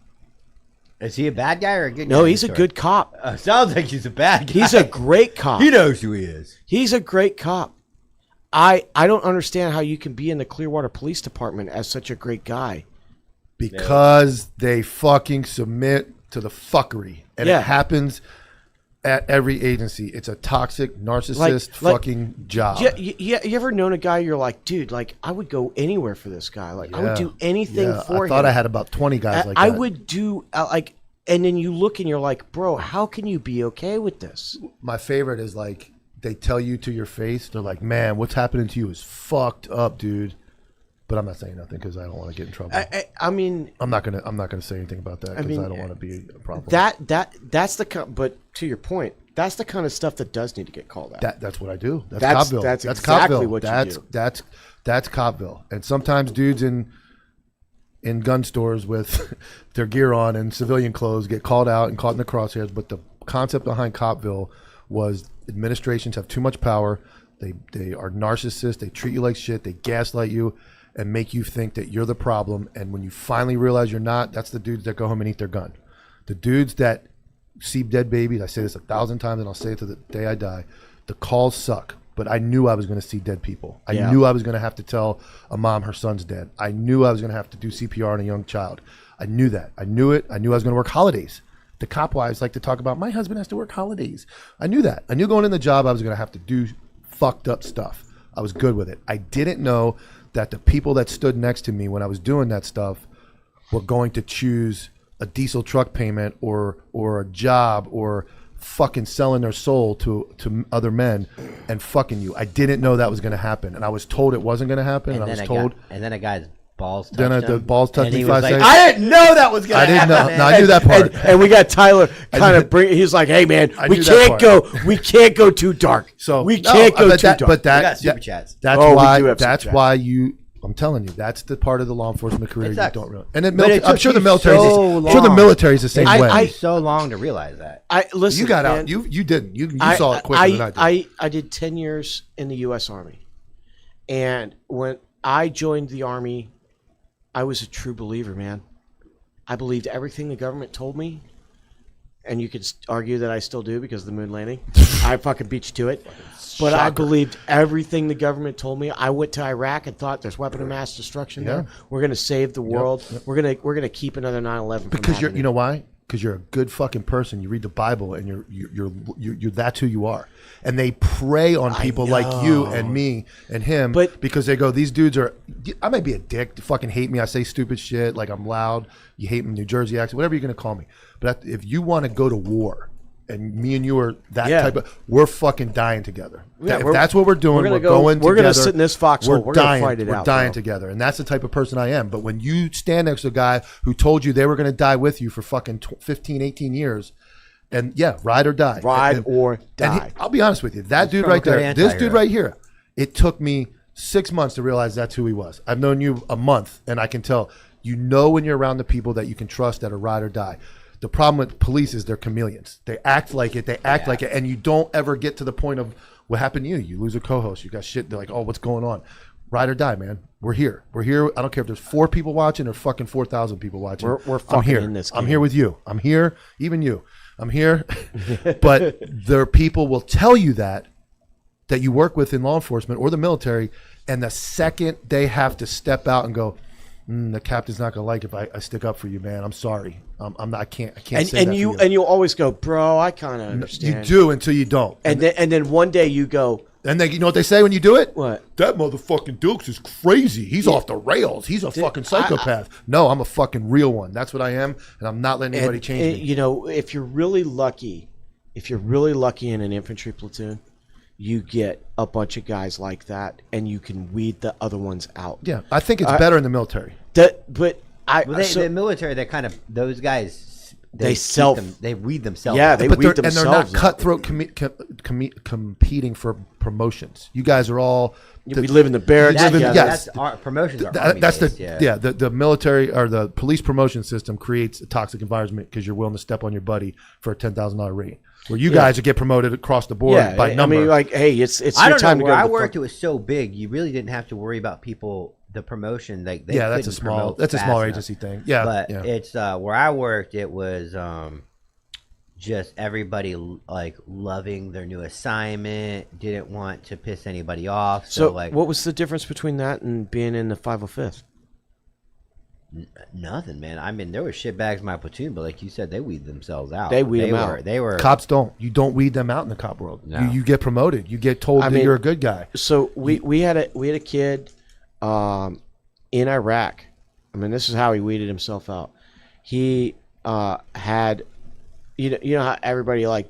Is he a bad guy or a good guy? No, in he's this a story? good cop. Sounds like he's a bad guy. He's a great cop. He knows who he is. He's a great cop. I don't understand how you can be in the Clearwater Police Department as such a great guy. Because they fucking submit to the fuckery. And Yeah. it happens at every agency. It's a toxic, narcissist fucking job. You ever known a guy you're like, dude, like, I would go anywhere for this guy. Like, I would do anything for him. I thought I had about 20 guys like that. I would do, and then you look and you're like, bro, how can you be okay with this? My favorite is like, they tell you to your face, they're like, man, what's happening to you is fucked up, dude. But I'm not saying nothing because I don't want to get in trouble. I mean, I'm not gonna say anything about that because I, mean, don't want to be a problem. that's but to your point, that's the kind of stuff that does need to get called out. That's what I do. That's That's- Copville. that's That's exactly Copville. what you that's do. that's Copville. And sometimes dudes in gun stores with their gear on and civilian clothes get called out and caught in the crosshairs. But the concept behind Copville was administrations have too much power. They are narcissists. They treat you like shit. They gaslight you and make you think that you're the problem. And when you finally realize you're not, that's the dudes that go home and eat their gun. The dudes that see dead babies, I say this 1,000 times and I'll say it to the day I die, the calls suck. But I knew I was going to see dead people. I knew I was going to have to tell a mom her son's dead. I knew I was going to have to do CPR on a young child. I knew that. I knew it. I knew I was going to work holidays. The cop wives like to talk about, my husband has to work holidays. I knew that. I knew going in the job I was going to have to do fucked up stuff. I was good with it. I didn't know that the people that stood next to me when I was doing that stuff were going to choose a diesel truck payment or a job or fucking selling their soul to other men and fucking you. I didn't know that was going to happen, and I was told it wasn't going to happen, and I was told. And then a guy's balls touched Then him. the balls touched And me he 5 was like, seconds. I didn't know that was going to happen. I didn't know. No, man. I knew that part. And we got Tyler kind of bring. He's like, "Hey man, I we knew that can't go. We can't go too dark. So we can't go too dark." But We got super chats. That's Oh, we why. do have That's super chats. why you. I'm telling you, that's the part of the law enforcement career It you sucks. don't really. And then But it I'm took sure the you military. so I'm sure the long. military is the same I- way. It took you so long to realize that. I listen. You got man, out. You didn't. You saw it quicker than I did. I did 10 years in the U.S. Army, and when I joined the Army, I was a true believer, man. I believed everything the government told me, and you could argue that I still do because of the moon landing. I fucking beat you to it. But I Shocker. believed everything the government told me. I went to Iraq and thought there's weapon of mass destruction Yeah. there. We're gonna save the world. We're gonna keep another 9/11 from Because happening. you know why? Because you're a good fucking person. You read the Bible, and you're that's who you are. And they prey on people like you and me and him, But- because they go, these dudes are. I might be a dick. You fucking hate me. I say stupid shit. Like I'm loud. You hate me, New Jersey accent, whatever you're gonna call me. But if you want to go to war, and me and you are that Yeah. type of, we're fucking dying together. Yeah, If that's what we're doing, we're we're, gonna go- going we're together. gonna sit in this foxhole. We're gonna dying. fight it we're out, dying bro. together, and that's the type of person I am. But when you stand next to a guy who told you they were going to die with you for fucking 15, 18 years, and yeah, ride or die. Ride And- or and die. I'll be honest with you. That dude from a right good there, this dude anti-hero. right here, it took me 6 months to realize that's who he was. I've known you a month, and I can tell. You know when you're around the people that you can trust that are ride or die. The problem with police is they're chameleons. They act like it. They act like it, and you don't ever get to the point of what happened to you. You lose a co-host. You got shit. They're like, oh, what's going on? Ride or die, man. We're here. We're here. I don't care if there's 4 people watching or fucking 4,000 people watching. We're I'm fucking here. in this I'm game. here with you. I'm here. Even you. I'm here. But there are people will tell you that you work with in law enforcement or the military, and the second they have to step out and go, the captain's not gonna like if I stick up for you, man. I'm sorry. I'm not. I can't say And that you for you. you'll always go, bro. I kind of You understand. do until you don't. And then one day you go, And they, you know what they say when you do it? What? That motherfucking Dukes is crazy. He's off the rails. He's a fucking psychopath. No, I'm a fucking real one. That's what I am, and I'm not letting anybody change me. You know, if you're really lucky in an infantry platoon, you get a bunch of guys like that, and you can weed the other ones out. Yeah, I think it's better in the military. But Well, the military, they kind of those guys. They they weed themselves. Yeah, out. they But weed they're themselves not out. cutthroat competing for promotions. You guys are all. We live in the barracks. That's, live in- together. yes. that's our promotions are That's the army-based, the military or the police promotion system creates a toxic environment because you're willing to step on your buddy for a $10,000 rate. Where you guys get promoted across the board by number. I mean, like, hey, it's I your don't time know to where go. I to the worked. fuck- It was so big, you really didn't have to worry about people. The promotion, like they Yeah, that's a couldn't small promote that's a fast smaller enough. agency thing. Yeah, But yeah. it's where I worked. It was just everybody like loving their new assignment. Didn't want to piss anybody off. So, like what was the difference between that and being in the 505th? nothing, man. I mean, there were shitbags in my platoon, but like you said, they weed themselves out. They weed them out. They were Cops don't. You don't weed them out in the cop world. No. You get promoted. You get told I that mean- you're a good guy. So we had a kid in Iraq. I mean, this is how he weeded himself out. He had, you know how everybody like,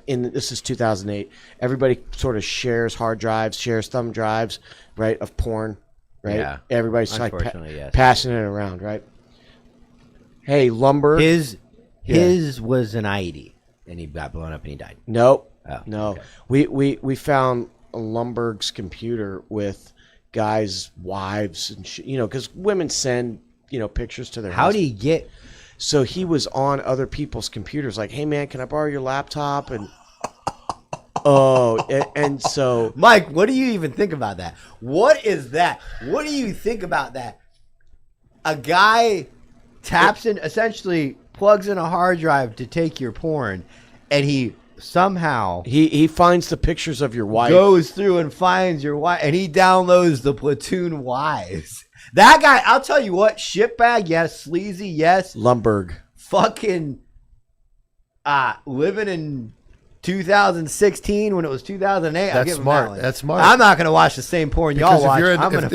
this is 2008. Everybody sort of shares hard drives, shares thumb drives, right, of porn, right? Yeah. Everybody's like Unfortunately, yes. passing it around, right? Hey, Lumber. his was an IED, and he got blown up and he died. Nope. Oh, No. okay. We found Lumberg's computer with guys' wives and because women send pictures to their How do husbands. you get? So he was on other people's computers like, hey man, can I borrow your laptop? And and so Mike, what do you even think about that? What is that? What do you think about that? A guy taps in, essentially plugs in a hard drive to take your porn, and he somehow he finds the pictures of your wife. goes through and finds your wife, and he downloads the platoon wives. That guy, I'll tell you what, shitbag, yes, sleazy, yes, Lumberg. fucking living in 2016 when it was 2008. I'll That's give him smart. that one. That's smart. I'm not gonna watch the same porn y'all Because watch. if you're in, I'm gonna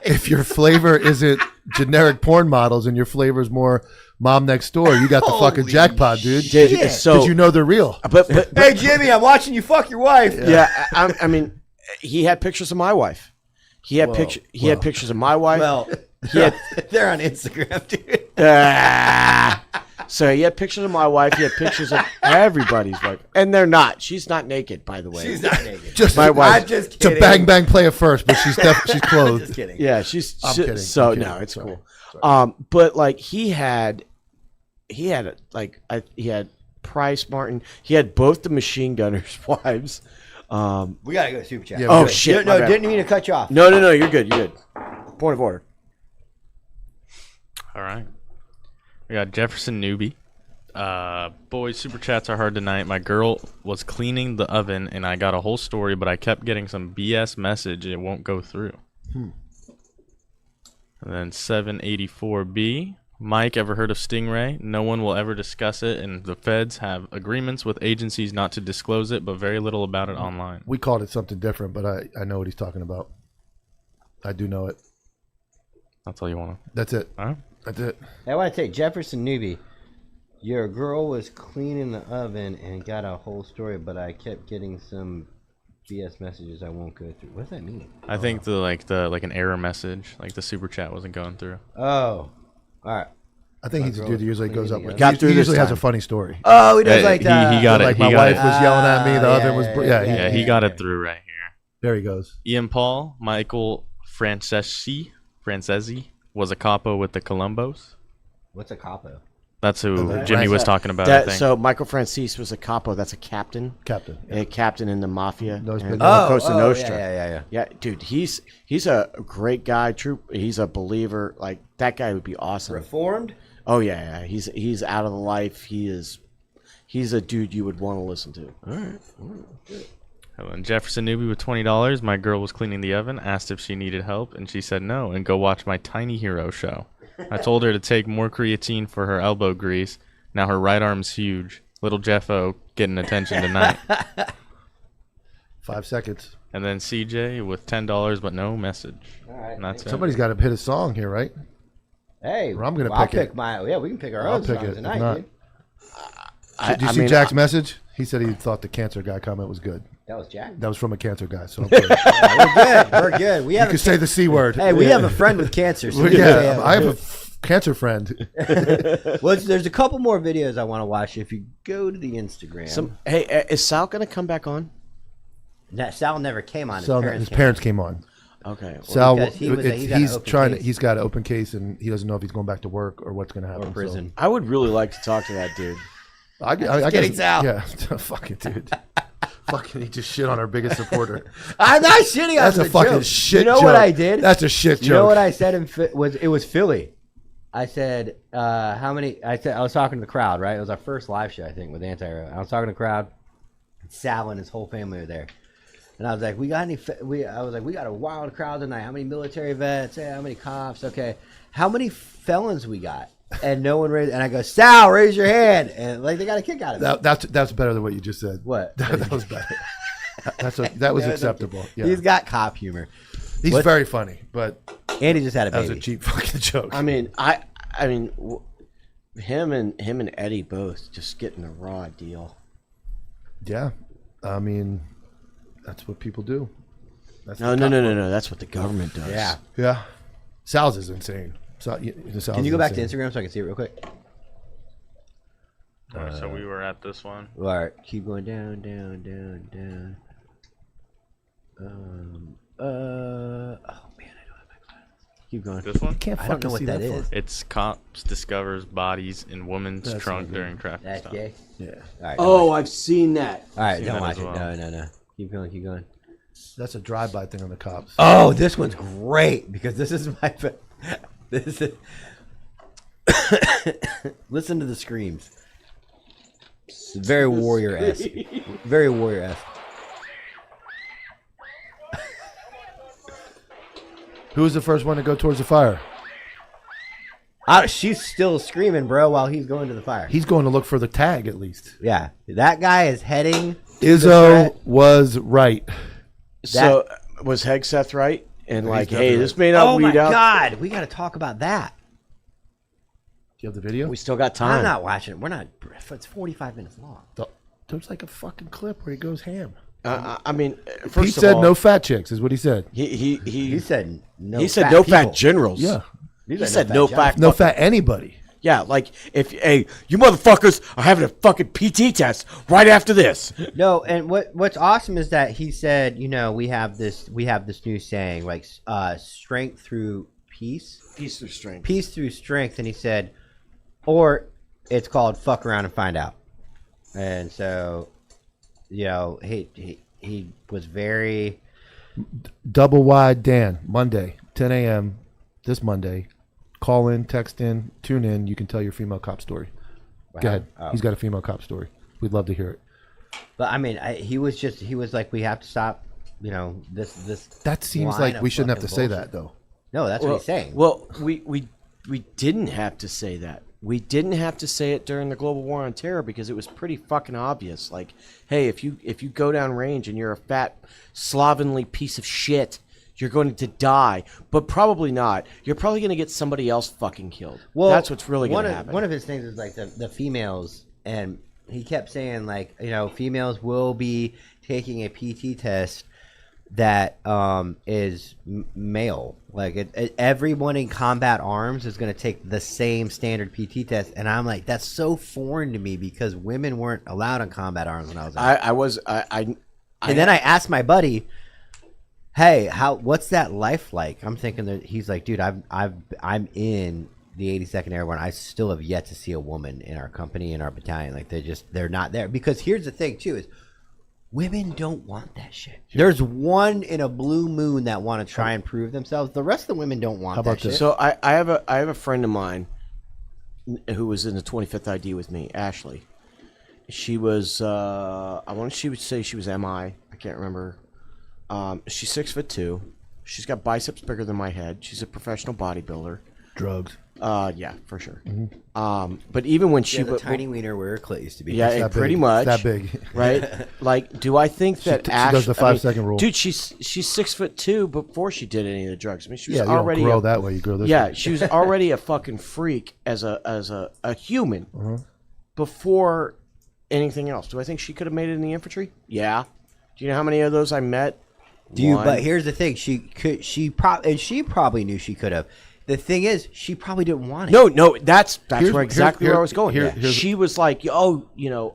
if your flavor isn't generic porn models and your flavor is more mom next door, you got the fucking Holy jackpot, dude. Dude, shit. so Because you know they're real. but Hey Jimmy, I'm watching you fuck your wife. yeah, I mean, he had pictures of my wife. He had had pictures of my wife. Well, he had they're on Instagram, dude. so he had pictures of my wife. He had pictures of everybody's wife, and they're not. She's not naked, by the way. She's not naked. Just My wife. I'm just It's a kidding. bang bang play at first, but she's she's clothed. Just kidding. Yeah, she's I'm kidding. So I'm kidding. no, it's Sorry. cool. But like he had Price Martin. He had both the machine gunners' wives. We gotta go super chat. Yeah, Oh we- shit! No, my bad. didn't mean to cut you off. No, you're good. You're good. Point of order. All right. We got Jefferson Newbie. Boys, super chats are hard tonight. My girl was cleaning the oven and I got a whole story, but I kept getting some BS message. It won't go through. And then 784B. Mike, ever heard of Stingray? No one will ever discuss it, and the feds have agreements with agencies not to disclose it, but very little about it online. We called it something different, but I know what he's talking about. I do know it. That's all you want to. That's it. All right. That's it. I want to take Jefferson Newbie. Your girl was cleaning the oven and got a whole story, but I kept getting some BS messages I won't go through. What does that mean? I think like an error message, like the super chat wasn't going through. Oh, all right. I think he's a dude that usually goes up with. Got through He this usually has a time. funny story. Oh, he does Yeah, like that. he got it. Like He my got wife it. was yelling at me. The Ah, oven was. yeah, Yeah, he got it through right here. There he goes. Ian Paul, Michael Francesi was a capo with the Columbos. What's a capo? That's who Right. Jimmy was talking about, I think. So Michael Francis was a capo. That's a captain. Captain. A captain in the mafia. No, it's and been- Cosa Nostra. Yeah. Yeah, dude, he's a great guy. True, he's a believer. Like that guy would be awesome. Reformed? Oh yeah. He's out of the life. He's a dude you would want to listen to. All right. And then Jefferson Newbie with $20. My girl was cleaning the oven, asked if she needed help, and she said no, and go watch my Tiny Hero show. I told her to take more creatine for her elbow grease. Now her right arm's huge. Little Jeffo getting attention tonight. 5 seconds. And then CJ with $10 but no message. All right. And that's it. Somebody's got to hit a song here, right? Hey, Or I'm gonna I'll pick it. pick my. Yeah, we can pick our I'll own pick songs it. If tonight, not- dude. Did you see Jack's message? He said he thought the cancer guy comment was good. That was Jack. That was from a cancer guy. So I'm good. We're good. We're good. We You have. could say the C word. Hey, we have a friend with cancer. So we can Yeah, say I have a cancer friend. Well, there's a couple more videos I want to watch. If you go to the Instagram, Hey, is Sal gonna come back on? Sal never came on. So his parents came on. Okay. Well, Sal, because he's got an he's open trying. case. He's got an open case, and he doesn't know if he's going back to work or what's going to happen. or prison. I would really like to talk to that dude. So I kidding, guess, Sal. Yeah, fucking dude. Fucking, he just shit on our biggest supporter. I'm not shitting on That's the a fucking joke. shit. You know joke. what I did? That's a shit joke. You know what I said? It was Philly. I said, how many? I was talking to the crowd, right? It was our first live show, I think, with Anti-Hero. I was talking to the crowd. Sal and his whole family were there, and I was like, "We got any?" We got a wild crowd tonight. How many military vets? Hey, how many cops? Okay, how many felons we got? And no one raised. And I go, Sal, raise your hand. And like they got a kick out of it. That's better than what you just said. What? That was better. That was acceptable. Yeah. He's got cop humor. He's very funny, but And he just had a that was baby. a cheap fucking joke. I mean, him and Eddie both just getting a raw deal. Yeah, I mean, that's what people do. That's No. That's what the government does. Yeah. Yeah, Sal's is insane. Can you go back to Instagram so I can see it real quick? Alright, so we were at this one. All right, keep going down. Oh man, I don't have my glasses. Keep going. This one? Can't I fucking don't know what see that far. is. It's cops discovers bodies in woman's That's trunk not good. during traffic That's stop. gay. Yeah, All right. Oh, I've seen that. all right. seen Don't that watch as it. well. No. Keep going. that's a drive-by thing on the cops. Oh, this one's great because this is my. This is. Listen to the screams. It's very warrior-esque. Very warrior-esque. Who was the first one to go towards the fire? She's still screaming, bro, while he's going to the fire. He's going to look for the tag at least. Yeah, that guy is heading. Izzo was right. So was Hegseth right? And He's like, definitely hey, this may not Oh my weed out. God, we got to talk about that. Do you have the video? We still got time. I'm not watching it. We're not. It's 45 minutes long. There's like a fucking clip where he goes ham. I mean, He first of said all, no fat chicks is what he said. He said no. he said fat no people. fat generals. Yeah. He said no fat. No fucking- fat anybody. Yeah, like if hey, you motherfuckers are having a fucking PT test right after this. No, and what's awesome is that he said, we have this new saying like strength through peace, Peace through strength. peace through strength, and he said, or it's called fuck around and find out. And so, he was very. Double wide Dan, Monday, 10 a.m. this Monday. Call in, text in, tune in. You can tell your female cop story. Wow. Go ahead. Oh. He's got a female cop story. We'd love to hear it. But I mean, he was like, we have to stop. This. That seems line like of we shouldn't have to fucking say bullshit. that, though. No, that's what he's saying. Well, we didn't have to say that. We didn't have to say it during the global war on terror because it was pretty fucking obvious. Like, hey, if you go down range and you're a fat, slovenly piece of shit, you're going to die. But probably not. You're probably going to get somebody else fucking killed. Well, that's what's really going to happen. One of his things is like the females, and he kept saying like, females will be taking a PT test that is male. Like everyone in combat arms is going to take the same standard PT test, and I'm like, that's so foreign to me because women weren't allowed on combat arms when I was. And then I asked my buddy, hey, what's that life like? I'm thinking that he's like, dude, I'm in the 82nd Airborne. I still have yet to see a woman in our company, in our battalion. Like they're not there. Because here's the thing too, is women don't want that shit. There's one in a blue moon that want to try and prove themselves. The rest of the women don't want that shit. So I have a friend of mine who was in the 25th ID with me, Ashley. She was I want to say she was MI. I can't remember. She's 6'2". She's got biceps bigger than my head. She's a professional bodybuilder. Drugs. Yeah, for sure. Mm-hmm. But even when she the tiny wiener where Clit used to be. yeah, that pretty big. much That big. right? Like, do I think that she Ash does the 5-second rule. Dude, she's 6'2" before she did any of the drugs. I mean, she was Yeah, you already don't grow that way. You grow this yeah, way. she was already a fucking freak as a human before anything else. Do I think she could have made it in the infantry? Yeah. Do you know how many of those I met? One. But here's the thing: she probably knew she could have. The thing is, she probably didn't want it. No, that's where exactly here- where I was going. here- here's- she was like, "Oh,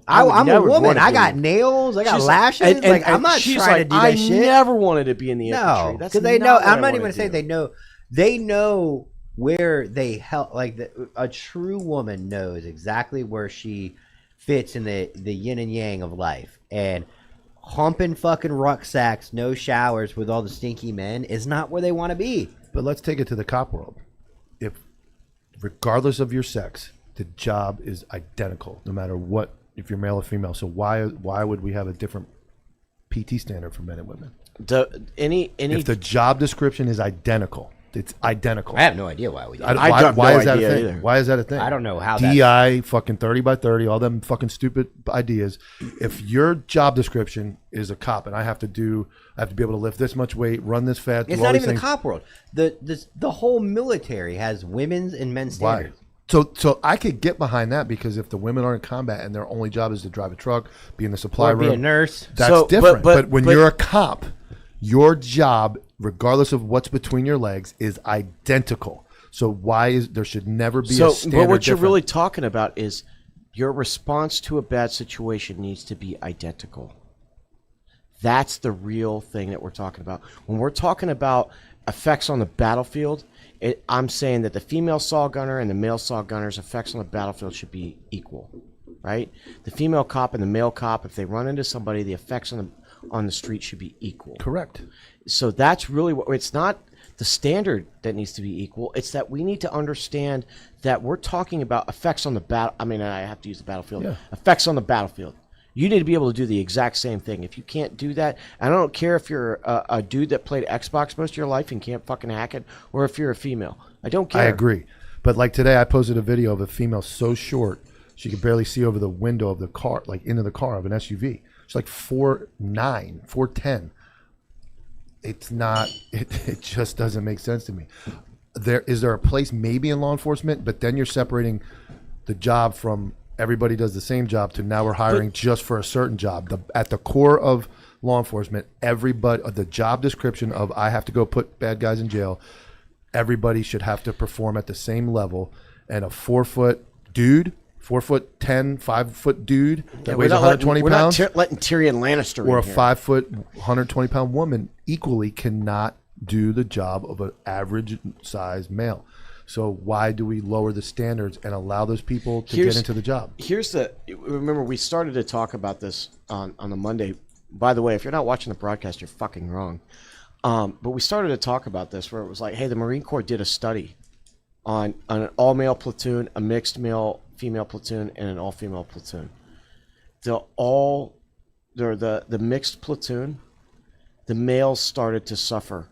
I'm a never woman. wanna I be got in-" nails. I got She's lashes. and I'm not she's trying like, to do that I shit. never wanted to be in the infantry. No, That's because they know. what I'm I not even wanna going to say do. they know. They know where they help. Like a true woman knows exactly where she fits in the yin and yang of life. And humping fucking rucksacks, no showers with all the stinky men is not where they want to be. But let's take it to the cop world. If, regardless of your sex, the job is identical, no matter what, if you're male or female. So why would we have a different PT standard for men and women? If the job description is identical, it's identical. I have no idea why we do. I why have no is that a idea thing? either. Why is that a thing? I don't know how DI fucking 30 by 30, all them fucking stupid ideas. If your job description is a cop and I have to be able to lift this much weight, run this fast. It's do all not these even things. the cop world. The whole military has women's and men's Why? standards. So I could get behind that because if the women are in combat and their only job is to drive a truck, be in the supply Or room, be a nurse. that's So, different. but- But when but- you're a cop, your job, regardless of what's between your legs, is identical. So there should never be a standard but what you're difference. really talking about is your response to a bad situation needs to be identical. That's the real thing that we're talking about. When we're talking about effects on the battlefield, I'm saying that the female saw gunner and the male saw gunner's effects on the battlefield should be equal, right? The female cop and the male cop, if they run into somebody, the effects on the street should be equal. Correct. So that's really what it's not the standard that needs to be equal. It's that we need to understand that we're talking about effects on the battle. I mean, I have to use the battlefield. Yeah. Effects on the battlefield. You need to be able to do the exact same thing. If you can't do that, and I don't care if you're a dude that played Xbox most of your life and can't fucking hack it, or if you're a female. I don't care. I agree. But like today, I posted a video of a female so short she could barely see over the window of the car, like into the car of an SUV. She's like 4'9", 4'10". It's not. It just doesn't make sense to me. Is there a place maybe in law enforcement, but then you're separating the job from everybody does the same job to now we're hiring just for a certain job. At the core of law enforcement, everybody, the job description of I have to go put bad guys in jail, everybody should have to perform at the same level. And a 4-foot dude, 4'10", 5-foot dude that weighs 120 pounds, we're not letting Tyrion Lannister or a in here. 5-foot, 120-pound woman equally cannot do the job of an average size male. So why do we lower the standards and allow those people to get into the job? Remember, we started to talk about this on the Monday. By the way, if you're not watching the broadcast, you're fucking wrong. But we started to talk about this where it was like, hey, the Marine Corps did a study on an all-male platoon, a mixed male-female platoon, and an all-female platoon. The mixed platoon, the males started to suffer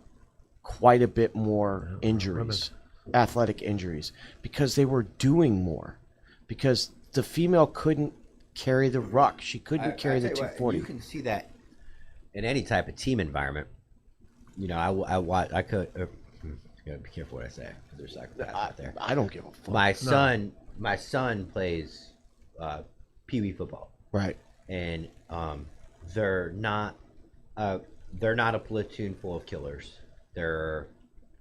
quite a bit more injuries, athletic injuries, because they were doing more. Because the female couldn't carry the ruck. She couldn't carry the 240. You can see that in any type of team environment. You know, I could. Gotta be careful what I say. There's psychopaths out there. I don't give a fuck. My son plays pee wee football. Right. And they're not a platoon full of killers. They're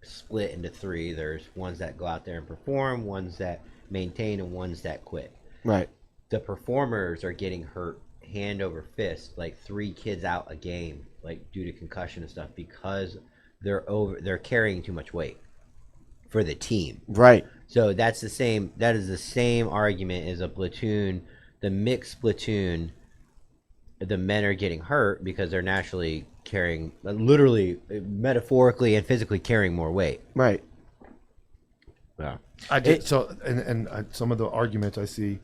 split into three. There's ones that go out there and perform, ones that maintain, and ones that quit. Right. The performers are getting hurt hand over fist, like 3 kids out a game, like due to concussion and stuff, because they're carrying too much weight for the team. Right. So that is the same argument as a platoon, the mixed platoon. The men are getting hurt because they're naturally carrying, literally, metaphorically and physically carrying more weight. Right. Yeah. Some of the arguments I see.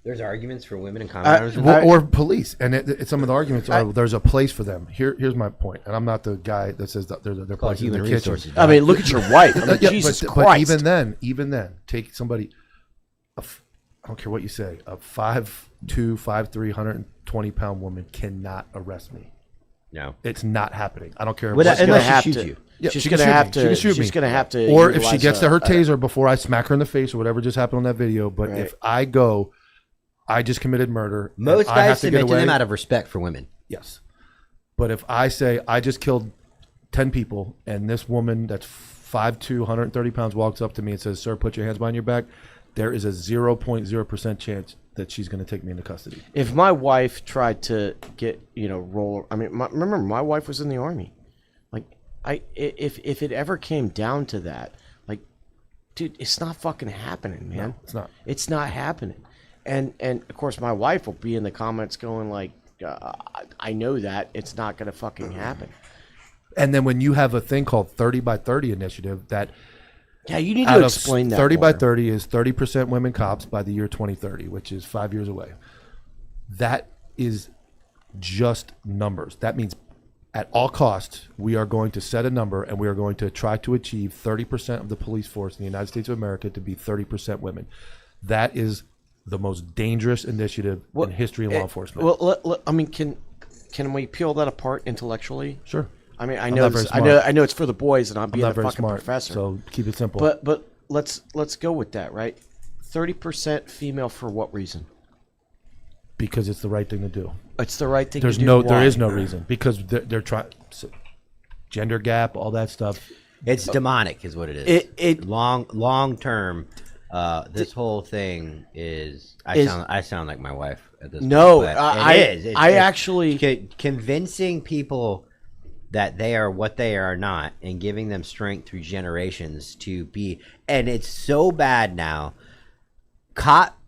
There's arguments for women in combat arms or police, and some of the arguments are there's a place for them. Here's my point, and I'm not the guy that says that there's a place in the kitchen. I mean, look at your wife. I mean, Jesus Christ. But even then, take somebody. I don't care what you say. A 5'2", 5'3", 120-pound woman cannot arrest me. No, it's not happening. I don't care. Unless she shoots you. Yeah, she's going to have to. She's going to have to. Or if she gets to her taser before I smack her in the face or whatever just happened on that video. But if I go, I just committed murder. Most guys submit to them out of respect for women. Yes. But if I say I just killed 10 people and this woman that's 5'2", 130 pounds walks up to me and says, "Sir, put your hands behind your back," there is a 0.0% chance that she's going to take me into custody. If my wife tried to get, remember my wife was in the Army. Like, if it ever came down to that, like, dude, it's not fucking happening, man. No, it's not. It's not happening. And of course, my wife will be in the comments going like, I know that it's not going to fucking happen. And then when you have a thing called 30 by 30 initiative that you need to explain that 30 more. by 30 is 30% women cops by the year 2030, which is 5 years away. That is just numbers. That means at all costs, we are going to set a number and we are going to try to achieve 30% of the police force in the United States of America to be 30% women. That is the most dangerous initiative in history of law enforcement. Well, can we peel that apart intellectually? Sure. I mean, I know it's for the boys, and I'm being a fucking smart, professor. So keep it simple. But let's go with that, right? 30% female for what reason? Because it's the right thing to do. It's the right thing to do. There is no reason because they're trying gender gap, all that stuff. It's demonic, is what it is. It long term. This whole thing is. I sound like my wife at this point. No, It's actually convincing people that they are what they are not, and giving them strength through generations to be. And it's so bad now.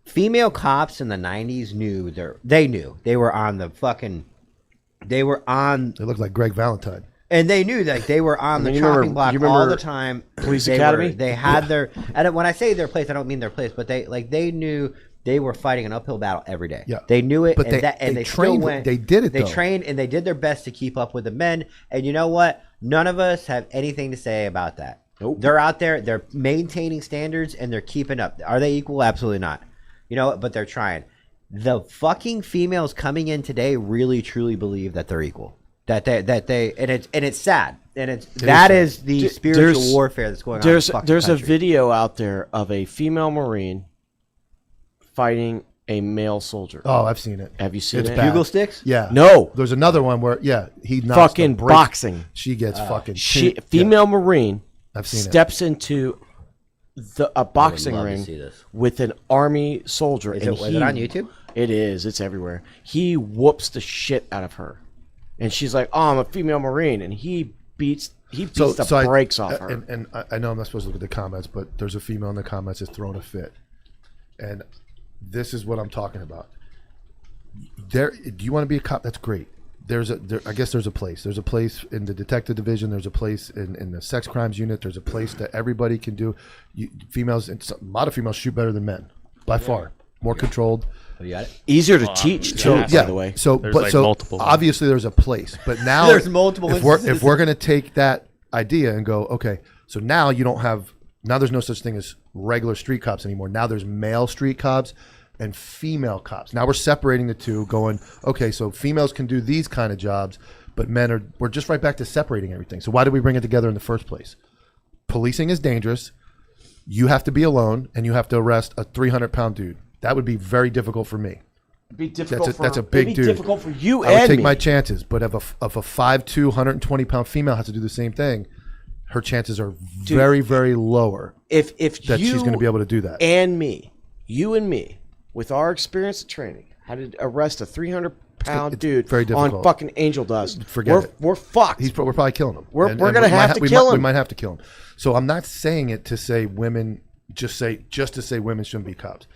Female cops in the 90s knew they were on the fucking. They were on. They looked like Greg Valentine. And they knew that they were on the chopping block all the time. Police Academy? They had their. And when I say their place, I don't mean their place, but they knew they were fighting an uphill battle every day. Yeah. They knew it, but they trained. still went. They did it. They trained and they did their best to keep up with the men. And you know what? None of us have anything to say about that. Nope. They're out there. They're maintaining standards and they're keeping up. Are they equal? Absolutely not. You know, but they're trying. The fucking females coming in today really truly believe that they're equal. That they and it's sad. And that is the spiritual warfare that's going on. There's a video out there of a female Marine fighting a male soldier. Oh, I've seen it. Have you seen It's it? bad. bugle sticks? Yeah. No. There's another one where he knocks Fucking the brakes. boxing. She gets fucking Female Marine I've seen it. steps into a boxing love to ring see this. with an army soldier. Was it on YouTube? It is. It's everywhere. He whoops the shit out of her, and she's like, "Oh, I'm a female Marine," and he beats the brakes off her. And I know I'm not supposed to look at the comments, but there's a female in the comments that's throwing a fit, and this is what I'm talking about. Do you want to be a cop? That's great. I guess there's a place. There's a place in the detective division. There's a place in the sex crimes unit. There's a place that everybody can do. Females, a lot of females shoot better than men, by far. More controlled. Oh, you got it? Easier to teach too, by the way. So, There's multiple. Obviously there's a place, but now There's multiple If we're going to take that idea and go, okay, so now there's no such thing as regular street cops anymore. Now there's male street cops and female cops. Now we're separating the two, going, okay, so females can do these kind of jobs, but we're just right back to separating everything. So why did we bring it together in the first place? Policing is dangerous. You have to be alone, and you have to arrest a 300-pound dude. That would be very difficult for me. It'd be difficult That's a big dude. difficult for you I would and take me. my chances, but if a 5'2", 120-pound female has to do the same thing, her chances are very, very lower If that you she's going to be able to do that. and me, you and me, with our experience of training, how to arrest a 300-pound dude very on difficult. fucking angel dust. Forget it. We're fucked. We're probably killing him. We're gonna have to kill him. We might have to kill him. So I'm not saying it to say women just to say women shouldn't be cops.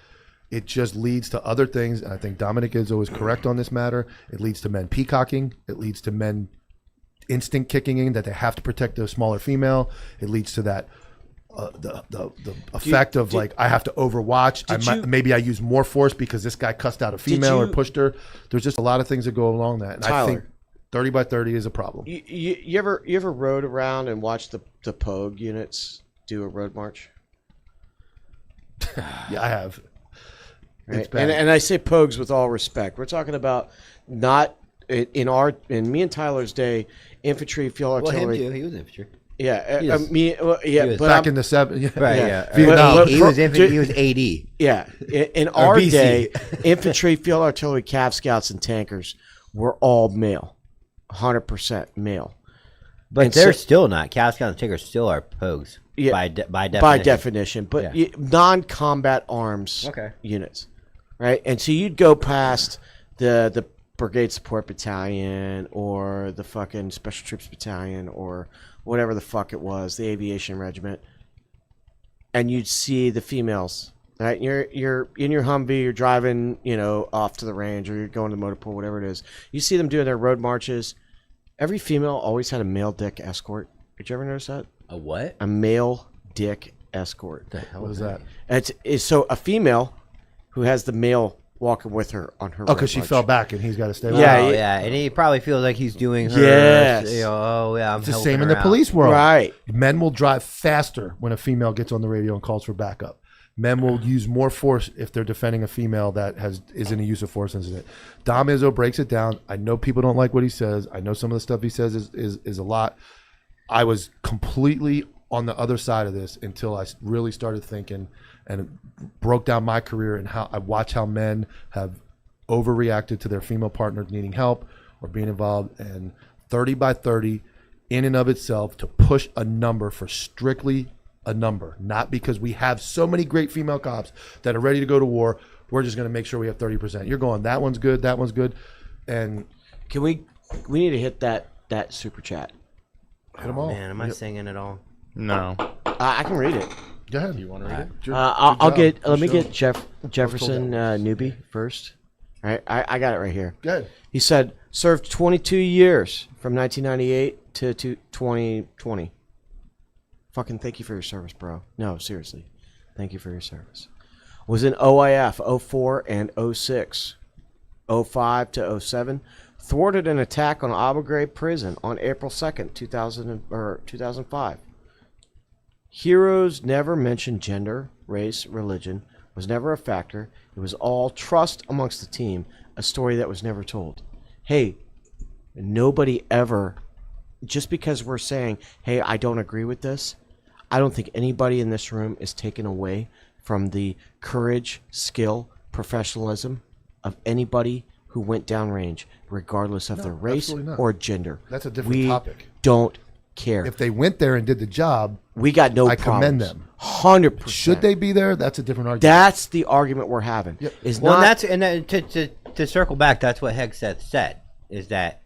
It just leads to other things, and I think Dominic Izzo is correct on this matter. It leads to men peacocking. It leads to men instinct kicking in that they have to protect the smaller female. It leads to that the effect of like I have to overwatch. Maybe I use more force because this guy cussed out a female or pushed her. There's just a lot of things that go along that. And Tyler, I think 30 by 30 is a problem. You ever rode around and watched the Pogue units do a road march? Yeah, I have. Right? It's bad. And I say Pogues with all respect. We're talking about not in me and Tyler's day, infantry, field Well, him artillery. too. He was infantry. Yeah, He was- but Back in the 70s. Yeah. Right, Yeah. yeah. Vietnam. He was infantry. He was AD. yeah, in our BC. day, infantry, field artillery, Cav scouts, and tankers were all male, 100% male. But And they're so- still not. Cast and Tiggers still are pogues. Yeah, by definition. By definition, but Yeah. non-combat arms Okay. units, right? And so you'd go past the Brigade Support Battalion or the fucking Special Troops Battalion or whatever the fuck it was, the Aviation Regiment, and you'd see the females. Right, you're in your Humvee, you're driving, off to the range, or you're going to the motor pool, whatever it is. You see them doing their road marches. Every female always had a male dick escort. Did you ever notice that? A what? A male dick escort. The hell What is that? It's so a female who has the male walking with her on her. Oh, because she road fell march. back and he's got to stay with Yeah, her. Oh, yeah, and he probably feels like he's doing her. Yes. Oh, yeah, I'm It's the helping same in her the out. police world. Right. Men will drive faster when a female gets on the radio and calls for backup. Men will use more force if they're defending a female that is in a use of force incident. Dom Izzo breaks it down. I know people don't like what he says. I know some of the stuff he says is a lot. I was completely on the other side of this until I really started thinking and it broke down my career and how I watch how men have overreacted to their female partners needing help or being involved. And 30 by 30 in and of itself to push a number for strictly a number, not because we have so many great female cops that are ready to go to war. We're just going to make sure we have 30%. You're going, that one's good, that one's good. And Can we need to hit that super chat. hit them all. Man, am I singing at all? No. I can read it. Go ahead. You want to read it? It's your I'll job. get. Your Let me show. get Jefferson Newby first. All right, I got it right here. Go ahead. He said served 22 years from 1998 to 2020. Fucking thank you for your service, bro. No, seriously. Thank you for your service. Was in OIF 04 and 06. 05 to 07. Thwarted an attack on Abu Ghraib prison on April 2nd, 2005. Heroes never mentioned gender, race, religion, was never a factor. It was all trust amongst the team, a story that was never told. Hey, nobody ever, just because we're saying, hey, I don't agree with this, I don't think anybody in this room is taken away from the courage, skill, professionalism of anybody who went downrange, regardless of their race or gender. That's a different topic. Don't care. If they went there and did the job, we got no I problems. commend them. 100%. Should they be there? That's a different argument. That's the argument we're having. Yep. Is Well, not and to circle back, that's what Hegseth said, is that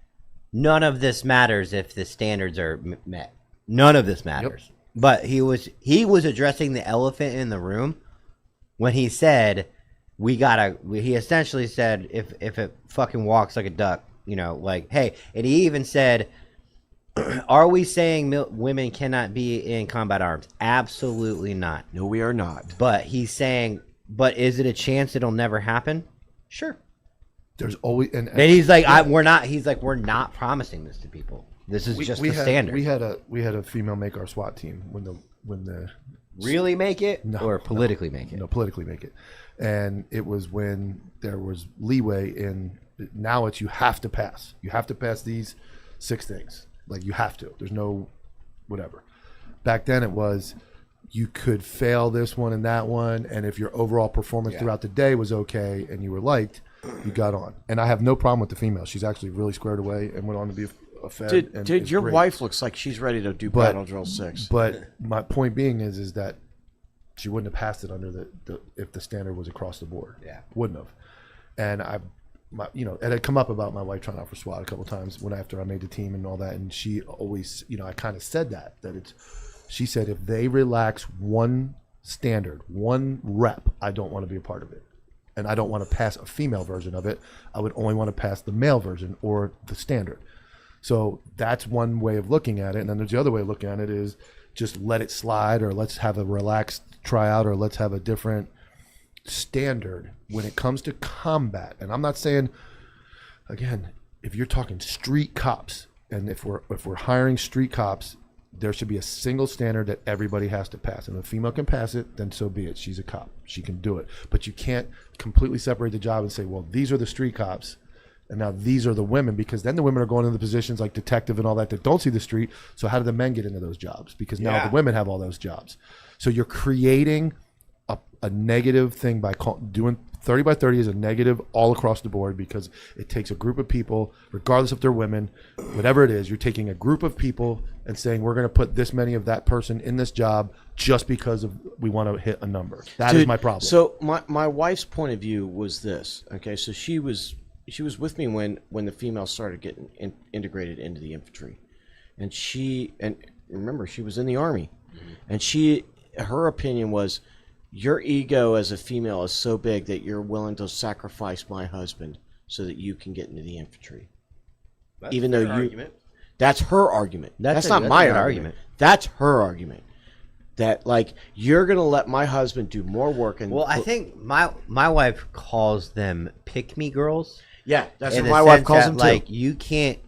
none of this matters if the standards are met. None of this matters. Yep. But he was addressing the elephant in the room when he said he essentially said if it fucking walks like a duck, like, hey, and he even said, are we saying women cannot be in combat arms? Absolutely not. No, we are not. But he's saying, but is it a chance it'll never happen? Sure. There's always And he's like, we're not promising this to people. This is just the standard. We had a female make our SWAT team when the really make it or politically make it. No, politically make it, and it was when there was leeway in. Now it's you have to pass. You have to pass these 6 things. Like you have to. There's no whatever. Back then it was you could fail this one and that one, and if your overall performance throughout the day was okay and you were liked, you got on. And I have no problem with the female. She's actually really squared away and went on to be a Fed. Dude, your wife looks like she's ready to do Battle Drill 6. But my point being is that she wouldn't have passed it under the if the standard was across the board. Yeah, wouldn't have. And it had come up about my wife trying out for SWAT a couple of times after I made the team and all that, and she always, I kind of said that she said if they relax one standard, one rep, I don't want to be a part of it, and I don't want to pass a female version of it. I would only want to pass the male version or the standard. So that's one way of looking at it, and then there's the other way of looking at it is just let it slide, or let's have a relaxed tryout, or let's have a different standard when it comes to combat. And I'm not saying, again, if you're talking street cops, and if we're hiring street cops, there should be a single standard that everybody has to pass. And if a female can pass it, then so be it. She's a cop. She can do it. But you can't completely separate the job and say, well, these are the street cops, and now these are the women, because then the women are going into the positions like detective and all that don't see the street. So how do the men get into those jobs? Because now the women have all those jobs. So you're creating a negative thing by doing 30 by 30 is a negative all across the board, because it takes a group of people, regardless if they're women, whatever it is, you're taking a group of people and saying we're going to put this many of that person in this job just because we want to hit a number. That is my problem. So my wife's point of view was this. Okay, so she was with me when the females started getting integrated into the infantry, and remember she was in the Army, and her opinion was, your ego as a female is so big that you're willing to sacrifice my husband so that you can get into the infantry. That's even though argument. That's her argument. That's not a my good argument. That's her argument. That you're gonna let my husband do more work. And I think my wife calls them pick me girls. Yeah, that's what my wife calls them too. Like you can't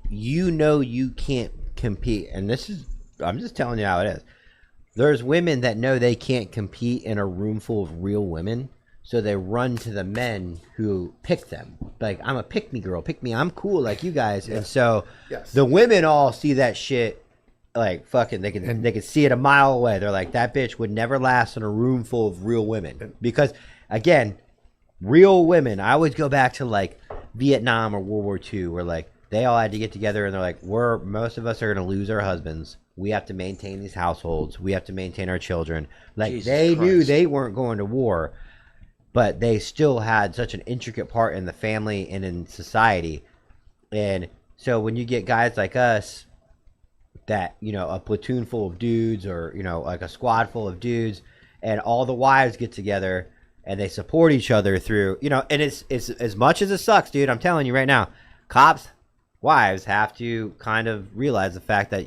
compete, and I'm just telling you how it is. There's women that know they can't compete in a room full of real women, so they run to the men who pick them. Like, I'm a pick-me girl, pick me, I'm cool like you guys. Yeah. And so the women all see that shit like fucking, they can see it a mile away. They're like, that bitch would never last in a room full of real women. Because, again, real women, I always go back to like Vietnam or World War II, where like they all had to get together and they're like, most of us are going to lose our husbands. We have to maintain these households. We have to maintain our children. Like, Jesus Christ. Knew they weren't going to war, but they still had such an intricate part in the family and in society. And so when you get guys like us that, a platoon full of dudes, or, like a squad full of dudes, and all the wives get together and they support each other through, and it's as much as it sucks, dude, I'm telling you right now, cops, wives have to kind of realize the fact that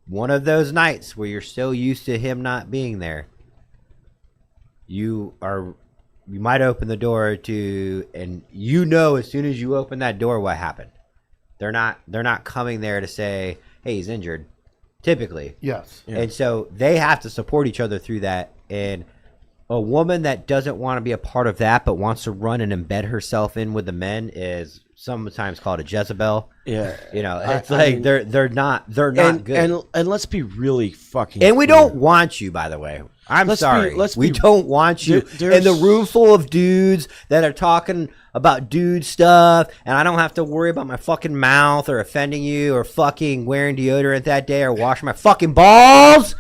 one of those nights where you're so used to him not being there, you might open the door to, and as soon as you open that door what happened. They're not coming there to say, hey, he's injured. typically. Yes. Yeah. And so they have to support each other through that. And a woman that doesn't want to be a part of that but wants to run and embed herself in with the men is sometimes called a Jezebel. Yeah. You know, I it's like mean- they're not good. And let's be really fucking And we clear. don't want you, by the way. I'm Let's be- sorry. let's we be- don't want you there's- in the room full of dudes that are talking about dude stuff, and I don't have to worry about my fucking mouth or offending you or fucking wearing deodorant that day or washing my fucking balls.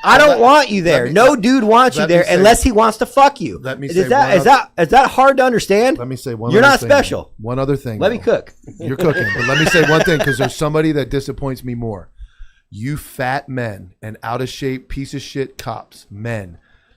I don't want you there. No dude wants you let me there say- unless he wants to fuck you. Let me is say that one is that hard to understand? Let me say one. You're other not thing. special. One other thing. Let me though. cook. You're cooking, but let me say one thing because there's somebody that disappoints me more. You fat men and out of shape piece of shit cops, men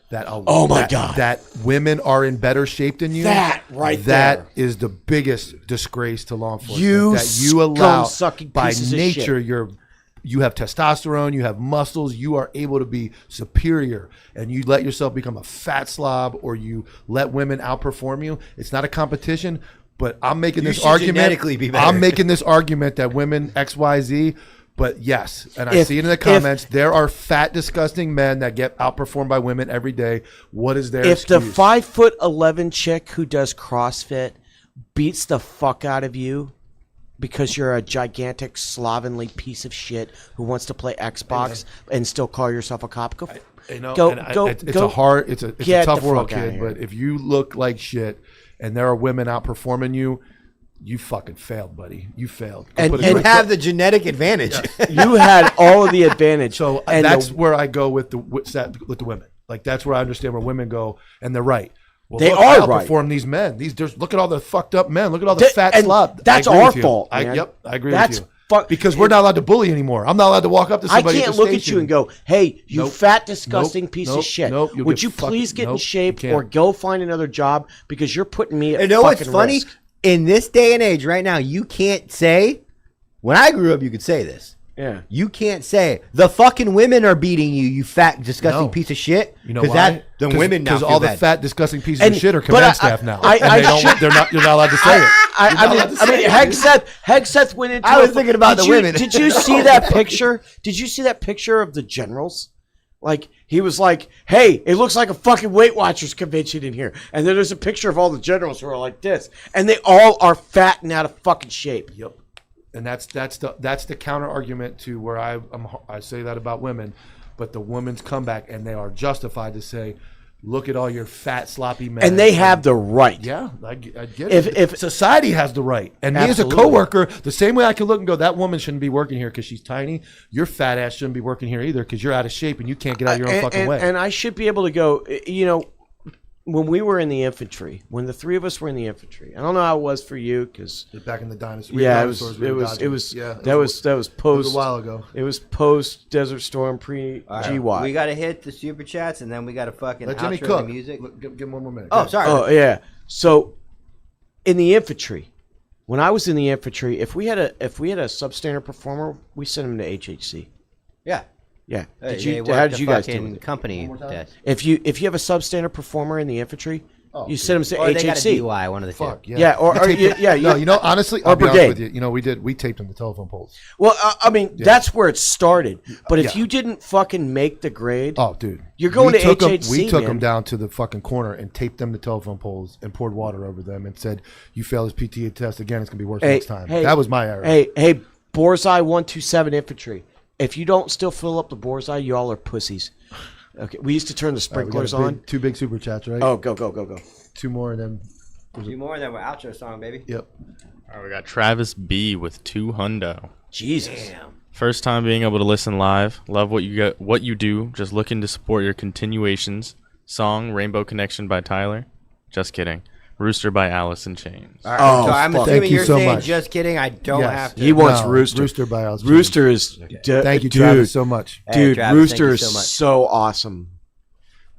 that Oh my God. that women are in better shape than you. That right That there. is the biggest disgrace to law enforcement. You that you allow scum-sucking by pieces of nature shit. you have testosterone, you have muscles, you are able to be superior, and you let yourself become a fat slob or you let women outperform you. It's not a competition, but I'm making You this should argument. genetically be better. I'm making this argument that women XYZ, but yes, and I If- see it in the comments. There are fat, disgusting men that get outperformed by women every day. What is their If the excuse? 5'11" chick who does CrossFit beats the fuck out of you because you're a gigantic slovenly piece of shit who wants to play Xbox and still call yourself a cop, go. You know, Go- and go- it's go a hard, it's a get tough the world, fuck outta kid. here. But if you look like shit, and there are women outperforming you, you fucking failed, buddy. You failed. Go And- put a And quick- have the genetic advantage. You had all of the advantage. so and that's the- where I go with the women. Like that's where I understand where women go, and they're right. Well, They look, are I right. outperform these men. Look at all the fucked up men. Look at all the Th- fat and slob. that's I agree our with you. fault, I man. agree That's with you. fuck- Because we're not allowed to bully anymore. I'm not allowed to walk up to I somebody. can't at the look at station. you and go, "Hey, you Nope. fat, disgusting Nope. piece Nope. of shit! Nope. You'll Would get you fucked- please get in Nope. shape You can't. or go find another job because you're putting me at You know what's fucking funny? risk." In this day and age, right now, you can't say. When I grew up, you could say this. Yeah. You can't say the fucking women are beating you, you fat, disgusting No. piece of shit. You know 'Cause why? the women now because feel all the bad. fat, disgusting pieces And- of shit are but command I- staff now. I- And I they don't. should- They're not. You're not allowed to say it. I mean, Hegseth went into. I was thinking about the women. Did you see that picture? Did you see that picture of the generals? Like he was like, "Hey, it looks like a fucking Weight Watchers convention in here." And then there's a picture of all the generals who are like this, and they all are fat and out of fucking shape. Yep. And that's the counter argument to where I say that about women, but the women's comeback, and they are justified to say, "Look at all your fat, sloppy men." And they have the right. Yeah, I get If- it. if- Society has the right, and me as a Absolutely. coworker, the same way I can look and go, "That woman shouldn't be working here because she's tiny." Your fat ass shouldn't be working here either because you're out of shape and you can't get out of your own fucking way. And I should be able to go. You know, when we were in the infantry, when the three of us were in the infantry, I don't know how it was for you because Back in the dinosaurs, yeah, it was that was it post. was a while ago. It was post Desert Storm, pre All right, GWAT. we got to hit the super chats and then we got to fucking Let Jimmy outro cook. the music. Look, give him one more minute. Oh, sorry. Oh yeah. So in the infantry, when I was in the infantry, if we had a substandard performer, we sent him to HHC. Yeah. Yeah. Hey, Did they you? work How the did you guys do fucking it? company more time? desk. If you have a substandard performer in the infantry, you send him to Or they got a HHC. DUI, one of the two. Fuck yeah. Yeah, or yeah, No, you know, honestly, or I'll be honest brigade. with you. You know, we taped them to telephone poles. Well, I mean, that's where it started. But if Yeah. you didn't fucking make the grade, Oh, dude, You're going we to took 'em- HHC, we took man. them down to the fucking corner and taped them to telephone poles and poured water over them and said, "You fail this PTA test again, it's gonna be worse next time." That was my error. Hey, Borzoi 127 infantry. If you don't still fill up the Borzoi, y'all are pussies. Okay, we used to turn the All right, we got sprinklers a big- on. two big super chats, right? Oh, go. Two more and then Two more, then we're outro song, baby. yep. All right, we got Travis B with 2 hundo. Jesus. First time being able to listen live. Love what you do. Just looking to support your continuations. Song Rainbow Connection by Tyler. Just kidding. Rooster by Alice in Chains. All right, Oh, so I'm fuck. assuming Thank you you're so saying much. just kidding. I don't Yes. have to. He wants No, Rooster. Rooster by Alice. Rooster is. Thank you, dude, Travis, so much. Hey, Dude, Travis, Rooster thank you is so much. so awesome.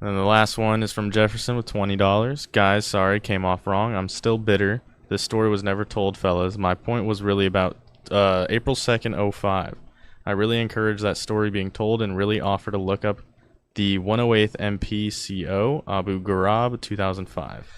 And the last one is from Jefferson with $20. Guys, sorry, came off wrong. I'm still bitter. This story was never told, fellas. My point was really about April 2nd, 05. I really encourage that story being told and really offer to look up The 108th MPCO, Abu Ghraib, 2005.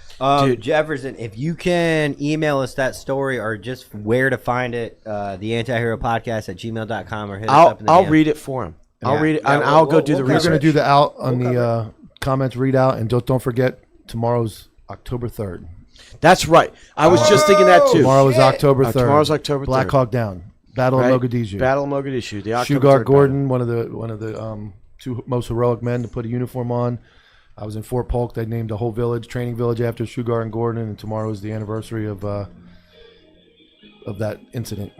Dude. Jefferson, if you can email us that story or just where to find it, the Antihero Podcast at gmail.com or hit us up in the I'll DM. read it for him. I'll Yeah. read it, Yeah, and I'll go we'll- do the we'll We're research. going to do the out on the comments readout, and don't forget tomorrow's October 3rd. That's right. I was just thinking that too. Tomorrow is October 3rd. Tomorrow's October 3rd. Black Hawk Down. Battle Right? of Mogadishu. Battle of Mogadishu. The October Sugar 3rd Gordon, one of the two most heroic men to put a uniform on. I was in Fort Polk. They named a whole training village after Sugar and Gordon, and tomorrow is the anniversary of that incident.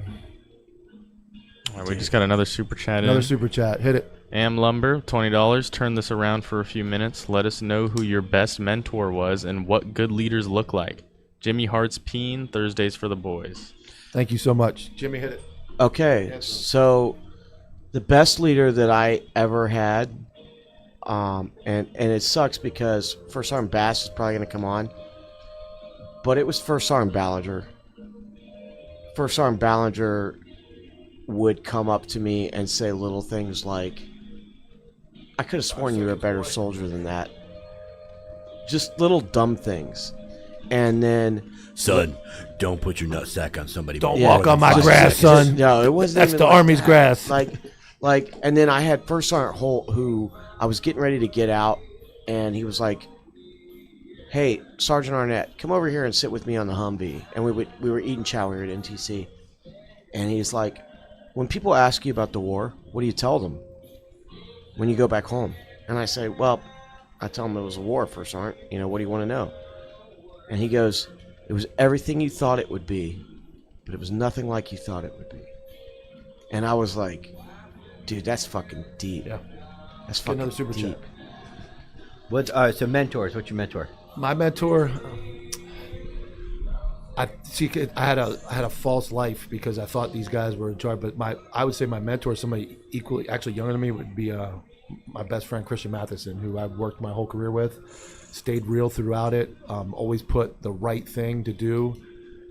All right, we just got another super chat Another in. super chat. Hit it. Am Lumber, $20. Turn this around for a few minutes. Let us know who your best mentor was and what good leaders look like. Jimmy Hart's Peen, Thursdays for the boys. Thank you so much. Jimmy, hit it. Okay, so the best leader that I ever had, and it sucks because First Sergeant Bass is probably going to come on, but it was First Sergeant Ballinger. First Sergeant Ballinger would come up to me and say little things like, I could have sworn you were a better soldier than that. Just little dumb things. And then... Son, don't put your nutsack on somebody. Don't Yeah, walk on my just- grass, just- son. no, it wasn't That's even the like Army's that. grass. Like, and then I had First Sergeant Holt, who I was getting ready to get out, and he was like, "Hey, Sergeant Arnett, come over here and sit with me on the Humvee." And we were eating chow. We were at NTC, and he's like, "When people ask you about the war, what do you tell them when you go back home?" And I say, "Well, I tell them it was a war, First Sergeant. You know, what do you want to know?" And he goes, "It was everything you thought it would be, but it was nothing like you thought it would be." And I was like, dude, that's fucking deep. Yeah. That's Get fucking another super deep. chat. What's so mentors? What's your mentor? My mentor, I had a false life because I thought these guys were in charge. But I would say my mentor, somebody equally actually younger than me, would be my best friend Christian Matheson, who I've worked my whole career with. Stayed real throughout it. Always put the right thing to do,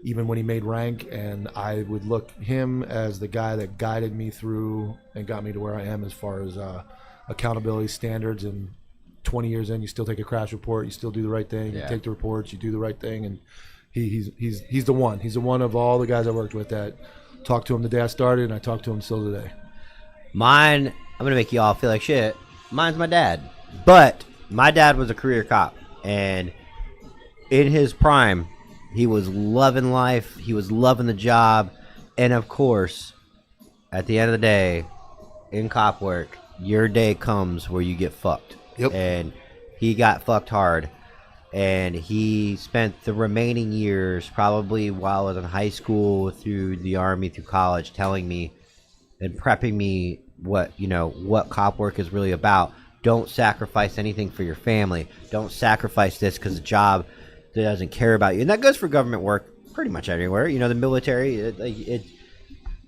even when he made rank. And I would look him as the guy that guided me through and got me to where I am as far as accountability standards. And 20 years in, you still take a crash report, you still do the right thing, Yeah. you take the reports, you do the right thing, and he's the one. He's the one of all the guys I worked with that talked to him the day I started, and I talk to him still today. Mine, I'm going to make you all feel like shit. Mine's my dad. But my dad was a career cop, and in his prime, he was loving life, he was loving the job, and of course, at the end of the day, in cop work, your day comes where you get fucked. Yep. And he got fucked hard, and he spent the remaining years, probably while I was in high school, through the Army, through college, telling me and prepping me what cop work is really about. Don't sacrifice anything for your family. Don't sacrifice this because a job that doesn't care about you. And that goes for government work pretty much everywhere. The military,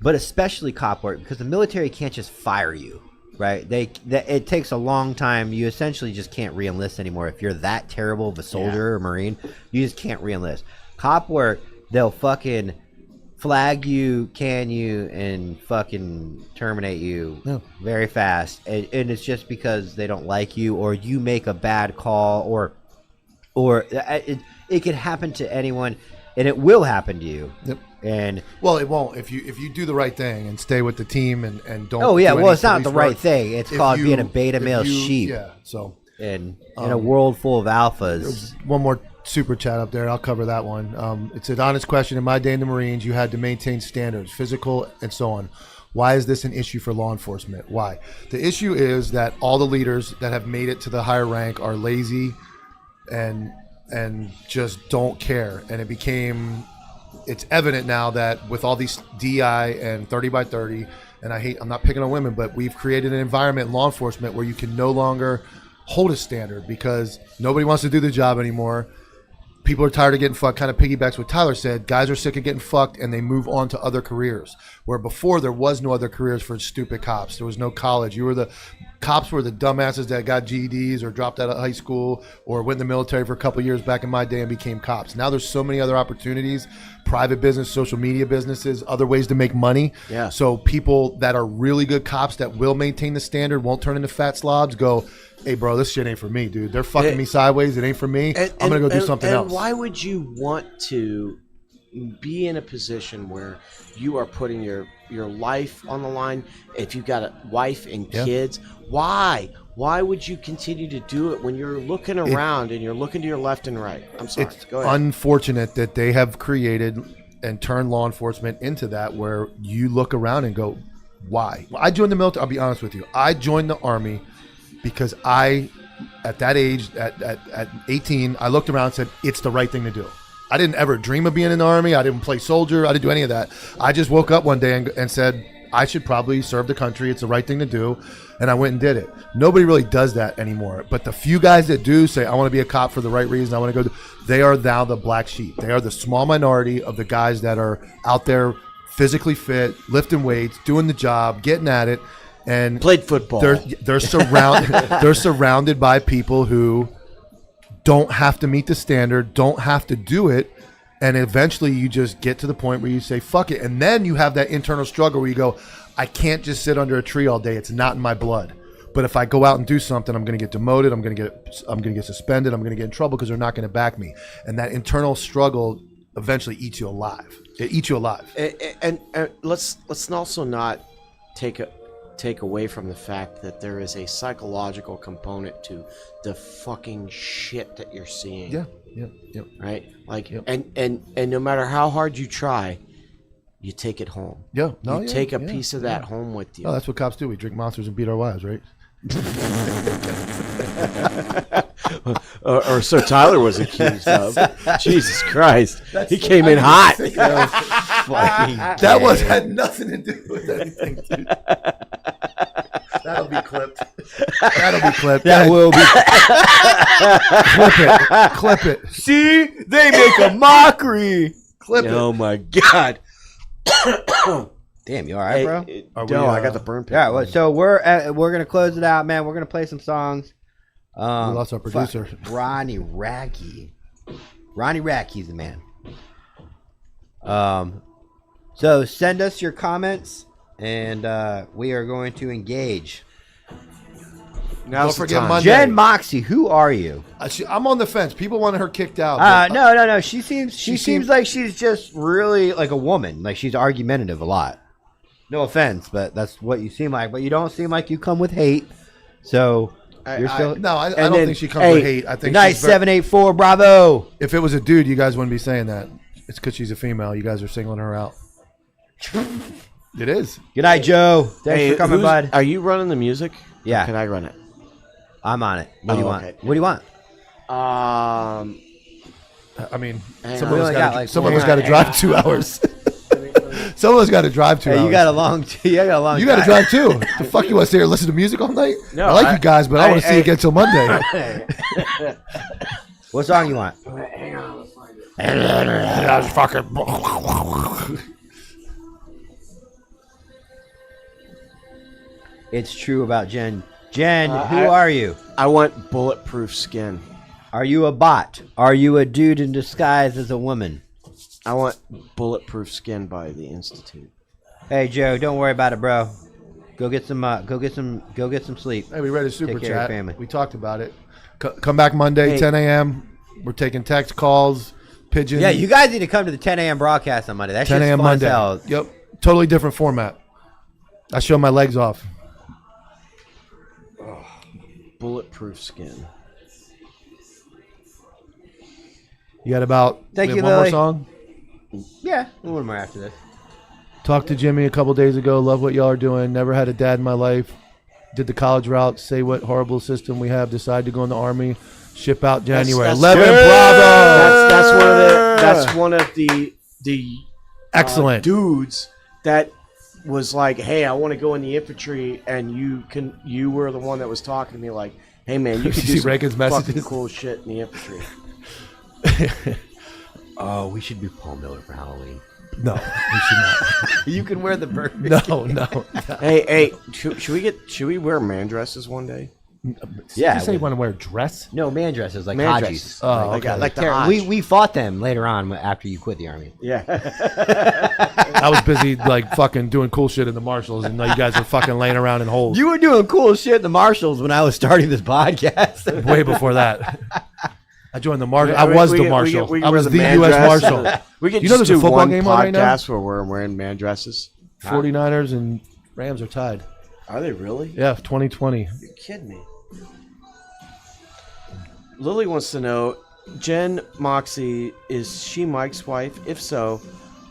but especially cop work, because the military can't just fire you, right? It takes a long time. You essentially just can't re-enlist anymore. If you're that terrible of a soldier or Marine, you just can't re-enlist. Cop work, they'll fucking flag you, can you, and fucking terminate you very fast. And it's just because they don't like you, or you make a bad call, or it could happen to anyone, and it will happen to you. Yep. And Well, it won't if you do the right thing and stay with the team and don't. oh yeah, do well, any it's not the police right work. thing. It's If called you- being a beta if male you- sheep. Yeah. So And in a world full of alphas. there's one more super chat up there. I'll cover that one. It's an honest question. In my day in the Marines, you had to maintain standards, physical and so on. Why is this an issue for law enforcement? Why? The issue is that all the leaders that have made it to the higher rank are lazy and just don't care. And it's evident now that with all these DI and 30 by 30, and I'm not picking on women, but we've created an environment in law enforcement where you can no longer hold a standard because nobody wants to do the job anymore. People are tired of getting fucked. Kind of piggybacks what Tyler said. Guys are sick of getting fucked, and they move on to other careers. Where before there was no other careers for stupid cops. There was no college. Cops were the dumbasses that got GEDs or dropped out of high school or went in the military for a couple of years back in my day and became cops. Now there's so many other opportunities, private business, social media businesses, other ways to make money. Yeah. So people that are really good cops that will maintain the standard, won't turn into fat slobs, go, hey, bro, this shit ain't for me, dude. They're fucking me sideways. It ain't for me. I'm going to go do something else. Why would you want to be in a position where you are putting your life on the line? If you've got a wife and kids, why would you continue to do it when you're looking around and you're looking to your left and right? I'm sorry. It's Go ahead. unfortunate that they have created and turned law enforcement into that, where you look around and go, why? I joined the military. I'll be honest with you. I joined the Army because at that age, at 18, I looked around and said, it's the right thing to do. I didn't ever dream of being in the Army. I didn't play soldier. I didn't do any of that. I just woke up one day and said, I should probably serve the country. It's the right thing to do. And I went and did it. Nobody really does that anymore. But the few guys that do say, I want to be a cop for the right reason, I want to go, they are now the black sheep. They are the small minority of the guys that are out there physically fit, lifting weights, doing the job, getting at it. And played football. They're surrounded by people who don't have to meet the standard, don't have to do it. And eventually you just get to the point where you say, fuck it. And then you have that internal struggle where you go, I can't just sit under a tree all day. It's not in my blood. But if I go out and do something, I'm going to get demoted. I'm going to get suspended. I'm going to get in trouble because they're not going to back me. And that internal struggle eventually eats you alive. It eats you alive. And let's also not take away from the fact that there is a psychological component to the fucking shit that you're seeing. Yeah. Right? Like, and no matter how hard you try, you take it home. Yeah. You take a piece of that home with you. Oh, that's what cops do. We drink monsters and beat our wives, right? or so Tyler was accused of. Jesus Christ. He came in hot. That had nothing to do with anything, dude. That'll be clipped. That will be. Clip it. See, they make a mockery. Clip it. Oh my God. Damn, you all right, bro? No, I got the burn pit. Yeah, well, so we're gonna close it out, man. We're gonna play some songs. We lost our producer, Ronnie Racky. Ronnie Racky's the man. So send us your comments, and we are going to engage. Don't forget Monday. Jen Moxie, who are you? I'm on the fence. People wanted her kicked out. No. She seems like she's just really like a woman. Like she's argumentative a lot. No offense, but that's what you seem like. But you don't seem like you come with hate. So you're still. I don't think she comes with hate. I think nice 784 Bravo. If it was a dude, you guys wouldn't be saying that. It's because she's a female. You guys are singling her out. It is. Good night, Joe. Thanks for coming, bud. Are you running the music? Yeah. Or can I run it? I'm on it. What do you want? Okay. What do you want? I mean, Hang someone's on. got to drive 2 hours. Someone's got to drive 2 hours. You got a long. You got to drive too. The fuck you want to stay here and listen to music all night? No, I like you guys, but I want to see you again till Monday. What song you want? Hang on, let's find it. It's true about Jen. Jen, who are you? I want bulletproof skin. Are you a bot? Are you a dude in disguise as a woman? I want bulletproof skin by the Institute. Hey Joe, don't worry about it, bro. Go get some sleep. Hey, we read a super Take care of your chat. family. We talked about it. Come back Monday, 10 a.m. We're taking text calls, pigeons. Yeah, you guys need to come to the 10 a.m. broadcast on Monday. That 10 shit's a.m. fun Monday. as hell. Yep, totally different format. I show my legs off. Bulletproof skin. You got about Thank you, one more Lily. song? Yeah, a little more after this. Talked to Jimmy a couple days ago. Love what y'all are doing. Never had a dad in my life. Did the college route. Say what horrible system we have. Decided to go in the Army. Ship out January. 11 Bravo. That's one of the Excellent dudes that was like, hey, I want to go in the infantry, and you were the one that was talking to me like, hey man, you could You do see some Reagan's fucking messages? cool shit in the infantry. Oh, we should do Paul Miller for Halloween. No, we should not. You can wear the bird. No. Hey, should we wear man dresses one day? Yeah, Did you say you with- want to wear a dress? No, man dresses like Man Hajis. dresses. Oh, like, okay. like the Ter- Hajj. we fought them later on after you quit the army. Yeah. I was busy like fucking doing cool shit in the Marshalls, and you guys were fucking laying around in holes. You were doing cool shit in the Marshalls when I was starting this podcast. Way before that. I joined the Marshal. I was the Marshal. I was the man U.S. dress. Marshal. We could You know just there's a do football one game on right now? podcast where we're wearing man dresses. 49ers and Rams are tied. Are they really? Yeah, 2020. You're kidding me. Lily wants to know, Jen Moxie, is she Mike's wife? If so,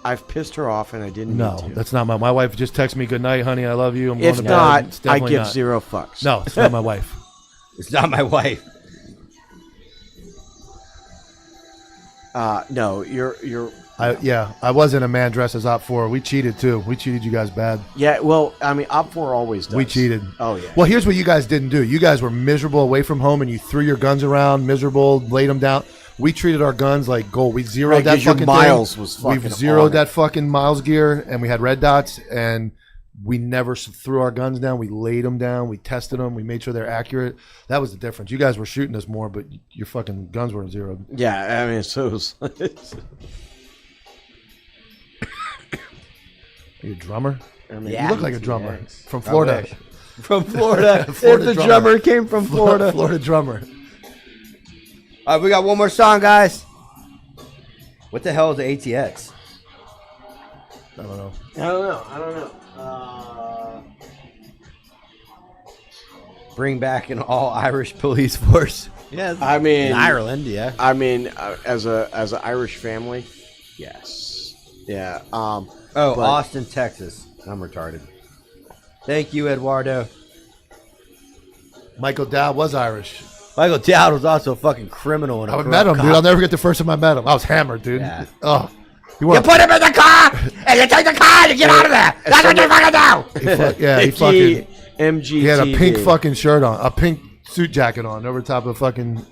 I've pissed her off and I didn't No, mean to. that's not my wife. Just texted me, "Good night, honey. I love you. I'm going If to bed." not, It's I definitely give not. 0 fucks. No, it's not my wife. It's not my wife. No, you're. I was in a man dress as Op 4. We cheated too. We cheated you guys bad. Yeah, well, I mean, Op 4 always does. We cheated. Oh, yeah. Well, here's what you guys didn't do. You guys were miserable away from home, and you threw your guns around, miserable, laid them down. We treated our guns like gold. We zeroed Right, that 'cause your fucking miles thing. was fucking We zeroed on it. that fucking miles gear, and we had red dots, and we never threw our guns down. We laid them down. We tested them. We made sure they're accurate. That was the difference. You guys were shooting us more, but your fucking guns weren't zeroed. Yeah, I mean, so it was, Are you a drummer? I mean, Yeah. You look like a drummer Yes. from Florida. wish. From Florida. Florida if the drummer. drummer came from Florida. Florida drummer. All right, we got one more song, guys. What the hell is the ATX? I don't know. I don't know. Bring back an all Irish police force. Yeah, I mean, in Ireland, yeah. I mean, as an Irish family, yes, yeah. Oh, but- Austin, Texas. I'm retarded. Thank you, Eduardo. Michael Dowd was Irish. Michael Dowd was also a fucking criminal. And I met him, dude. I'll never forget the first time I met him. I was hammered, dude. Yeah. Oh, You put him in the car, and you take the car, and you get out of there. That's what you fucking do. he fucking. MG. He had a pink fucking shirt on, a pink suit jacket on, over top of fucking.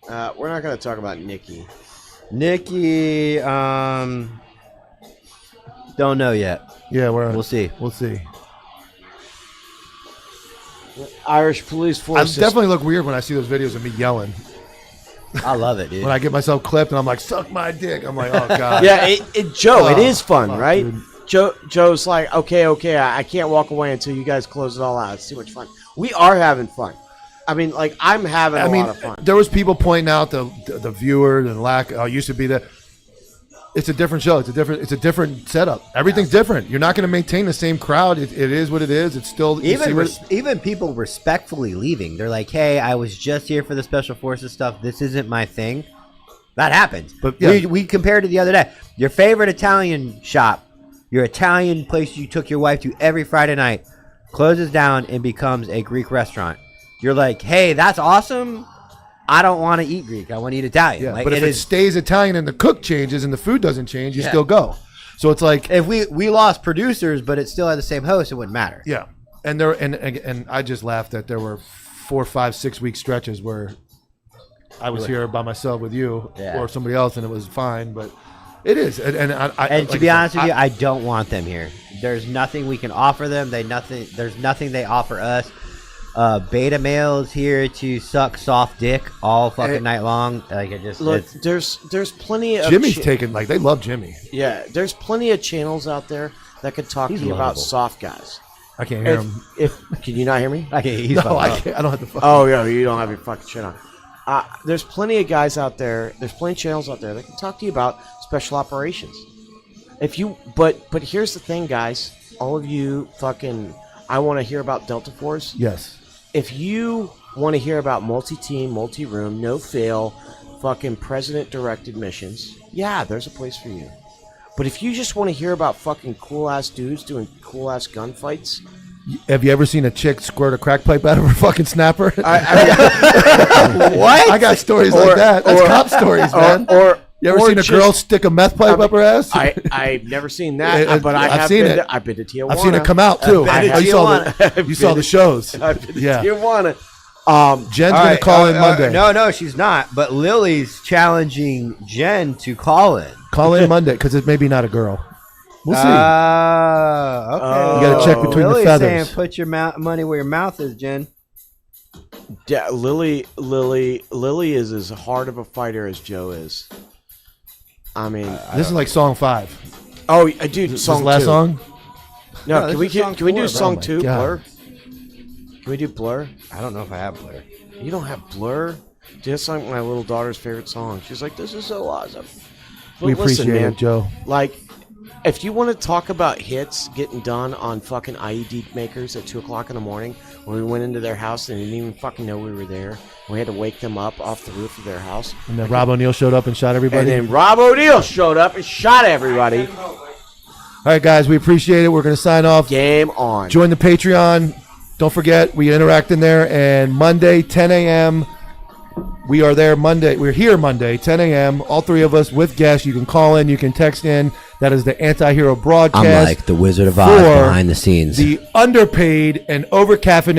We're not gonna talk about Nikki. Nikki, don't know yet. Yeah, We'll see. We'll see. Irish police I force. definitely look weird when I see those videos of me yelling. I love it, dude. When I get myself clipped and I'm like, "Suck my dick," I'm like, "Oh god." Yeah, Joe, it Oh, is fun, fuck, right? dude. Joe's like, okay, I can't walk away until you guys close it all out. It's too much fun. We are having fun. I mean, like, I'm having a lot of fun. there was people pointing out the viewer and lack. Oh, used to be the. It's a different show. It's a different setup. Everything's different. You're not going to maintain the same crowd. It is what it is. It's still you see what- Even people respectfully leaving. They're like, "Hey, I was just here for the special forces stuff. This isn't my thing." That happens. But, yeah. we compared it the other day. Your favorite Italian shop, your Italian place you took your wife to every Friday night, closes down and becomes a Greek restaurant. You're like, "Hey, that's awesome. I don't want to eat Greek. I want to eat Italian." Yeah, like, but if it stays Italian and the cook changes and the food doesn't change, you Yeah. still go. So it's like, if we lost producers, but it still had the same host, it wouldn't matter. yeah, and I just laughed that there were 4, 5, 6 week stretches where I was here by myself with you Yeah. or somebody else, and it was fine. But it is, and And like to be I honest said, with you, I don't want them here. There's nothing we can offer them. There's nothing they offer us. Beta males here to suck soft dick all fucking night long. Like it just Look, it's, there's plenty of Jimmy's taken like they love Jimmy. Yeah, there's plenty of channels out there that could talk He's to you about lovable. soft guys. I can't hear him. If can you not hear me? I can't. He's No, fucking I up. can't. I don't have the fucking. Oh yeah, you don't have your fucking shit on. There's plenty of guys out there. There's plenty of channels out there that can talk to you about special operations. If you, but here's the thing, guys. All of you fucking, I want to hear about Delta Force. Yes. If you want to hear about multi-team, multi-room, no-fail, fucking president-directed missions, yeah, there's a place for you. But if you just want to hear about fucking cool-ass dudes doing cool-ass gunfights, Have you ever seen a chick squirt a crack pipe out of her fucking snapper? what? I got stories like that. That's cop stories, man. Or You ever seen a girl stick a meth pipe up her ass? I've never seen that, but I've have seen been it. I've been to Tijuana. I've seen it come out too. I've been to You saw Tijuana. you saw the shows. I've been to Yeah. Tijuana. Jen's All gonna right, call in Monday. No, she's not. But Lily's challenging Jen to call in. Call in Monday because it may be not a girl. We'll see. Okay. You gotta check between the Lily's feathers. saying, put your money where your mouth is, Jen. Yeah, Lily is as hard of a fighter as Joe is. I mean, This is like song 5. oh, dude, This song last 2. song? No, No, can we this is song can we 4, do bro. song Oh my 2, God. Blur? Can we do Blur? I don't know if I have Blur. You don't have Blur? Dude, that's like my little daughter's favorite song. She's like, this is so awesome. But We listen, appreciate man, it, Joe. Like, if you want to talk about hits getting done on fucking IED makers at 2 o'clock in the morning, when we went into their house and they didn't even fucking know we were there, we had to wake them up off the roof of their house. And then Rob O'Neill showed up and shot everybody. And then Rob O'Neill showed up and shot everybody. All right, guys, we appreciate it. We're going to sign off. Game on. Join the Patreon. Don't forget, we interact in there. And Monday, 10 a.m., we are there Monday. We're here Monday, 10 a.m., all 3 of us with guests. You can call in. You can text in. That is the Anti-Hero broadcast. I'm like the Wizard of Oz for behind the scenes. The underpaid and over-caffeinated